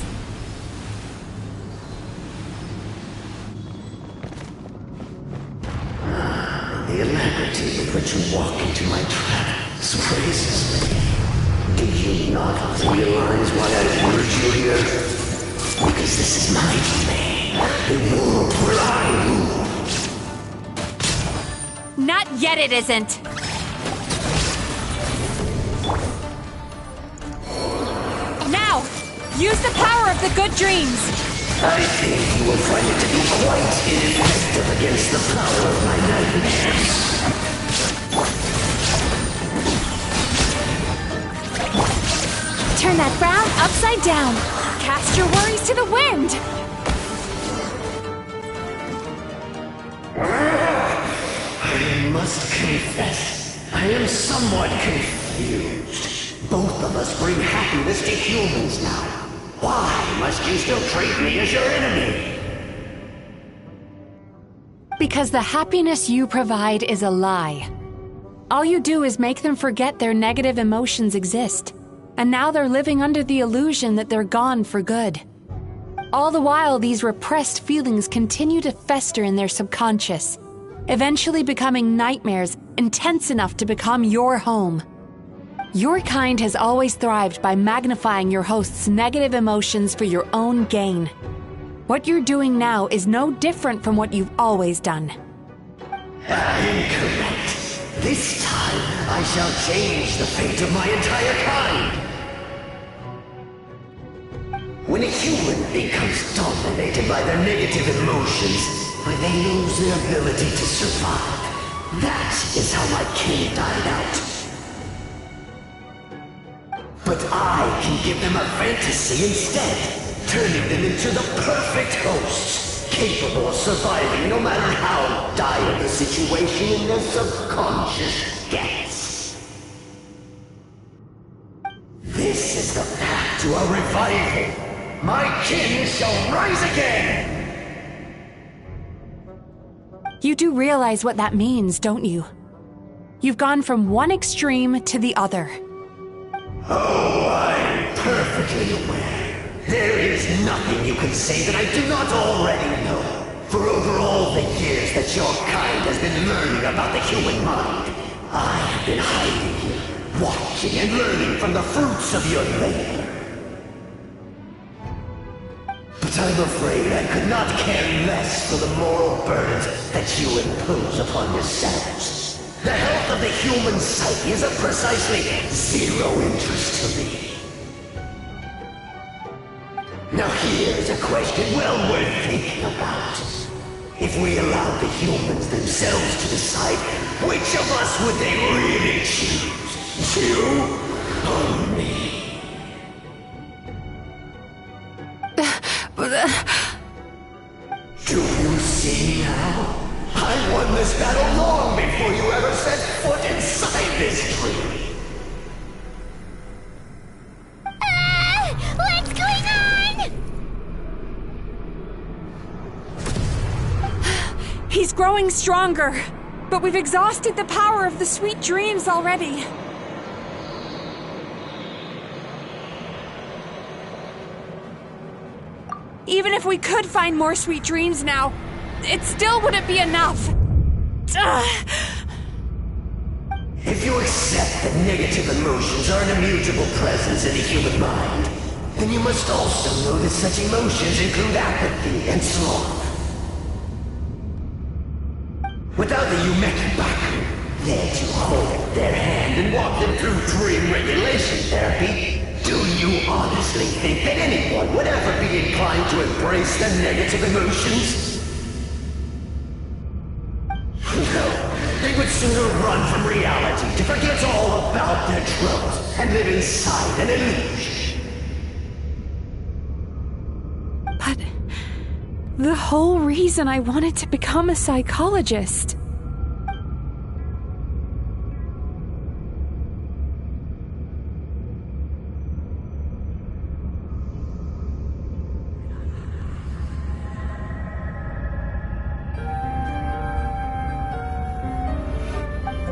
The alacrity with which you walk into my trap surprises me. Do you not realize why I wanted you here? Because this is my domain. The world where I rule. Not yet it isn't! Now! Use the power of the good dreams! I think you will find it to be quite ineffective against the power of my nightmares. Turn that frown upside down. Cast your worries to the wind. I must confess, I am somewhat confused. Both of us bring happiness to humans now. Why must you still treat me as your enemy? Because the happiness you provide is a lie. All you do is make them forget their negative emotions exist. And now they're living under the illusion that they're gone for good. All the while, these repressed feelings continue to fester in their subconscious, eventually becoming nightmares intense enough to become your home. Your kind has always thrived by magnifying your host's negative emotions for your own gain. What you're doing now is no different from what you've always done. Incorrect. This time, I shall change the fate of my entire kind. When a human becomes dominated by their negative emotions, when they lose their ability to survive, that is how my kin died out. But I can give them a fantasy instead, turning them into the perfect hosts, capable of surviving no matter how dire the situation in their subconscious gets. This is the path to a revival. My kin shall rise again! You do realize what that means, don't you? You've gone from one extreme to the other. Oh, I'm perfectly aware. There is nothing you can say that I do not already know. For over all the years that your kind has been learning about the human mind, I have been hiding here, watching and learning from the fruits of your labor. But I'm afraid I could not care less for the moral burdens that you impose upon yourselves. The health of the human psyche is of precisely zero interest to me. Now here's a question well worth thinking about. If we allowed the humans themselves to decide, which of us would they really choose? You or me? Do you see now? I won this battle long before you ever set foot inside this tree. What's going on? He's growing stronger, but we've exhausted the power of the sweet dreams already. Even if we could find more sweet dreams now, it still wouldn't be enough. If you accept that negative emotions are an immutable presence in the human mind, then you must also know that such emotions include apathy and sloth. Without the Yumekibaku there to hold their hand and walk them through dream regulation therapy, do you honestly think that anyone would ever be inclined to embrace the negative emotions? No, they would sooner run from reality to forget all about their troubles and live inside an illusion. But the whole reason I wanted to become a psychologist.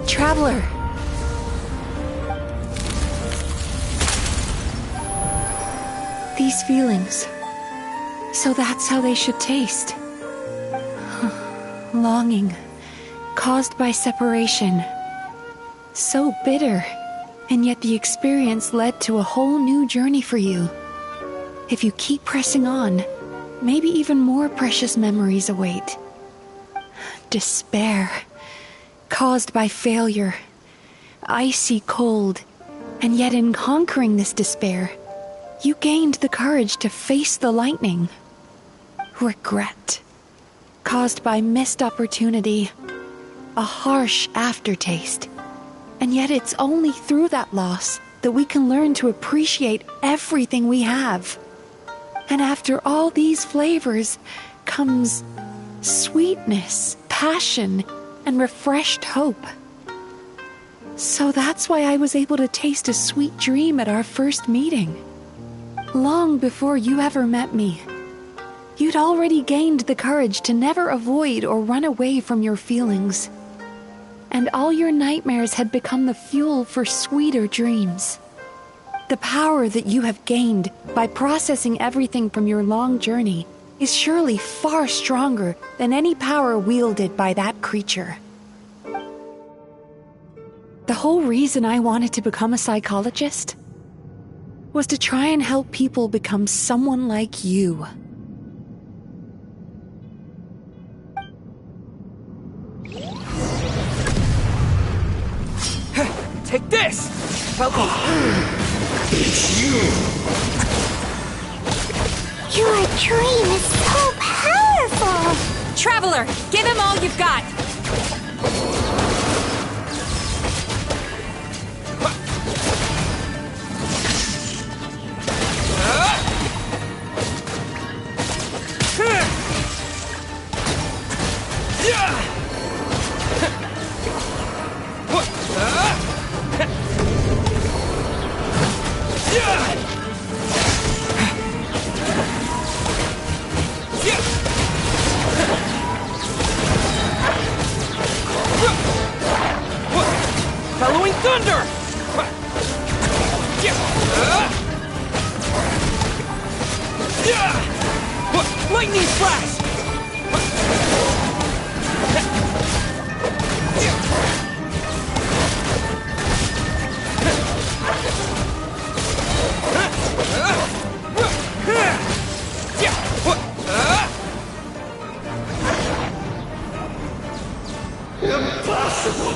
Traveler. These feelings. So that's how they should taste. Longing, caused by separation. So bitter, and yet the experience led to a whole new journey for you. If you keep pressing on, maybe even more precious memories await. Despair. Caused by failure, icy cold, and yet in conquering this despair, you gained the courage to face the lightning. Regret, caused by missed opportunity, a harsh aftertaste, and yet it's only through that loss that we can learn to appreciate everything we have. And after all these flavors comes sweetness, passion, and refreshed hope. So that's why I was able to taste a sweet dream at our first meeting. Long before you ever met me, you'd already gained the courage to never avoid or run away from your feelings. And all your nightmares had become the fuel for sweeter dreams. The power that you have gained by processing everything from your long journey is surely far stronger than any power wielded by that creature. The whole reason I wanted to become a psychologist was to try and help people become someone like you. Take this! Help me! It's you! Your dream is so powerful! Traveler, give him all you've got! Bellowing thunder! Lightning flash! Impossible!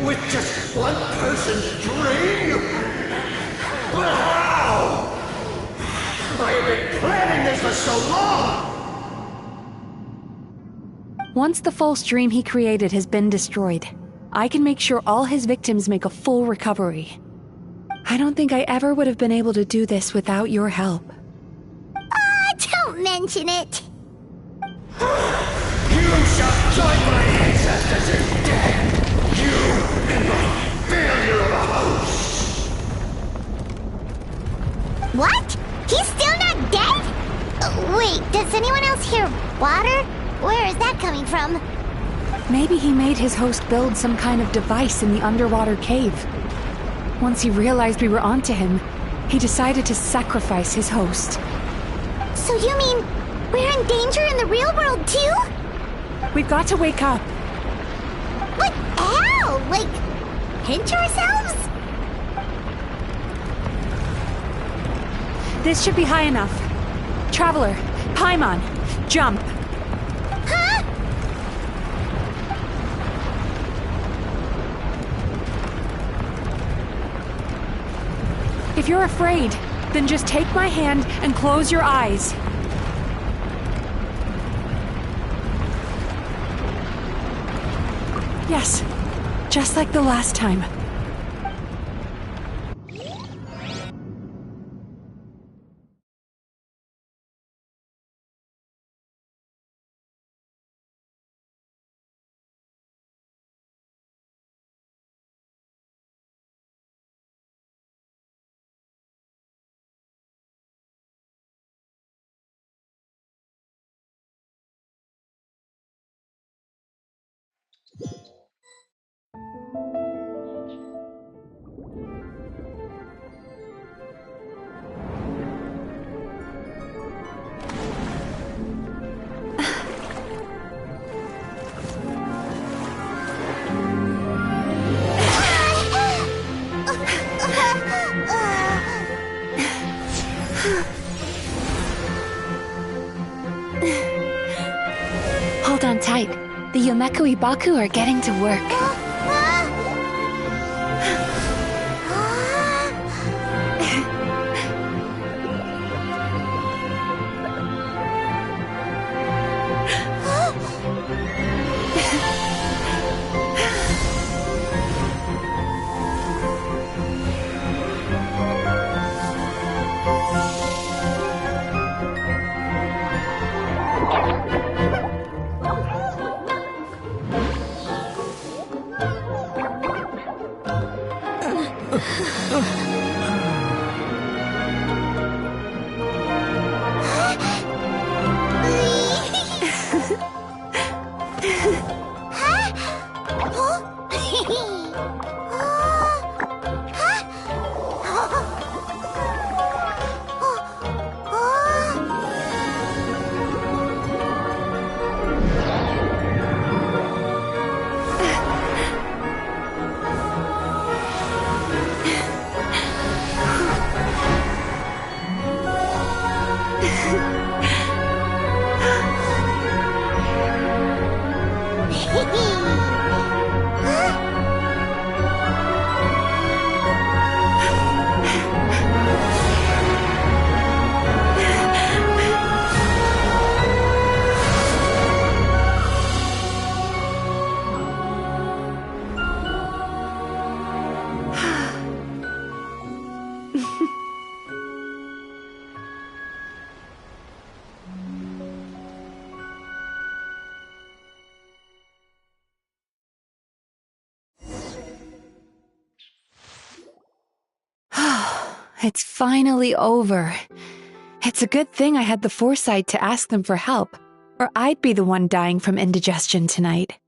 With just one person's dream? But how? I have been planning this for so long! Once the false dream he created has been destroyed, I can make sure all his victims make a full recovery. I don't think I ever would have been able to do this without your help. Don't mention it! You shall join my ancestors in death! You and my failure of a host! What? He's still not dead? Wait, does anyone else hear water? Where is that coming from? Maybe he made his host build some kind of device in the underwater cave. Once he realized we were onto him, he decided to sacrifice his host. So you mean we're in danger in the real world too? We've got to wake up. But how? Like, pinch ourselves? This should be high enough. Traveler, Paimon, jump. Huh? If you're afraid, then just take my hand and close your eyes. Yes, just like the last time. Hold on tight. The Yomeku Ibaku are getting to work. It's finally over. It's a good thing I had the foresight to ask them for help, or I'd be the one dying from indigestion tonight.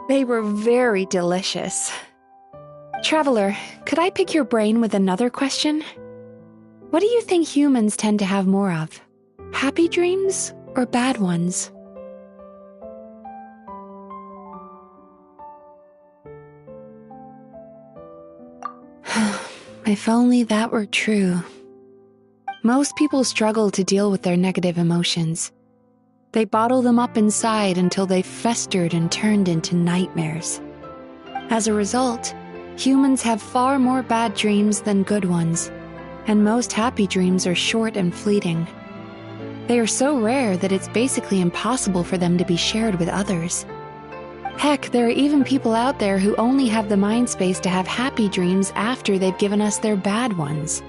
They were very delicious. Traveler, could I pick your brain with another question? What do you think humans tend to have more of? Happy dreams or bad ones? If only that were true. Most people struggle to deal with their negative emotions. They bottle them up inside until they've festered and turned into nightmares. As a result, humans have far more bad dreams than good ones, and most happy dreams are short and fleeting. They are so rare that it's basically impossible for them to be shared with others. Heck, there are even people out there who only have the mind space to have happy dreams after they've given us their bad ones.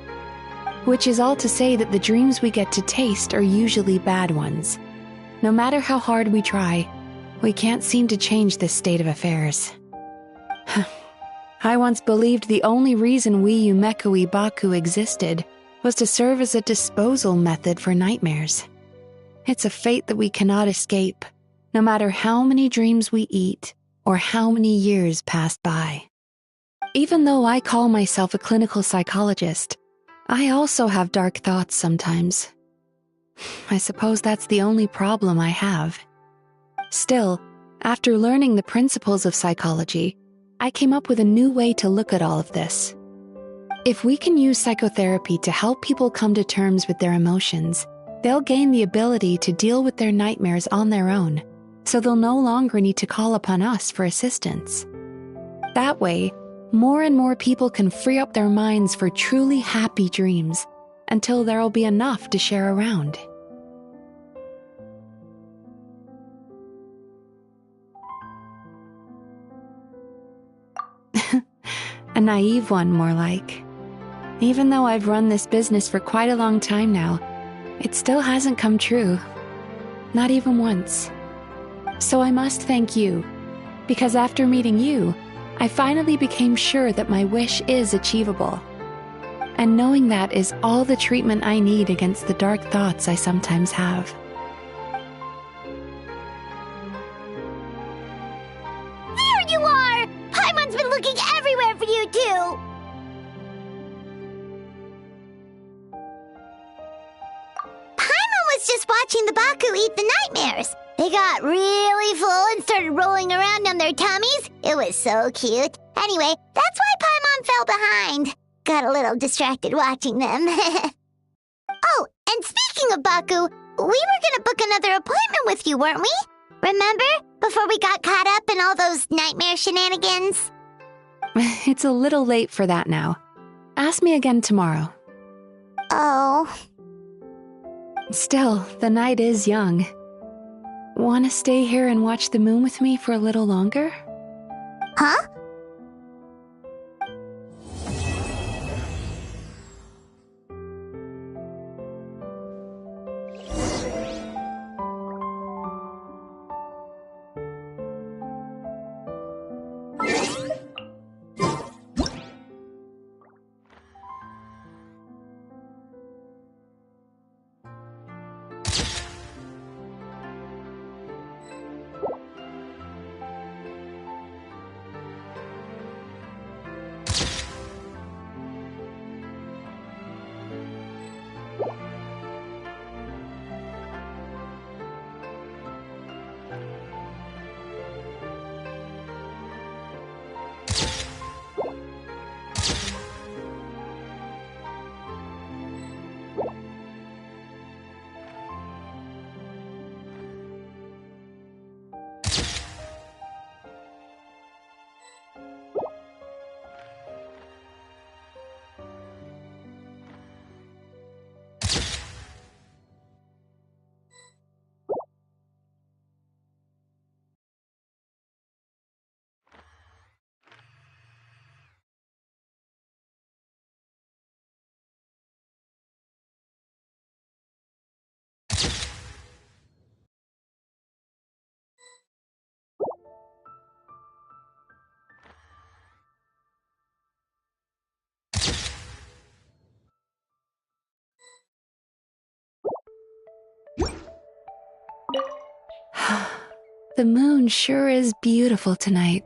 Which is all to say that the dreams we get to taste are usually bad ones. No matter how hard we try, we can't seem to change this state of affairs. I once believed the only reason we Yumeku Ibaku existed was to serve as a disposal method for nightmares. It's a fate that we cannot escape, no matter how many dreams we eat or how many years pass by. Even though I call myself a clinical psychologist, I also have dark thoughts sometimes. I suppose that's the only problem I have. Still, after learning the principles of psychology, I came up with a new way to look at all of this. If we can use psychotherapy to help people come to terms with their emotions, they'll gain the ability to deal with their nightmares on their own, so they'll no longer need to call upon us for assistance. That way, more and more people can free up their minds for truly happy dreams, until there'll be enough to share around. A naive one, more like. Even though I've run this business for quite a long time now, it still hasn't come true. Not even once. So I must thank you, because after meeting you, I finally became sure that my wish is achievable. And knowing that is all the treatment I need against the dark thoughts I sometimes have. There you are! Paimon's been looking everywhere for you, too! Paimon was just watching the Baku eat the nightmares. They got really full and started rolling around on their tummies. It was so cute. Anyway, that's why Paimon fell behind. Got a little distracted watching them. Oh, and speaking of Baku, we were gonna book another appointment with you, weren't we? Remember? Before we got caught up in all those nightmare shenanigans? It's a little late for that now. Ask me again tomorrow. Oh. Still, the night is young. Want to stay here and watch the moon with me for a little longer? Huh? The moon sure is beautiful tonight.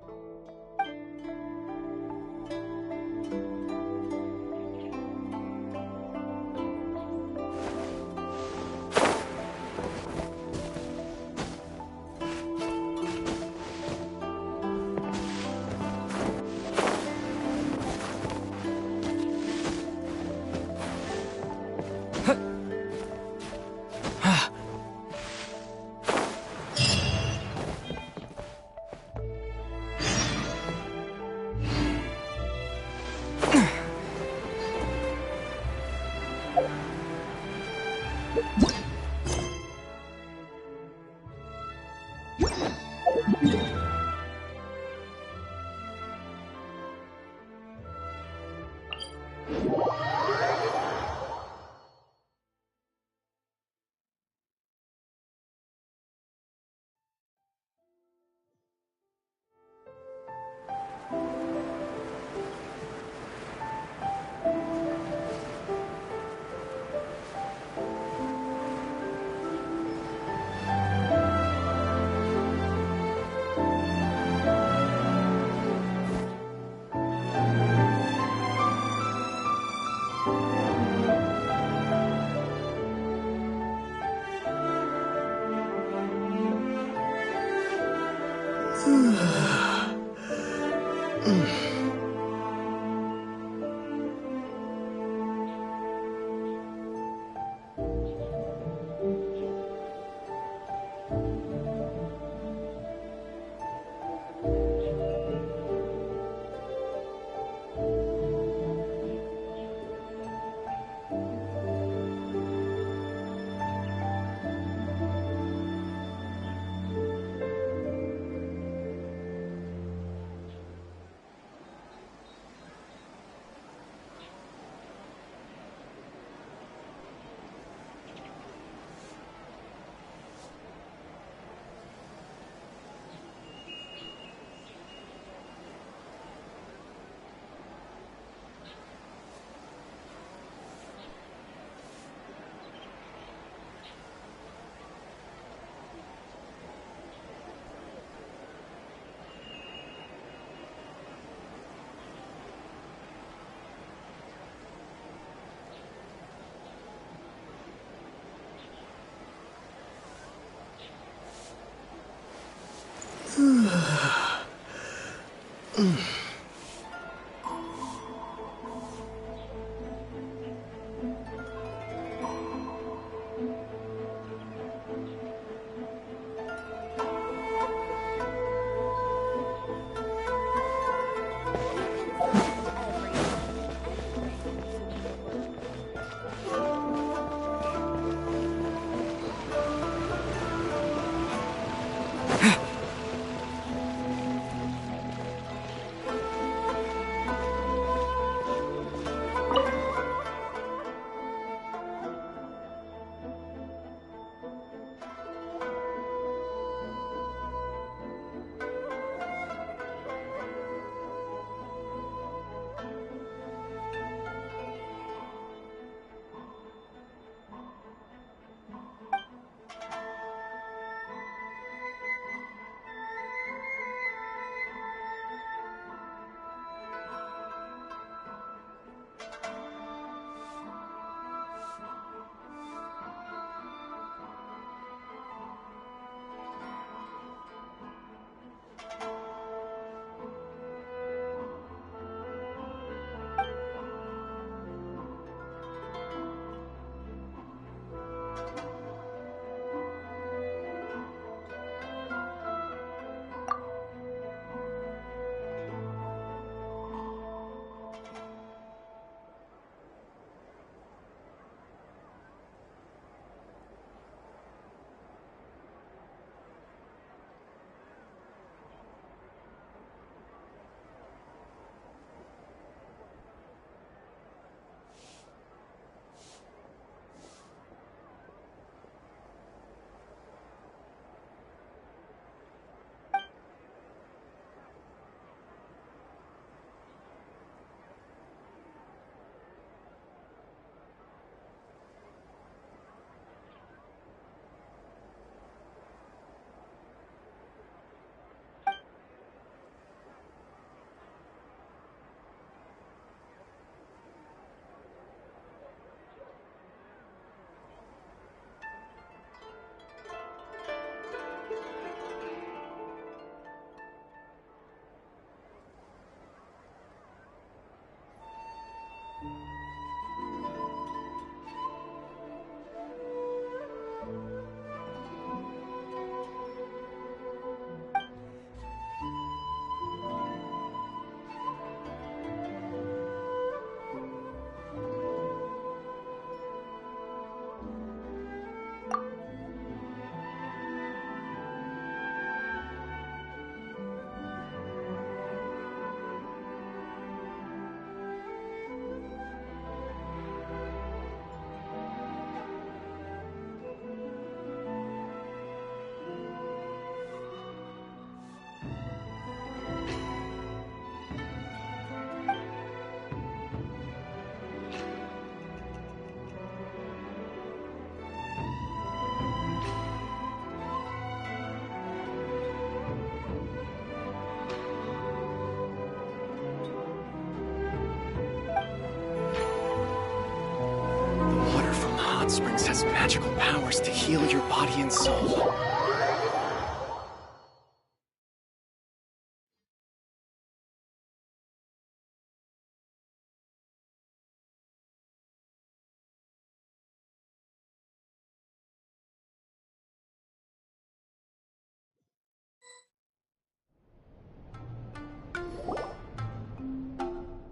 hot springs has magical powers to heal your body and soul.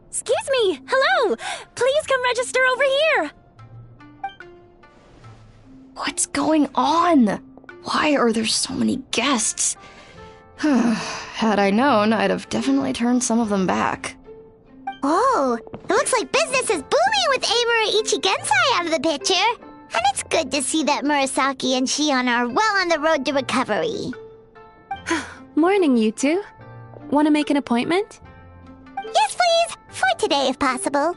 Excuse me! Hello! Please come register over here! What's going on? Why are there so many guests? Had I known, I'd have definitely turned some of them back. Oh, it looks like business is booming with Amura Ichigensai out of the picture. And it's good to see that Murasaki and Shion are well on the road to recovery. Morning, you two. Want to make an appointment? Yes, please. For today, if possible.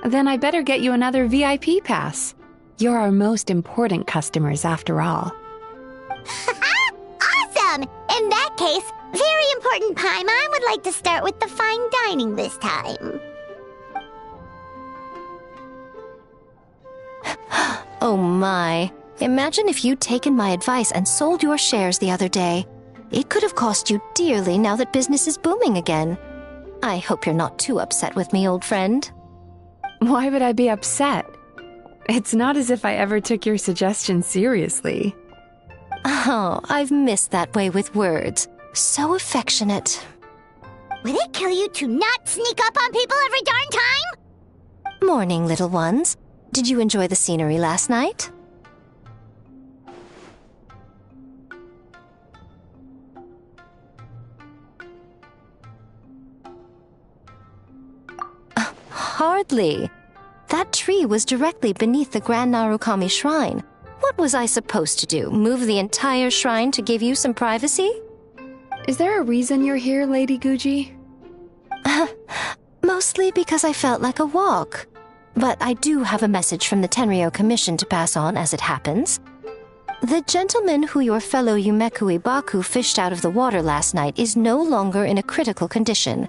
Then I better get you another VIP pass. You're our most important customers, after all. Awesome! In that case, very important Paimon would like to start with the fine dining this time. Oh my. Imagine if you'd taken my advice and sold your shares the other day. It could have cost you dearly now that business is booming again. I hope you're not too upset with me, old friend. Why would I be upset? It's not as if I ever took your suggestion seriously. Oh, I've missed that way with words. So affectionate. Would it kill you to not sneak up on people every darn time? Morning, little ones. Did you enjoy the scenery last night? Hardly. That tree was directly beneath the Grand Narukami Shrine. What was I supposed to do? Move the entire shrine to give you some privacy? Is there a reason you're here, Lady Guji? Mostly because I felt like a walk. But I do have a message from the Tenryo Commission to pass on as it happens. The gentleman who your fellow Yumeku Ibaku fished out of the water last night is no longer in a critical condition.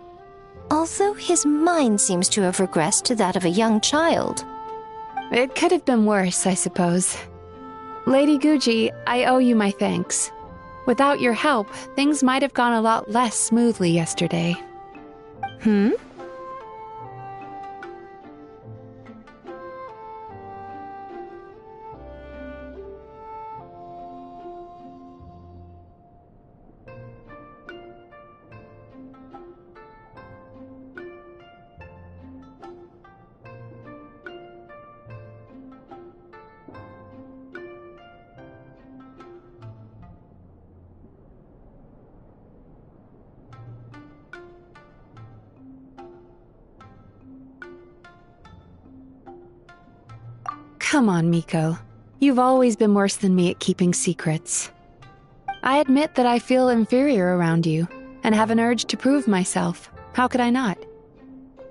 Although his mind seems to have regressed to that of a young child. It could have been worse, I suppose. Lady Guji, I owe you my thanks. Without your help, things might have gone a lot less smoothly yesterday. Hmm? Come on, Miko. You've always been worse than me at keeping secrets. I admit that I feel inferior around you, and have an urge to prove myself. How could I not?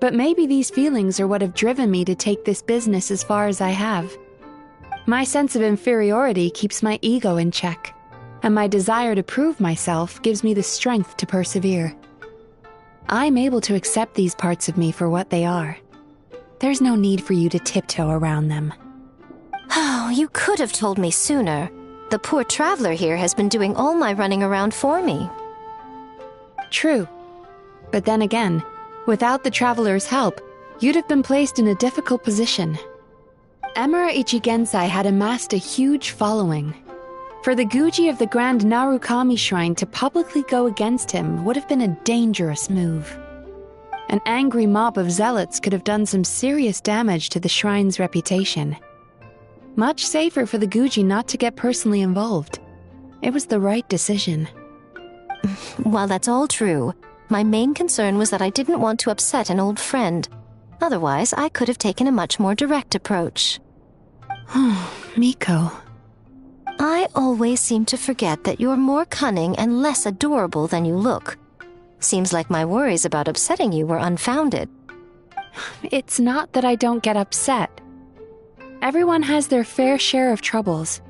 But maybe these feelings are what have driven me to take this business as far as I have. My sense of inferiority keeps my ego in check, and my desire to prove myself gives me the strength to persevere. I'm able to accept these parts of me for what they are. There's no need for you to tiptoe around them. Oh, you could have told me sooner. The poor traveler here has been doing all my running around for me. True. But then again, without the traveler's help, you'd have been placed in a difficult position. Emura Ichigensai had amassed a huge following. For the Guji of the Grand Narukami Shrine to publicly go against him would have been a dangerous move. An angry mob of zealots could have done some serious damage to the shrine's reputation. Much safer for the Guji not to get personally involved. It was the right decision. While that's all true, my main concern was that I didn't want to upset an old friend. Otherwise, I could have taken a much more direct approach. Miko. I always seem to forget that you're more cunning and less adorable than you look. Seems like my worries about upsetting you were unfounded. It's not that I don't get upset. Everyone has their fair share of troubles,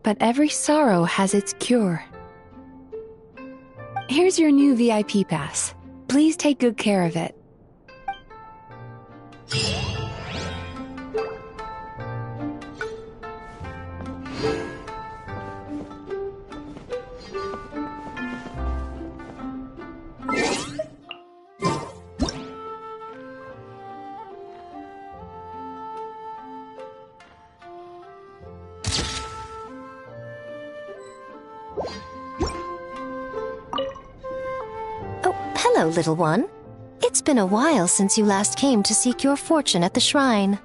but every sorrow has its cure. Here's your new VIP pass. Please take good care of it. Oh, hello, little one. It's been a while since you last came to seek your fortune at the shrine.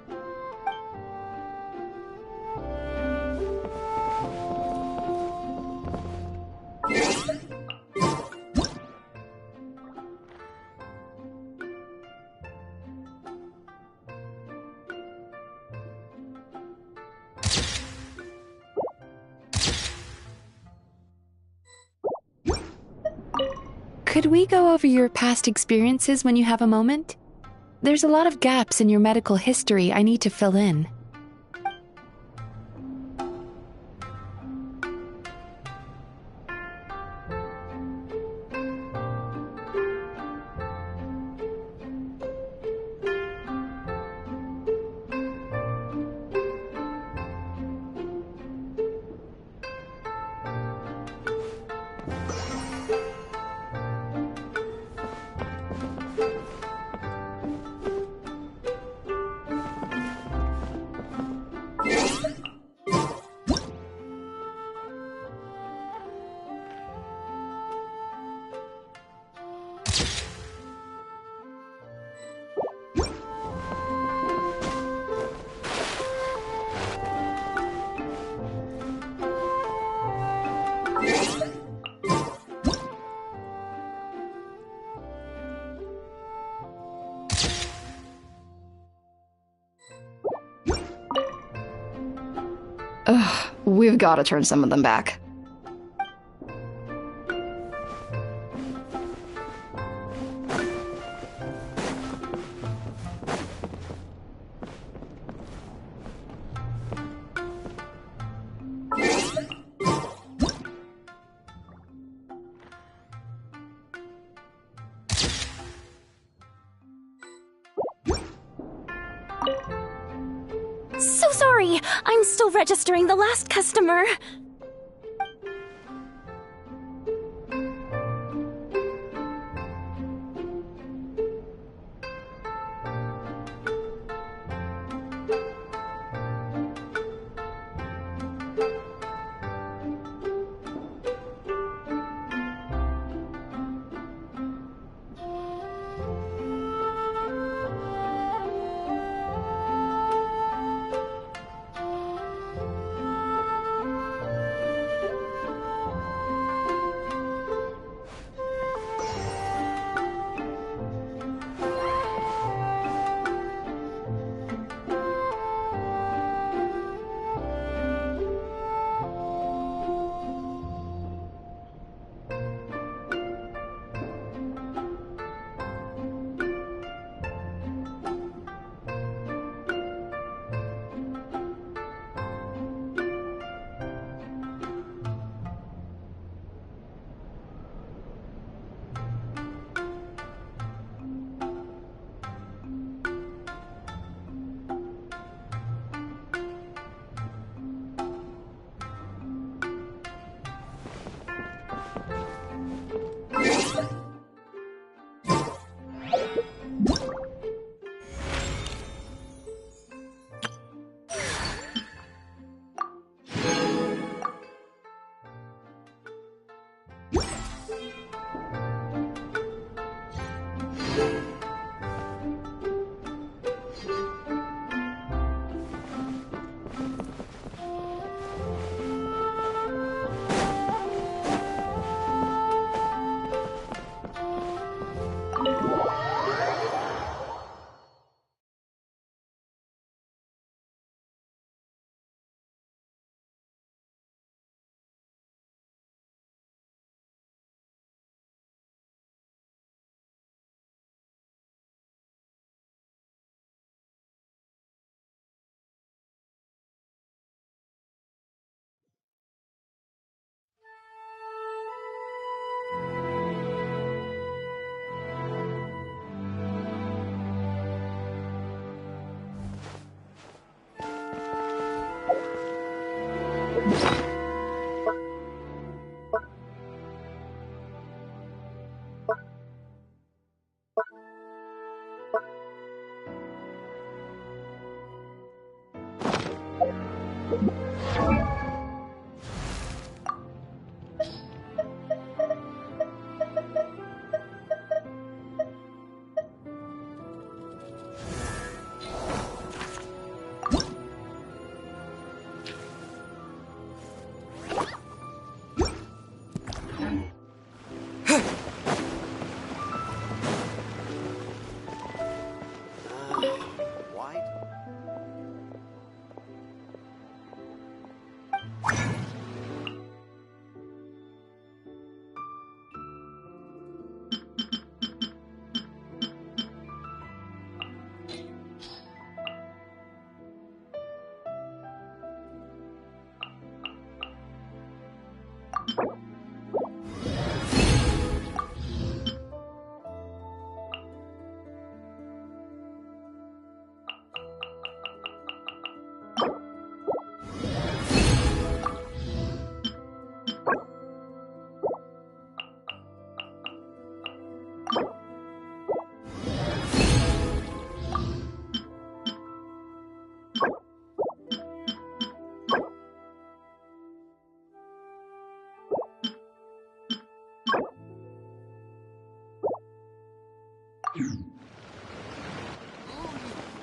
Could we go over your past experiences when you have a moment? There's a lot of gaps in your medical history I need to fill in. Ugh, we've got to turn some of them back. So sorry! I'm still registering the last customer.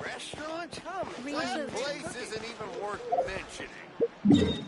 Restaurant? That place isn't even worth mentioning.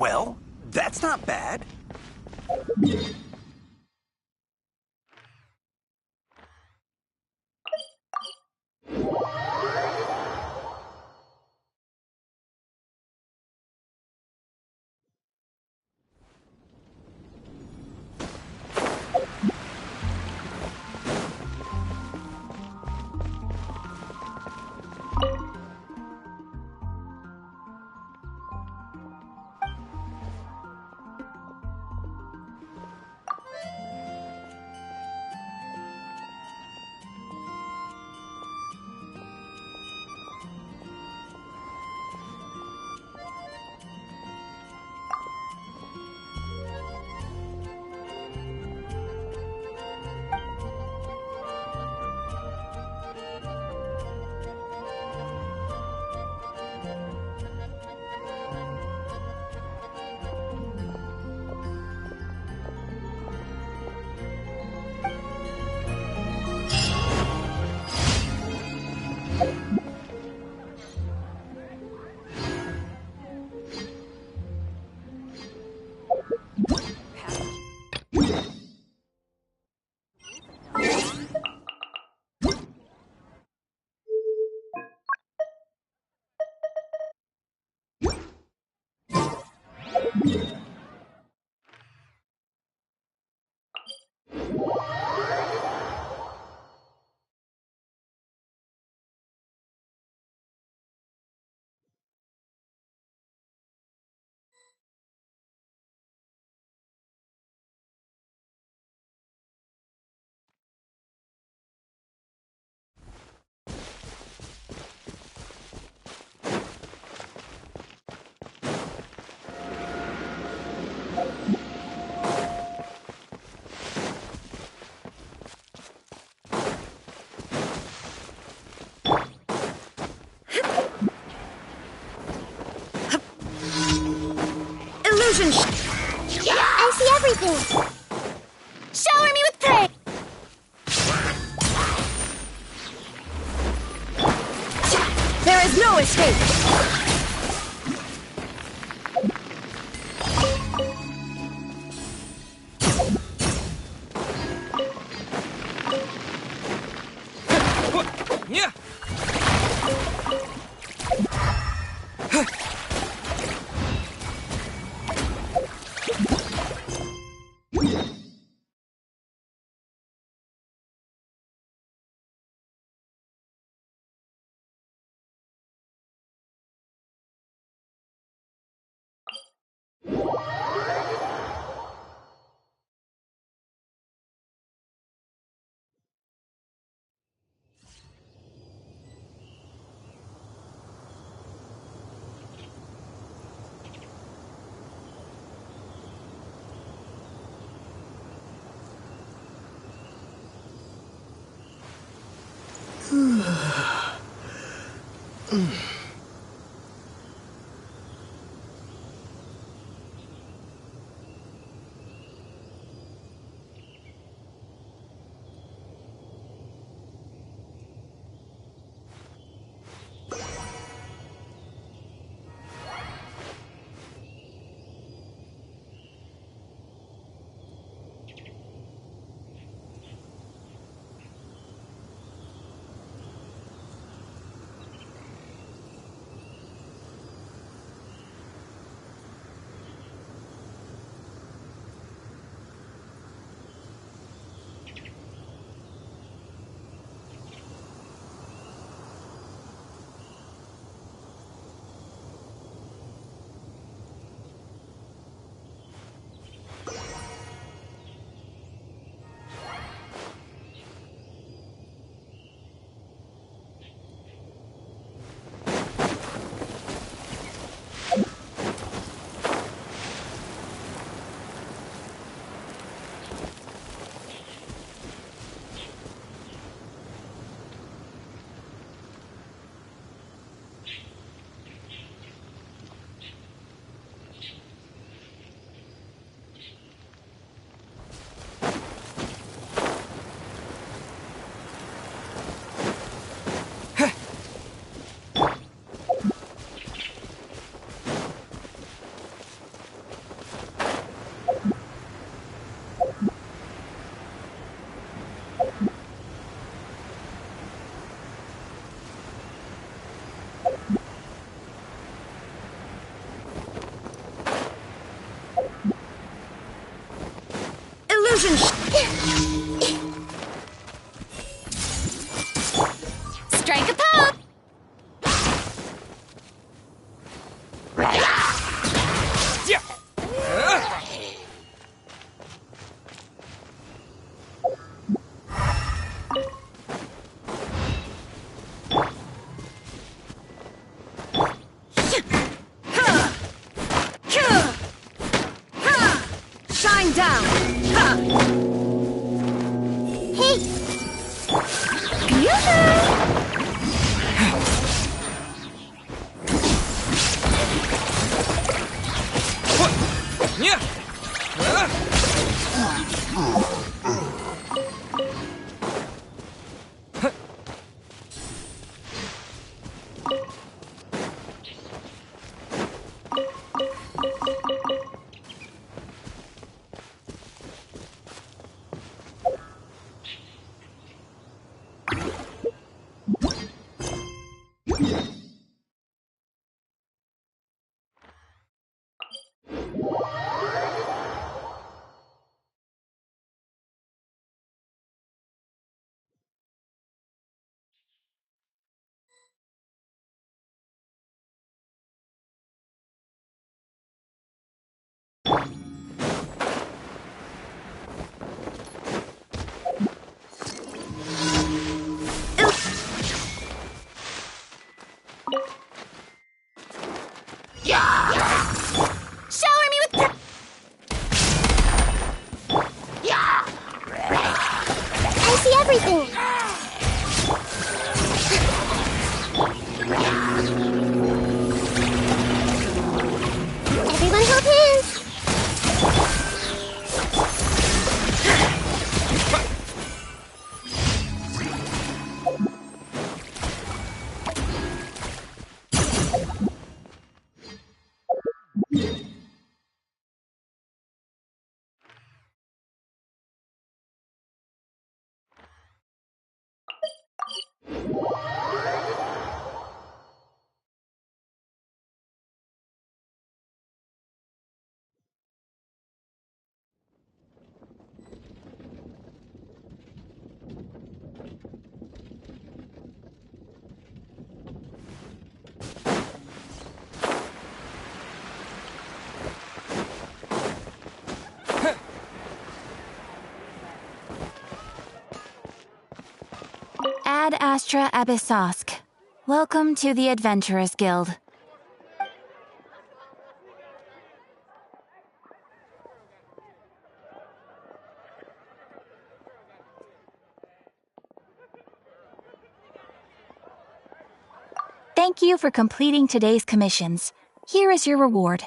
Well, that's not bad. everything! Shower me with praise! There is no escape! Yeah. Illusion! Strike a pose! Shine down! Hey! Yeah. Shower me with I see everything. Everyone hold hands. Ad Astra Abyssosk. Welcome to the Adventurers Guild. Thank you for completing today's commissions. Here is your reward.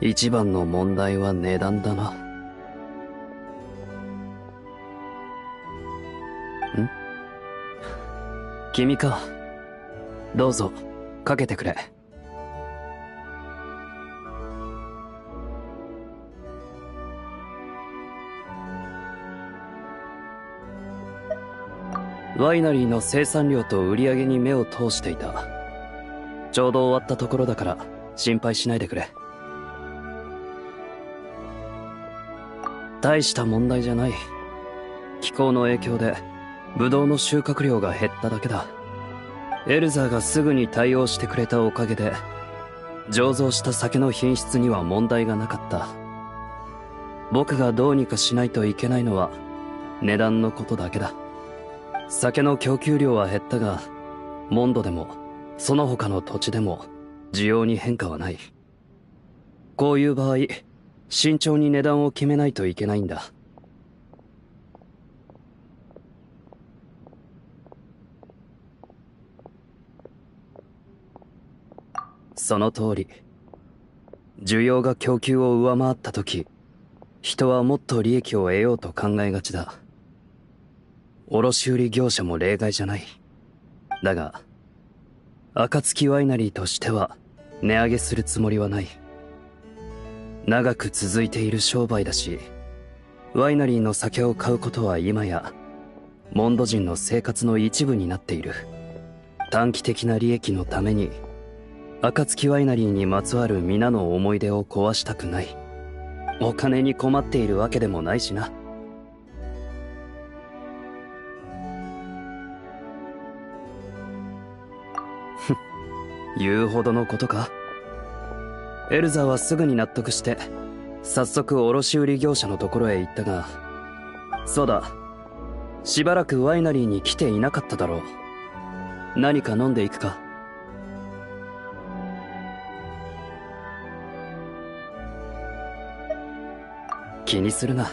一番の問題は値段だな。ん？君か。どうぞ、かけてくれ。ワイナリーの生産量と売り上げに目を通していた。ちょうど終わったところだから心配しないでくれ。大した問題じゃない。気候の影響でブドウの収穫量が減っただけだ。エルザーがすぐに対応してくれたおかげで醸造した酒の品質には問題がなかった。僕がどうにかしないといけないのは値段のことだけだ。酒の供給量は減ったが、モンドでもその他の土地でも需要に変化はない。こういう場合、慎重に値段を決めないといけないんだ。その通り。需要が供給を上回ったとき、人はもっと利益を得ようと考えがちだ。卸売業者も例外じゃない。だが、暁ワイナリーとしては値上げするつもりはない。長く続いている商売だし、ワイナリーの酒を買うことは今やモンド人の生活の一部になっている。短期的な利益のために暁ワイナリーにまつわる皆の思い出を壊したくない。お金に困っているわけでもないしな。言うほどのことか。エルザーはすぐに納得して早速卸売業者のところへ行ったが、そうだ、しばらくワイナリーに来ていなかっただろう。何か飲んでいくか。気にするな。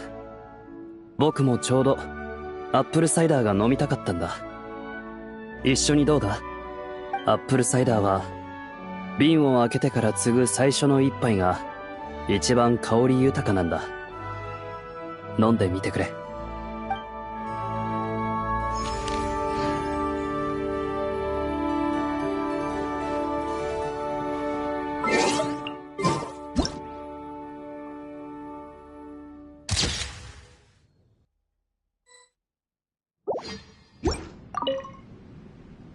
僕もちょうどアップルサイダーが飲みたかったんだ。一緒にどうだ？アップルサイダーは瓶を開けてから継ぐ最初の一杯が一番香り豊かなんだ。飲んでみてくれ。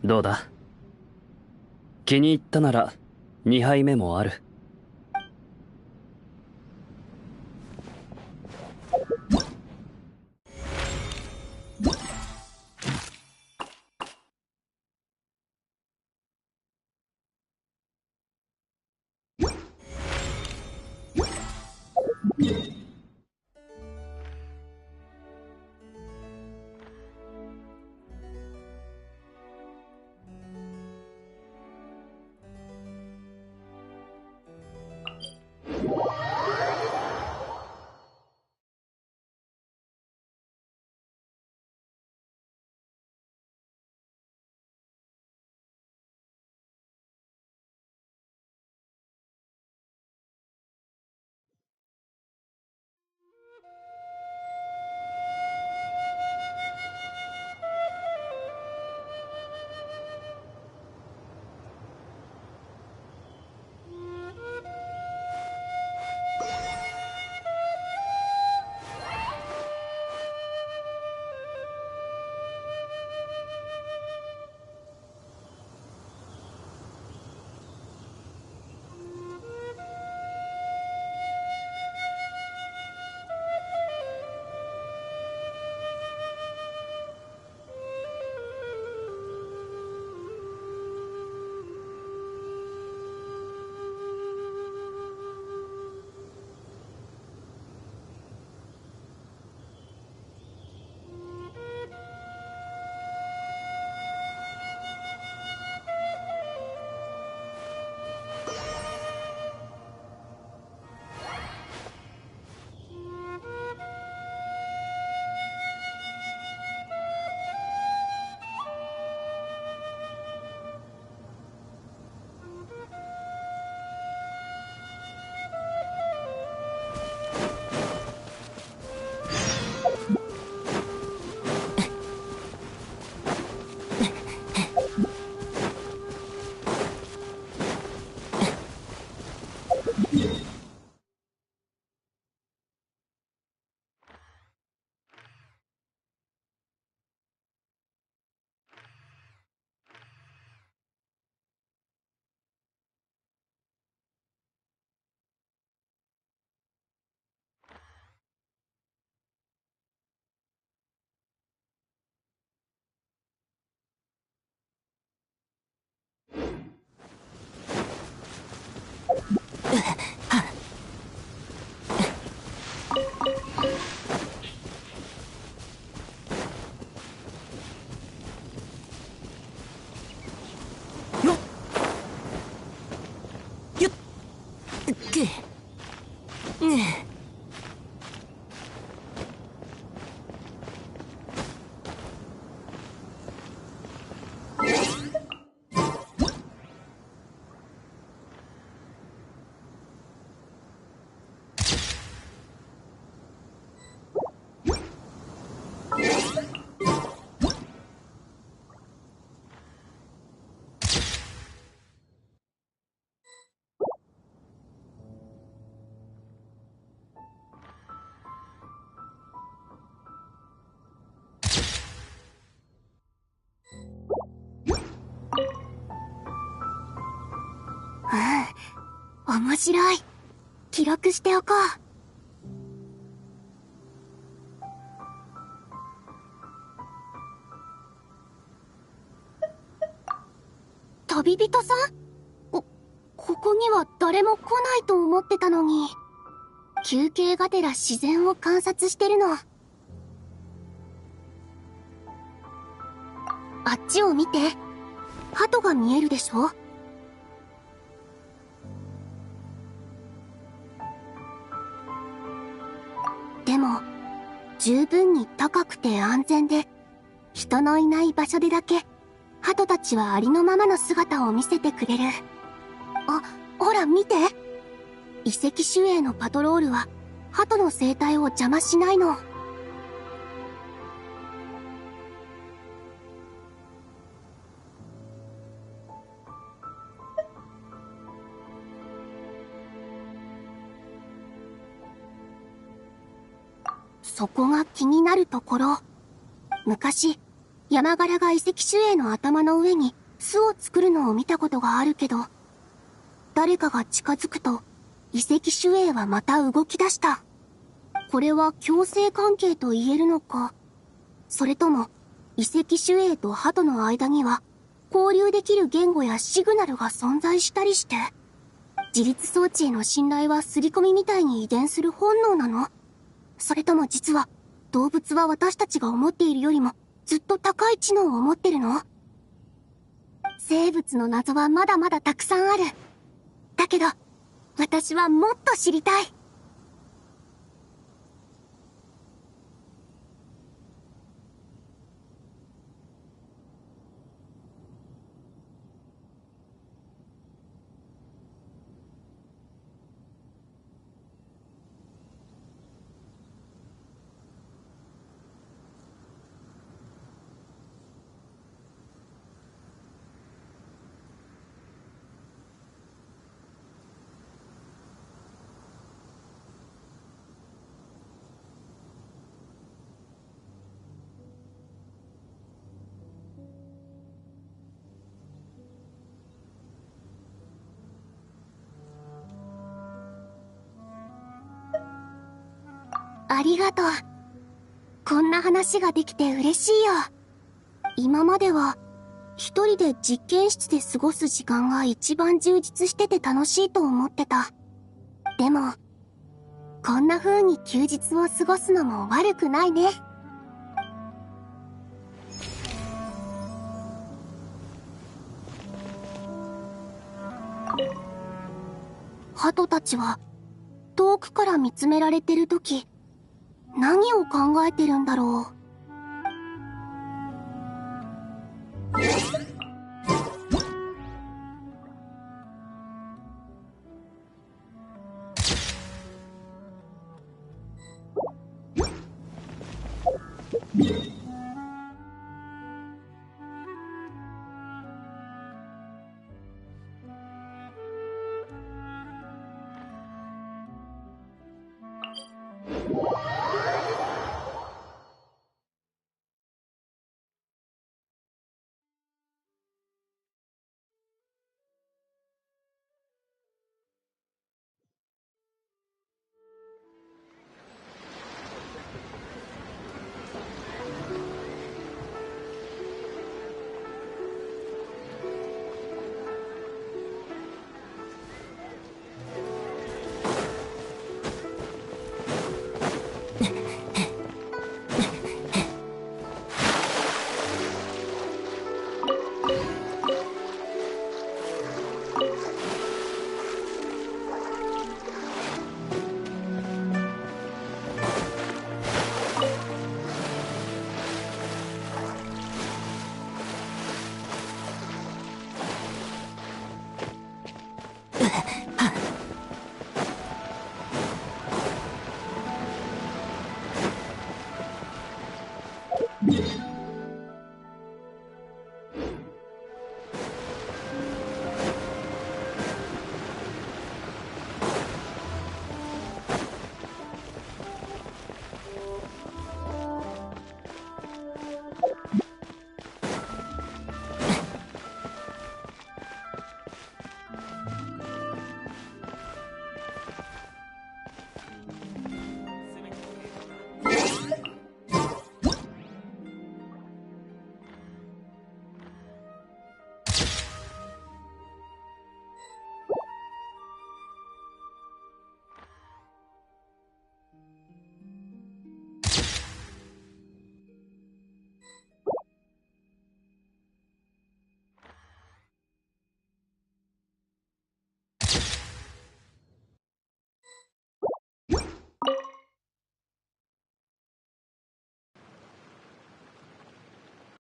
どうだ？気に入ったなら2杯目もある。面白い。記録しておこう。旅人さん？ここには誰も来ないと思ってたのに。休憩がてら自然を観察してるの。あっちを見て。鳩が見えるでしょ？でも、十分に高くて安全で、人のいない場所でだけ、鳩たちはありのままの姿を見せてくれる。あ、ほら見て。遺跡守衛のパトロールは、鳩の生態を邪魔しないの。そこが気になるところ。昔、山柄が遺跡守衛の頭の上に巣を作るのを見たことがあるけど、誰かが近づくと、遺跡守衛はまた動き出した。これは共生関係と言えるのか、それとも、遺跡守衛と鳩の間には、交流できる言語やシグナルが存在したりして、自律装置への信頼は刷り込みみたいに遺伝する本能なの？それとも実は、動物は私たちが思っているよりも、ずっと高い知能を持ってるの？生物の謎はまだまだたくさんある。だけど、私はもっと知りたい。ありがとう。こんな話ができて嬉しいよ。今までは、一人で実験室で過ごす時間が一番充実してて楽しいと思ってた。でも、こんな風に休日を過ごすのも悪くないね。鳩たちは、遠くから見つめられてるとき、何を考えてるんだろう。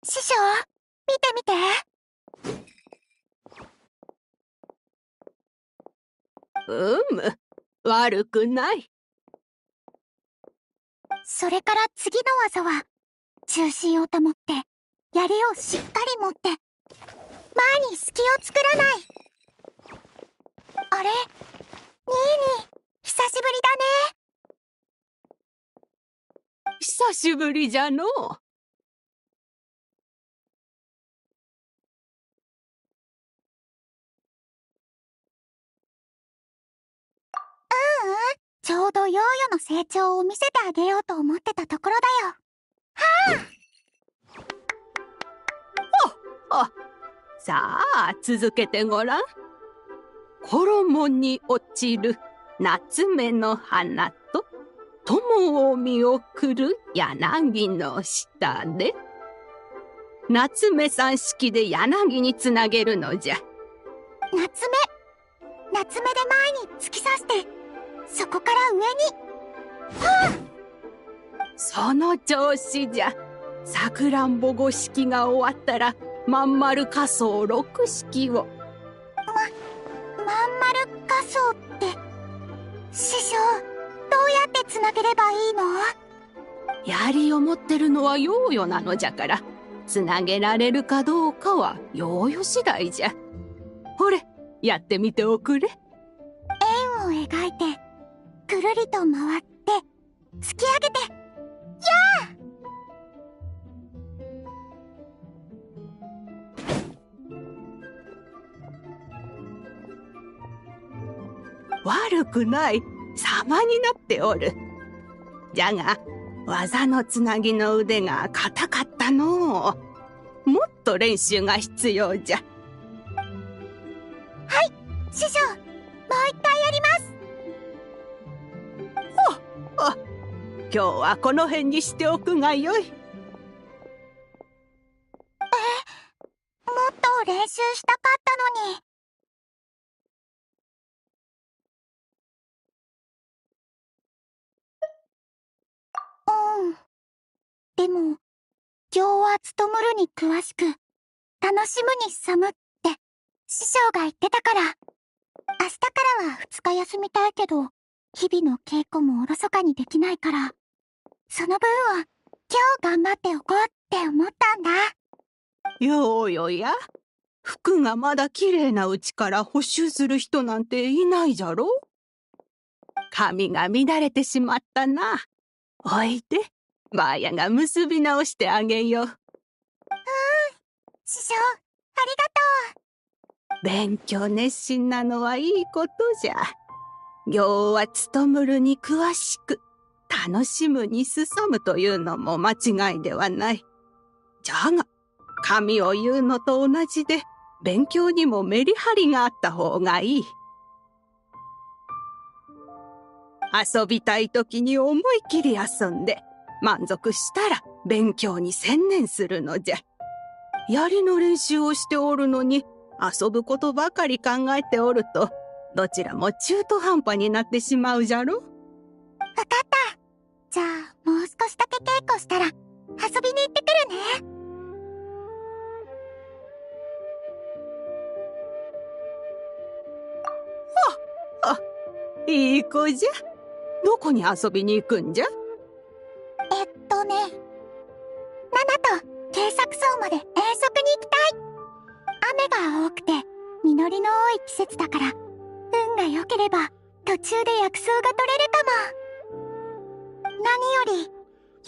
師匠、見て見て。悪くない。それから次の技は、中心を保って、槍をしっかり持って、前に隙を作らない。あれ？ニーニー、久しぶりだね。久しぶりじゃのう。ちょうどヨーヨの成長を見せてあげようと思ってたところだよ。はあ。さあ、続けてごらん。衣に落ちる夏目の花と、友を見送る柳の下で、夏目さん式で柳につなげるのじゃ。夏目で前に突き刺して、そこから上に。その調子じゃ。さくらんぼ5式が終わったら、まん丸仮想6式を。まん丸仮想って、師匠、どうやってつなげればいいの？槍を持ってるのはヨーヨなのじゃから、つなげられるかどうかはヨーヨ次第じゃ。ほれ、やってみておくれ。円を描いて、くるりと回って、突き上げて、やあ！悪くない。様になっておる。じゃが、技のつなぎの腕が硬かったのう。もっと練習が必要じゃ。はい、師匠、もう一回やります。今日はこの辺にしておくがよい。もっと練習したかったのに。でも、行は務むるに詳しく、楽しむに寒って師匠が言ってたから、明日からは2日休みたいけど、日々の稽古もおろそかにできないから、その分は今日頑張っておこうって思ったんだ。よーよや、服がまだ綺麗なうちから補修する人なんていないじゃろ。髪が乱れてしまったな。おいで、ばあやが結び直してあげよう。師匠、ありがとう。勉強熱心なのはいいことじゃ。行は務むるに詳しく、楽しむに進むというのも間違いではない。じゃが、神を言うのと同じで、勉強にもメリハリがあった方がいい。遊びたい時に思い切り遊んで、満足したら勉強に専念するのじゃ。槍の練習をしておるのに、遊ぶことばかり考えておると、どちらも中途半端になってしまうじゃろ。わかった。じゃあ、もう少しだけ稽古したら、遊びに行ってくるね。いい子じゃ。どこに遊びに行くんじゃ？ナナと警察層まで遠足に行きたい。雨が多くて実りの多い季節だから、運が良ければ途中で薬草が取れるかも。何より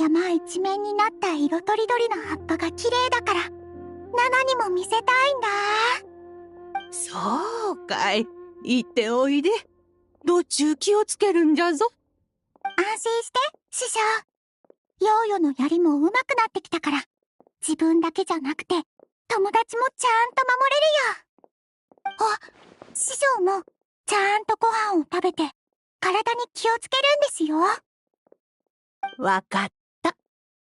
山一面になった色とりどりの葉っぱが綺麗だから、ナナにも見せたいんだ。そうかい。行っておいで。道中気をつけるんじゃぞ。安心して、師匠。ヨーヨの槍も上手くなってきたから、自分だけじゃなくて、友達もちゃんと守れるよ。あ、師匠も、ちゃんとご飯を食べて、体に気をつけるんですよ。わかった。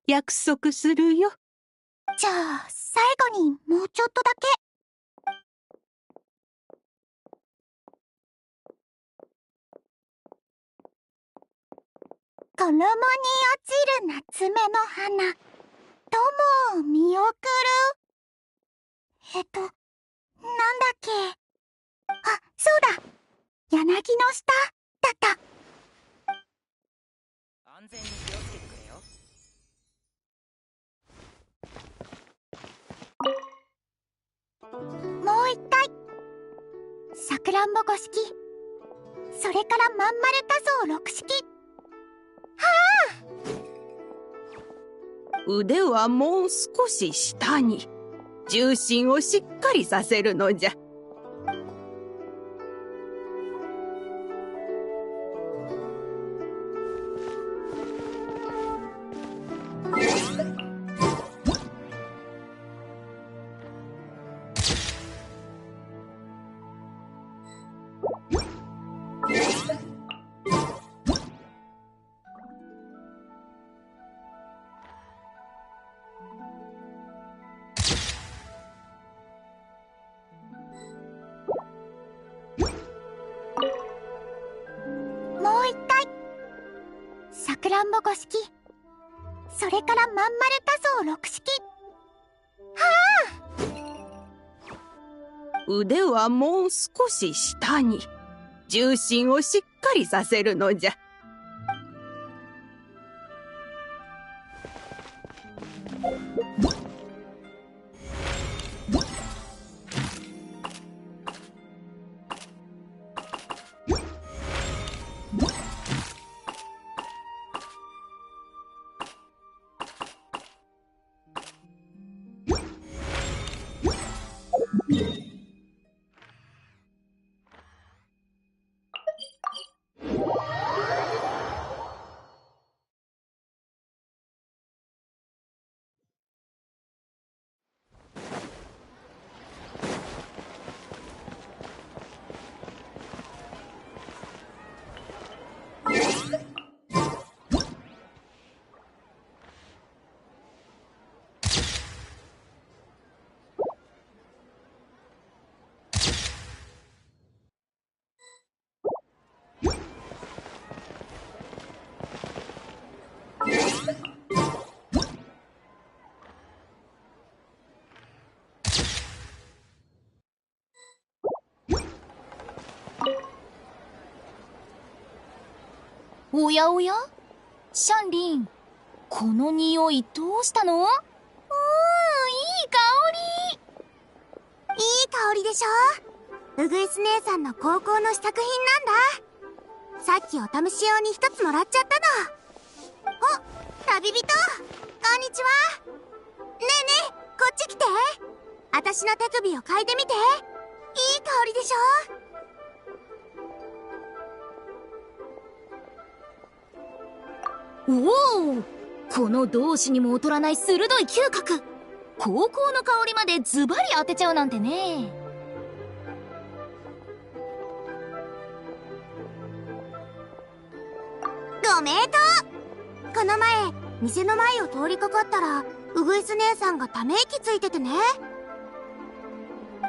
約束するよ。じゃあ、最後にもうちょっとだけ。衣に落ちる夏目の花。友を見送る。なんだっけ。あ、そうだ。柳の下だった。安全に気をつけてくれよ。もう一回。さくらんぼ5式。それからまん丸多層6式。腕はもう少し下に。重心をしっかりさせるのじゃ。もう一回。さくらんぼ5式。それからまん丸多層6式。腕はもう少し下に。重心をしっかりさせるのじゃ。おやおや、シャンリン、この匂いどうしたの？いい香り。いい香りでしょ。ウグイス姉さんの高校の試作品なんだ。さっきお試し用に一つもらっちゃったの。お、旅人、こんにちは。ねえねえ、こっち来て。私の手首を嗅いでみて。いい香りでしょ。おお、この同志にも劣らない鋭い嗅覚。高校の香りまでズバリ当てちゃうなんてね。ご名答。この前店の前を通りかかったらウグイス姉さんがため息ついててね。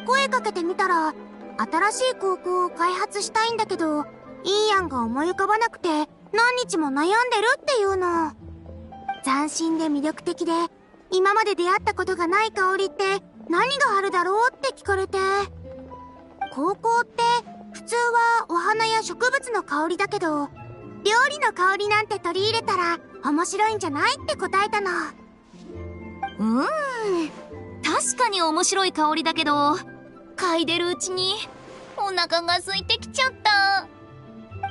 声かけてみたら新しい高校を開発したいんだけどいい案が思い浮かばなくて何日も悩んでるっていうの。斬新で魅力的で今まで出会ったことがない香りって何があるだろうって聞かれて、高校って普通はお花や植物の香りだけど料理の香りなんて取り入れたら面白いんじゃないって答えたの。確かに面白い香りだけど、嗅いでるうちにお腹が空いてきちゃった。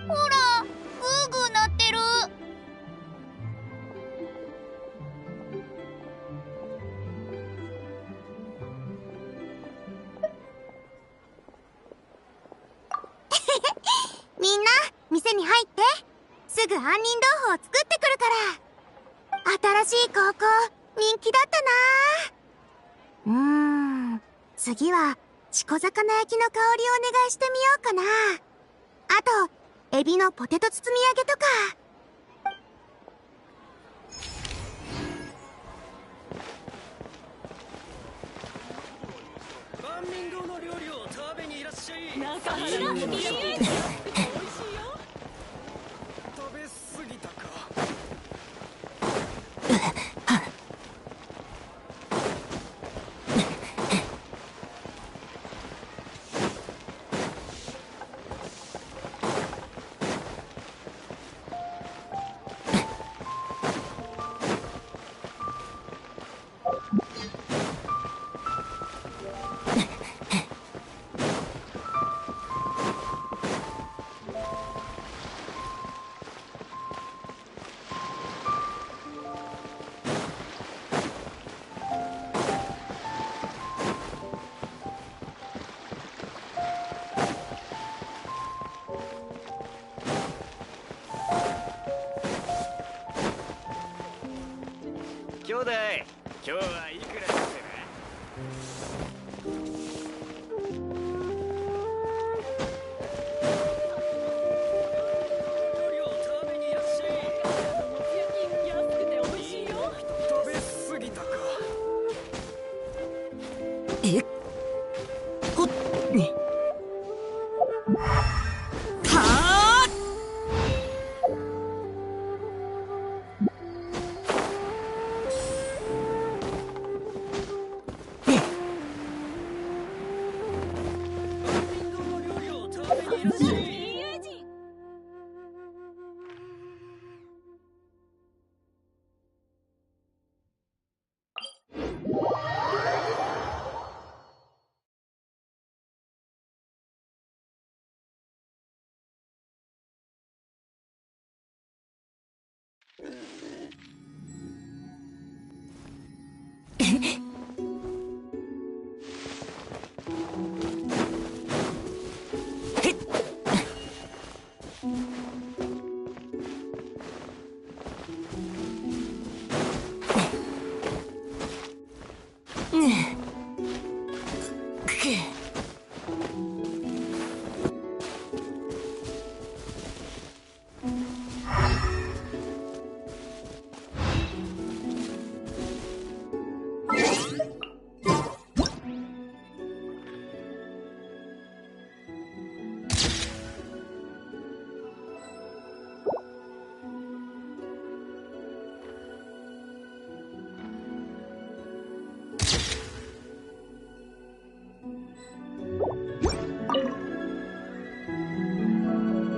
ほら、グーグー鳴ってる。みんな店に入って。すぐ杏仁豆腐を作ってくるから。新しい高校人気だったな。次はチコ魚焼きの香りをお願いしてみようかな。あとエビのポテト包み揚げとか。万民堂の料理を食べにいらっしゃい。中原の美味しいよ。食べ過ぎたか。どうだい今日はいくらだってなえほっに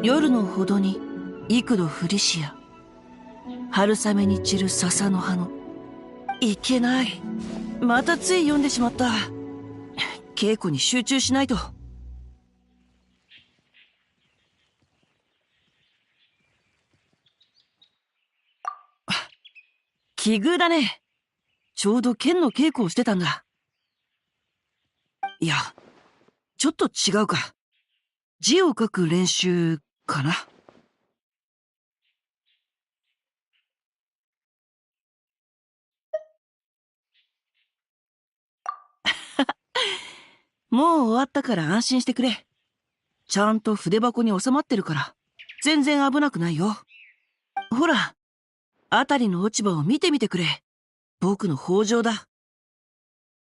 夜のほどに幾度降りしや春雨に散る笹の葉のいけないまたつい読んでしまった稽古に集中しないと奇遇だねちょうど剣の稽古をしてたんだいやちょっと違うか字を書く練習かなもう終わったから安心してくれ。ちゃんと筆箱に収まってるから、全然危なくないよ。ほら、あたりの落ち葉を見てみてくれ。僕の北条だ。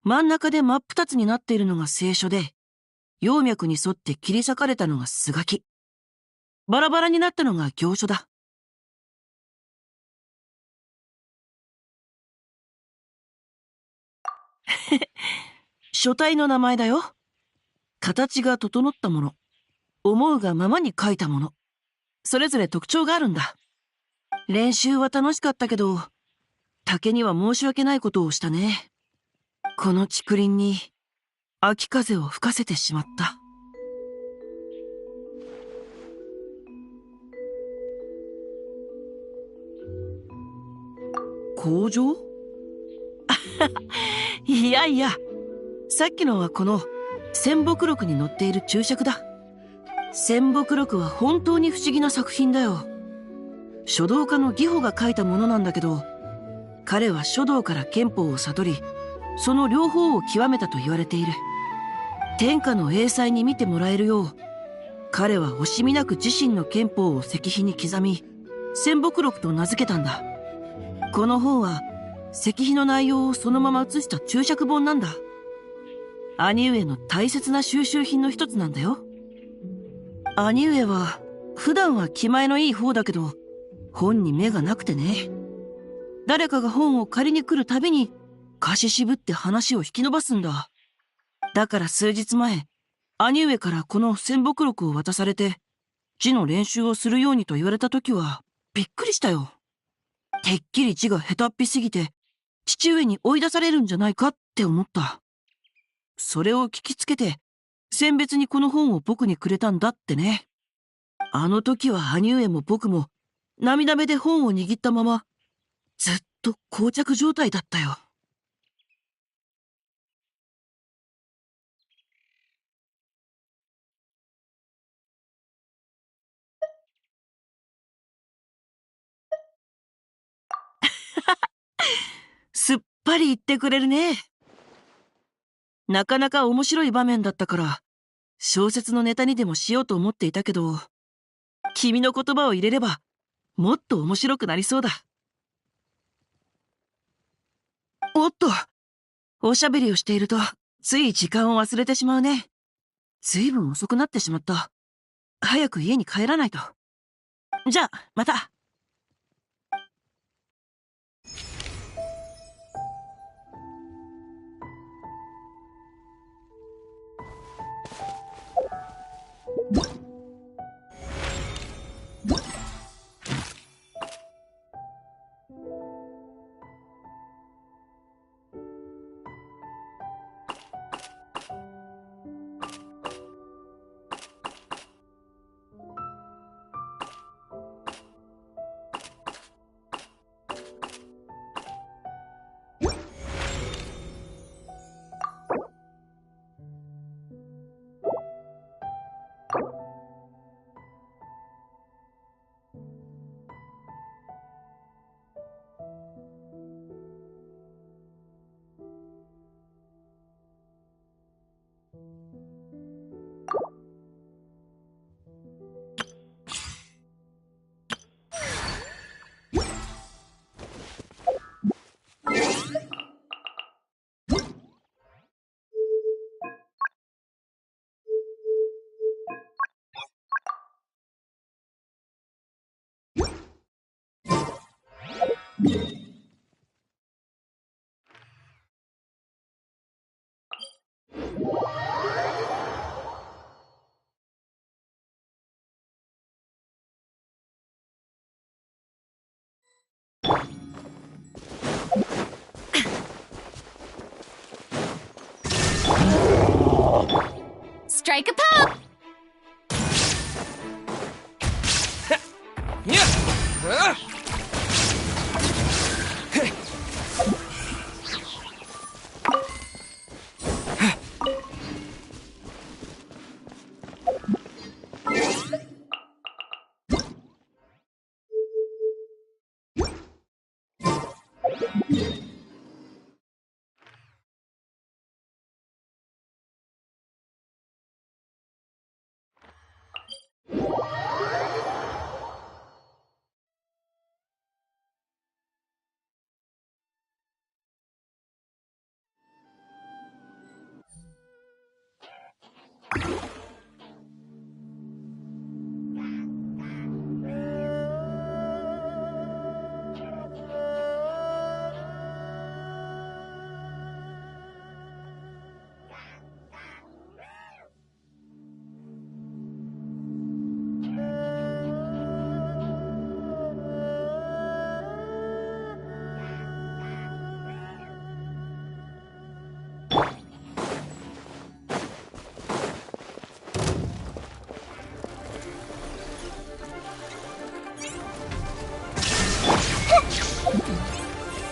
真ん中で真っ二つになっているのが清書で、葉脈に沿って切り裂かれたのが素書き。バラバラになったのが行書だ。書体の名前だよ。形が整ったもの。思うがままに書いたもの。それぞれ特徴があるんだ。練習は楽しかったけど、竹には申し訳ないことをしたね。この竹林に秋風を吹かせてしまった。工場？いやいや、さっきのはこの千木録に載っている注釈だ。千木録は本当に不思議な作品だよ。書道家の義母が書いたものなんだけど、彼は書道から憲法を悟り、その両方を極めたと言われている。天下の英才に見てもらえるよう、彼は惜しみなく自身の憲法を石碑に刻み、千木録と名付けたんだ。この本は石碑の内容をそのまま写した注釈本なんだ。兄上の大切な収集品の一つなんだよ。兄上は普段は気前のいい方だけど、本に目がなくてね。誰かが本を借りに来るたびに貸し渋って話を引き伸ばすんだ。だから数日前、兄上からこの千木録を渡されて、字の練習をするようにと言われた時はびっくりしたよ。てっきり字が下手っぴすぎて、父上に追い出されるんじゃないかって思った。それを聞きつけて、餞別にこの本を僕にくれたんだってね。あの時は兄上も僕も涙目で本を握ったまま、ずっと膠着状態だったよ。すっぱり言ってくれるね。なかなか面白い場面だったから、小説のネタにでもしようと思っていたけど、君の言葉を入れれば、もっと面白くなりそうだ。おっと、おしゃべりをしていると、つい時間を忘れてしまうね。ずいぶん遅くなってしまった。早く家に帰らないと。じゃあ、また。Strike a pop!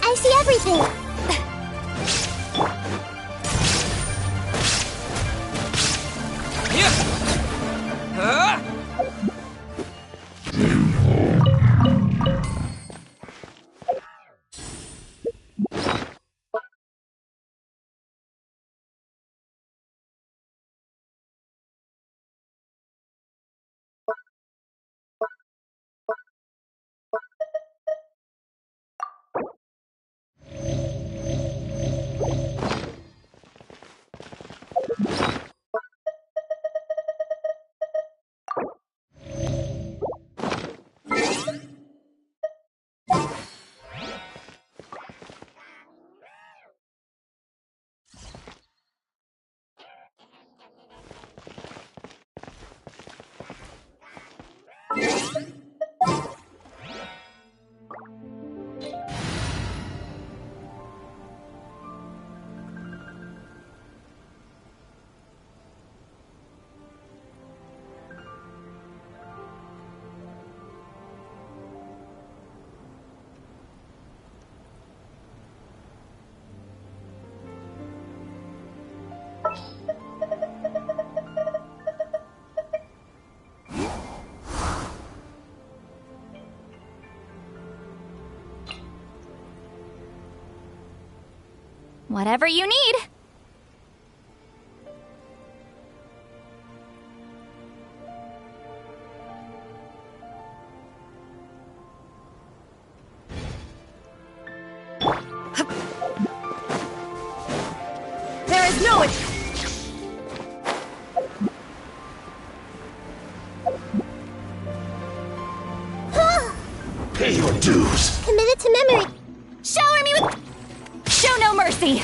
I see everything. Whatever you need. There is no... Pay your dues. Committed to memory. Shower me with... Show no mercy.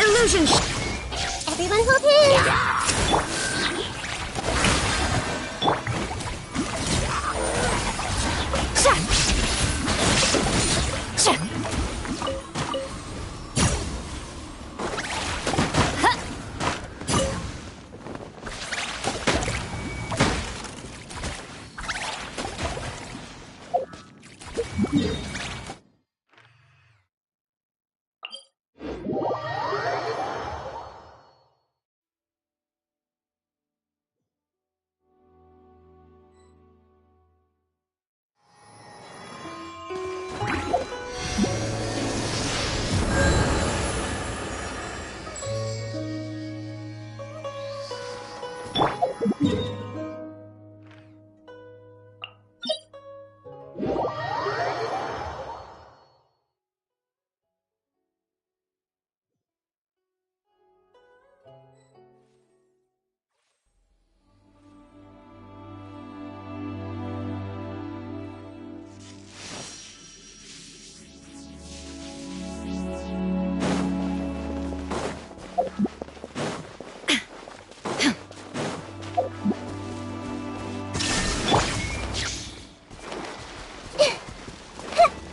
Illusion! Everyone hold hands!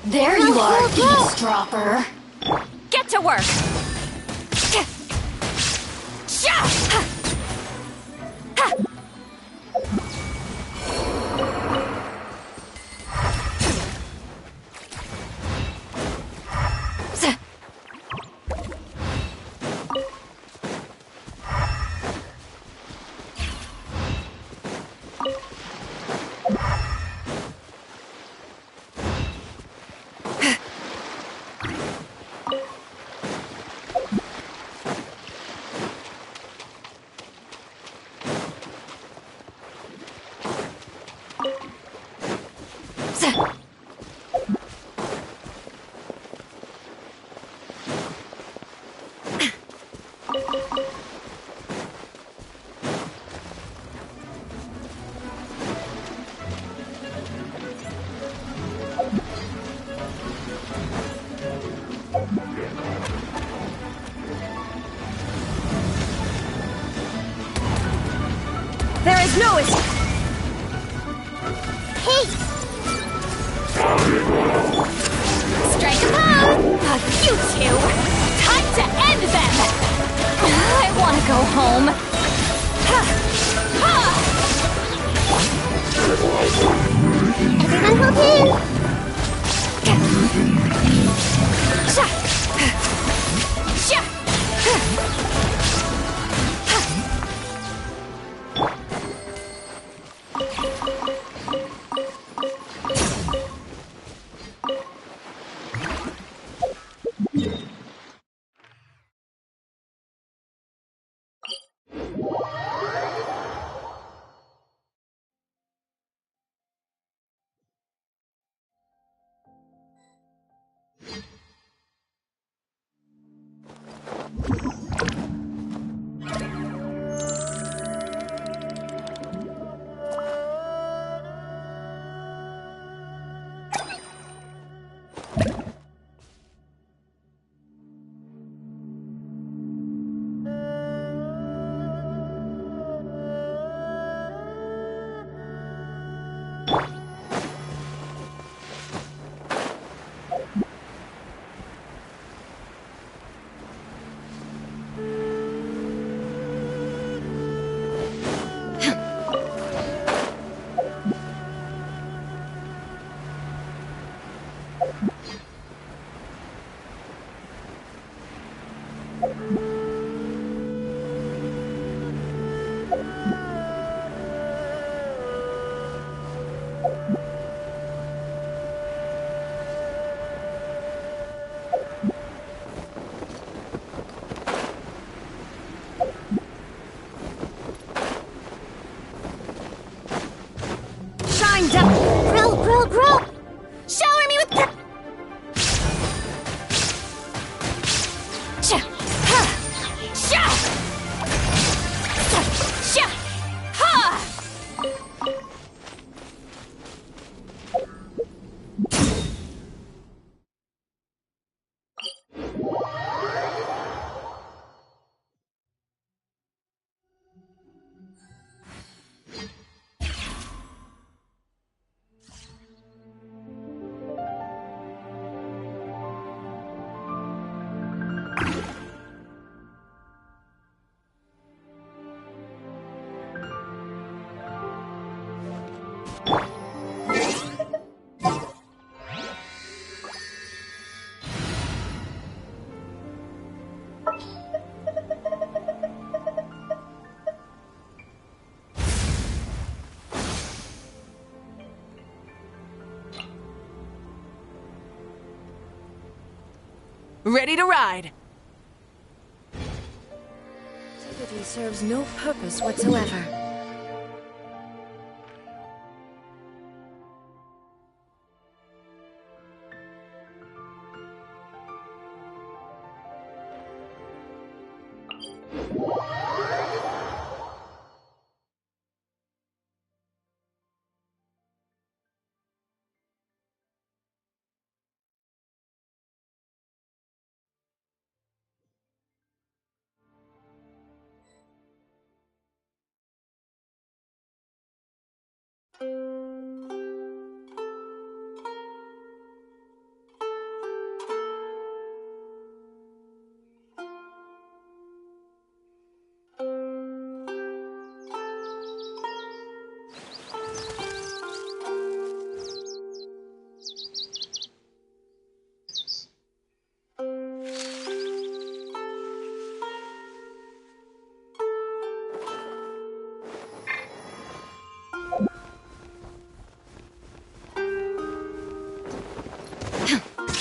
There you are, eavesdropper. Get to work. There is no escape. Hey! Strike a pose! You two! Time to end them! I want to go home. Everyone hold hands! Shine down! Grow! Shower me with the... Sha! Ha! Sha! Sha! Ha! Ready to ride! Activity serves no purpose whatsoever.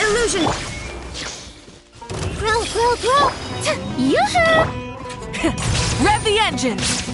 Illusion! Grow! Yoo-hoo! Rev the engines!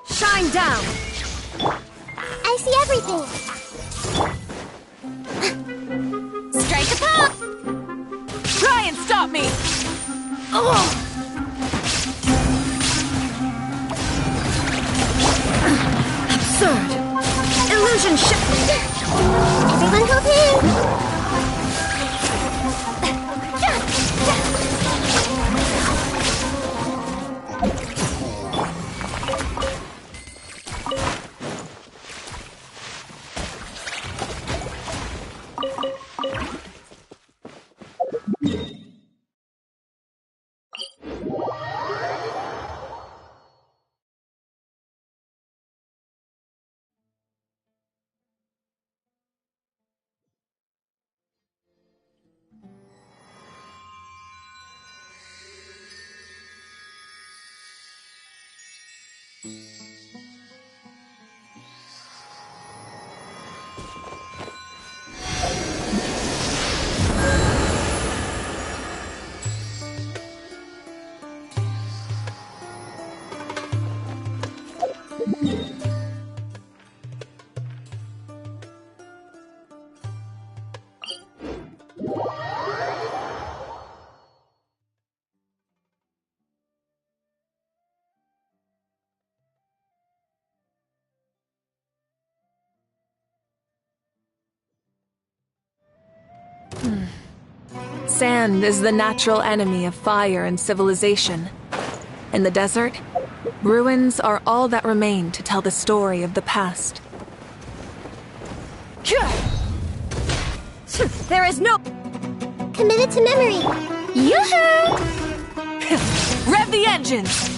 Shine down! I see everything! Strike a pop! Try and stop me! Absurd! Illusion shift! Everyone go in! Sand is the natural enemy of fire and civilization. In the desert, ruins are all that remain to tell the story of the past. There is no... Committed to memory. Yoo-hoo! Rev the engines!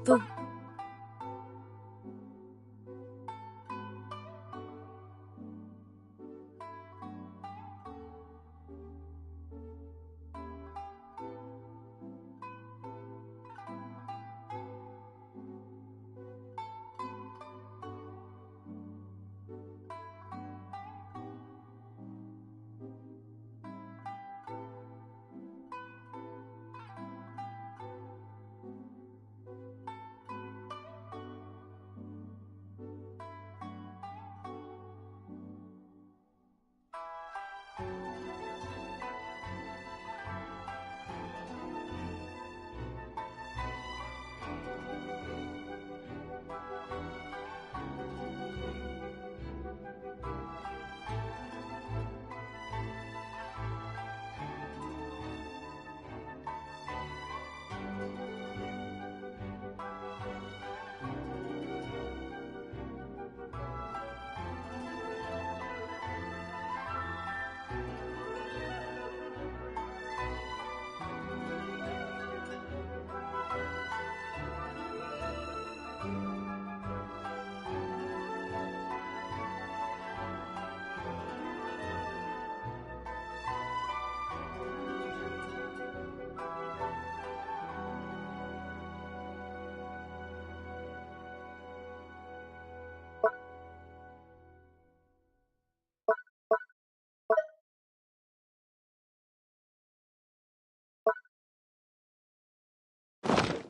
The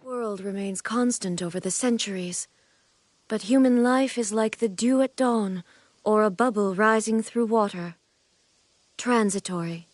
world remains constant over the centuries, but human life is like the dew at dawn or a bubble rising through water, transitory.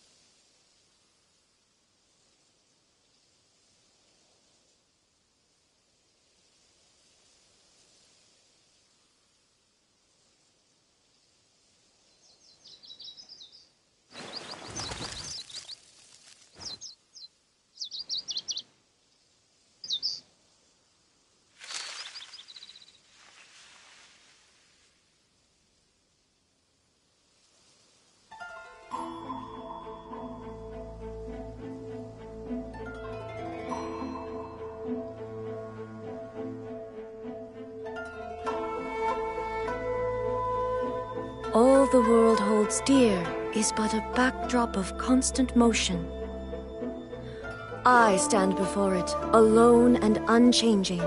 All the world holds dear is but a backdrop of constant motion. I stand before it, alone and unchanging.